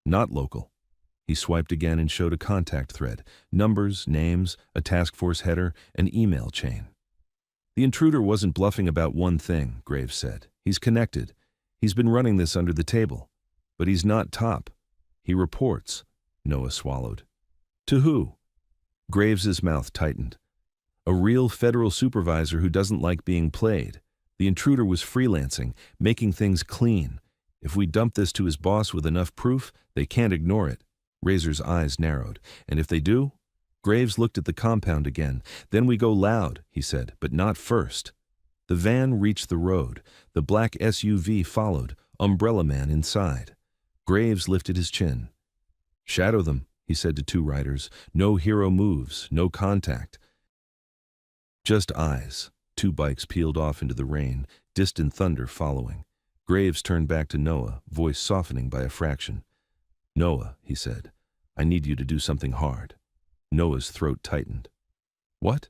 Not local. He swiped again and showed a contact thread. Numbers, names, a task force header, an email chain. The intruder wasn't bluffing about one thing, Graves said. He's connected. He's been running this under the table. But he's not top. He reports. Noah swallowed. To who? Graves's mouth tightened. A real federal supervisor who doesn't like being played. The intruder was freelancing, making things clean. If we dump this to his boss with enough proof, they can't ignore it. Razor's eyes narrowed. And if they do? Graves looked at the compound again. Then we go loud, he said, but not first. The van reached the road. The black SUV followed, umbrella man inside. Graves lifted his chin. Shadow them, he said to two riders. No hero moves, no contact. Just eyes. Two bikes peeled off into the rain, distant thunder following. Graves turned back to Noah, voice softening by a fraction. Noah, he said, I need you to do something hard. Noah's throat tightened. What?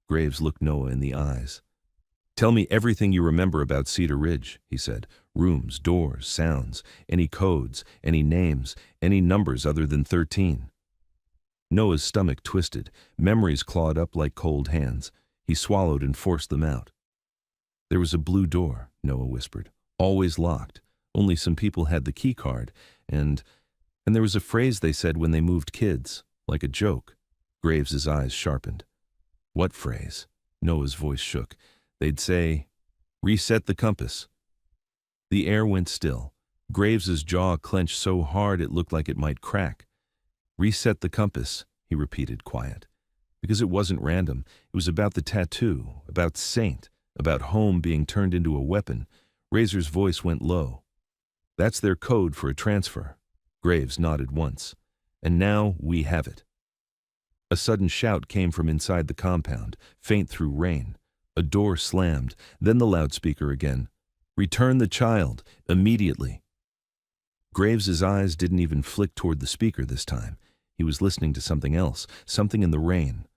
Graves looked Noah in the eyes. Tell me everything you remember about Cedar Ridge, he said. Rooms, doors, sounds, any codes, any names, any numbers other than 13. Noah's stomach twisted. Memories clawed up like cold hands. He swallowed and forced them out. There was a blue door, Noah whispered. Always locked. Only some people had the key card, and there was a phrase they said when they moved kids, like a joke. Graves's eyes sharpened. What phrase? Noah's voice shook. They'd say, reset the compass. The air went still. Graves's jaw clenched so hard it looked like it might crack. Reset the compass, he repeated, quiet. Because it wasn't random. It was about the tattoo, about Saint, about home being turned into a weapon. Razor's voice went low. That's their code for a transfer. Graves nodded once. And now we have it. A sudden shout came from inside the compound, faint through rain. A door slammed, then the loudspeaker again. Return the child, immediately. Graves's eyes didn't even flick toward the speaker this time. He was listening to something else, something in the rain.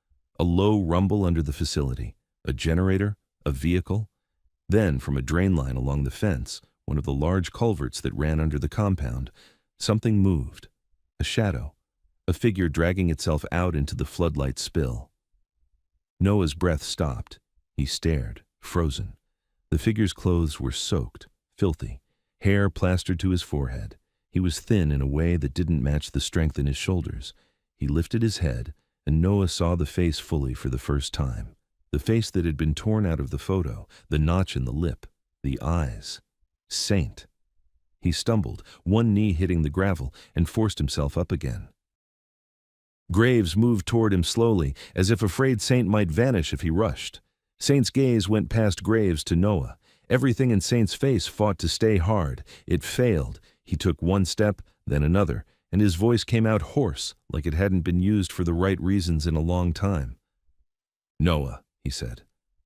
A low rumble under the facility. A generator, a vehicle. Then, from a drain line along the fence, one of the large culverts that ran under the compound, something moved. A shadow. A figure dragging itself out into the floodlight spill. Noah's breath stopped. He stared, frozen. The figure's clothes were soaked, filthy, hair plastered to his forehead. He was thin in a way that didn't match the strength in his shoulders. He lifted his head, and Noah saw the face fully for the first time. The face that had been torn out of the photo, the notch in the lip, the eyes. Saint. He stumbled, one knee hitting the gravel, and forced himself up again. Graves moved toward him slowly, as if afraid Saint might vanish if he rushed. Saint's gaze went past Graves to Noah. Everything in Saint's face fought to stay hard. It failed. He took one step, then another, and his voice came out hoarse, like it hadn't been used for the right reasons in a long time. Noah, he said.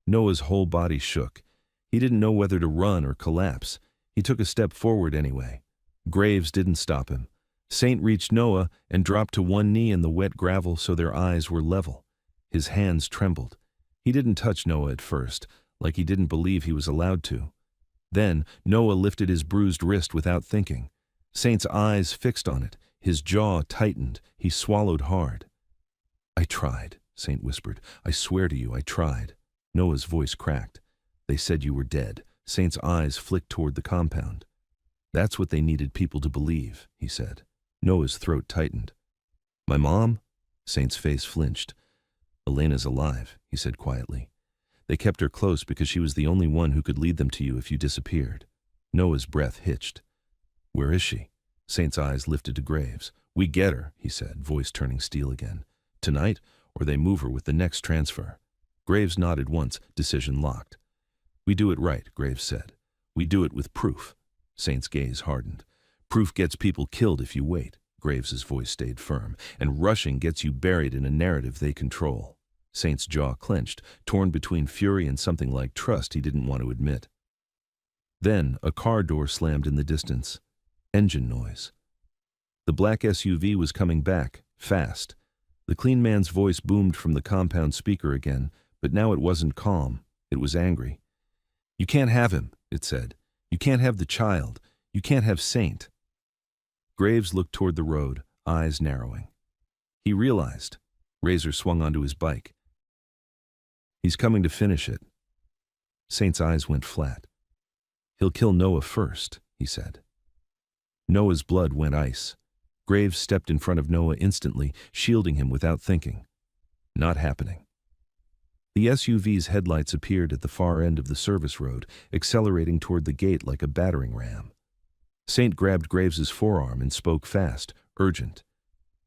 Noah's whole body shook. He didn't know whether to run or collapse. He took a step forward anyway. Graves didn't stop him. Saint reached Noah and dropped to one knee in the wet gravel so their eyes were level. His hands trembled. He didn't touch Noah at first, like he didn't believe he was allowed to. Then Noah lifted his bruised wrist without thinking. Saint's eyes fixed on it. His jaw tightened. He swallowed hard. "I tried," Saint whispered. "I swear to you, I tried." Noah's voice cracked. "They said you were dead." Saint's eyes flicked toward the compound. "That's what they needed people to believe," he said. Noah's throat tightened. "My mom?" Saint's face flinched. "Elena's alive," he said quietly. "They kept her close because she was the only one who could lead them to you if you disappeared." Noah's breath hitched. "Where is she?" Saint's eyes lifted to Graves. "We get her," he said, voice turning steel again. "Tonight, or they move her with the next transfer." Graves nodded once, decision locked. "We do it right," Graves said. "We do it with proof." Saint's gaze hardened. "Proof gets people killed if you wait." Graves's voice stayed firm. "And rushing gets you buried in a narrative they control." Saint's jaw clenched, torn between fury and something like trust he didn't want to admit. Then a car door slammed in the distance. Engine noise. The black SUV was coming back, fast. The clean man's voice boomed from the compound speaker again, but now it wasn't calm. It was angry. "You can't have him," it said. "You can't have the child. You can't have Saint." Graves looked toward the road, eyes narrowing. He realized. Razor swung onto his bike. "He's coming to finish it." Saint's eyes went flat. "He'll kill Noah first," he said. Noah's blood went ice. Graves stepped in front of Noah instantly, shielding him without thinking. Not happening. The SUV's headlights appeared at the far end of the service road, accelerating toward the gate like a battering ram. Saint grabbed Graves's forearm and spoke fast, urgent.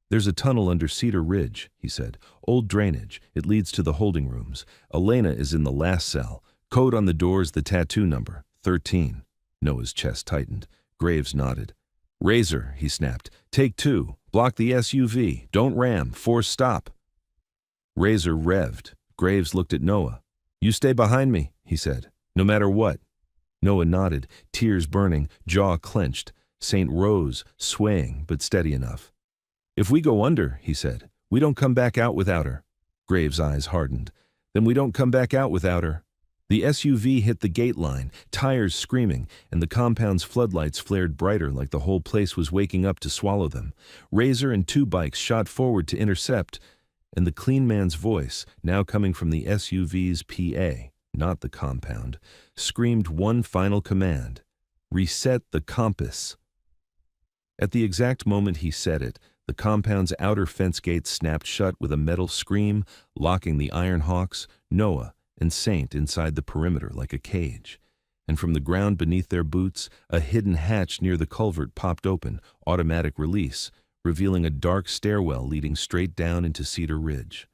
"There's a tunnel under Cedar Ridge," he said. "Old drainage. It leads to the holding rooms. Elena is in the last cell. Code on the door's the tattoo number, 13. Noah's chest tightened. Graves nodded. "Razor," he snapped. "Take two. Block the SUV. Don't ram. Force stop." Razor revved. Graves looked at Noah. "You stay behind me," he said. "No matter what." Noah nodded, tears burning, jaw clenched. Saint rose, swaying, but steady enough. "If we go under," he said, "we don't come back out without her." Graves' eyes hardened. "Then we don't come back out without her." The SUV hit the gate line, tires screaming, and the compound's floodlights flared brighter like the whole place was waking up to swallow them. Razor and two bikes shot forward to intercept, and the clean man's voice, now coming from the SUV's PA, not the compound, screamed one final command: "Reset the compass." At the exact moment he said it, the compound's outer fence gate snapped shut with a metal scream, locking the Iron Hawks, Noah, and Saint inside the perimeter like a cage. And from the ground beneath their boots, a hidden hatch near the culvert popped open, automatic release, revealing a dark stairwell leading straight down into Cedar Ridge.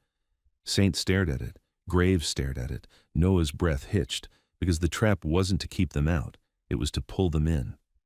Saint stared at it. Graves stared at it. Noah's breath hitched, because the trap wasn't to keep them out. It was to pull them in.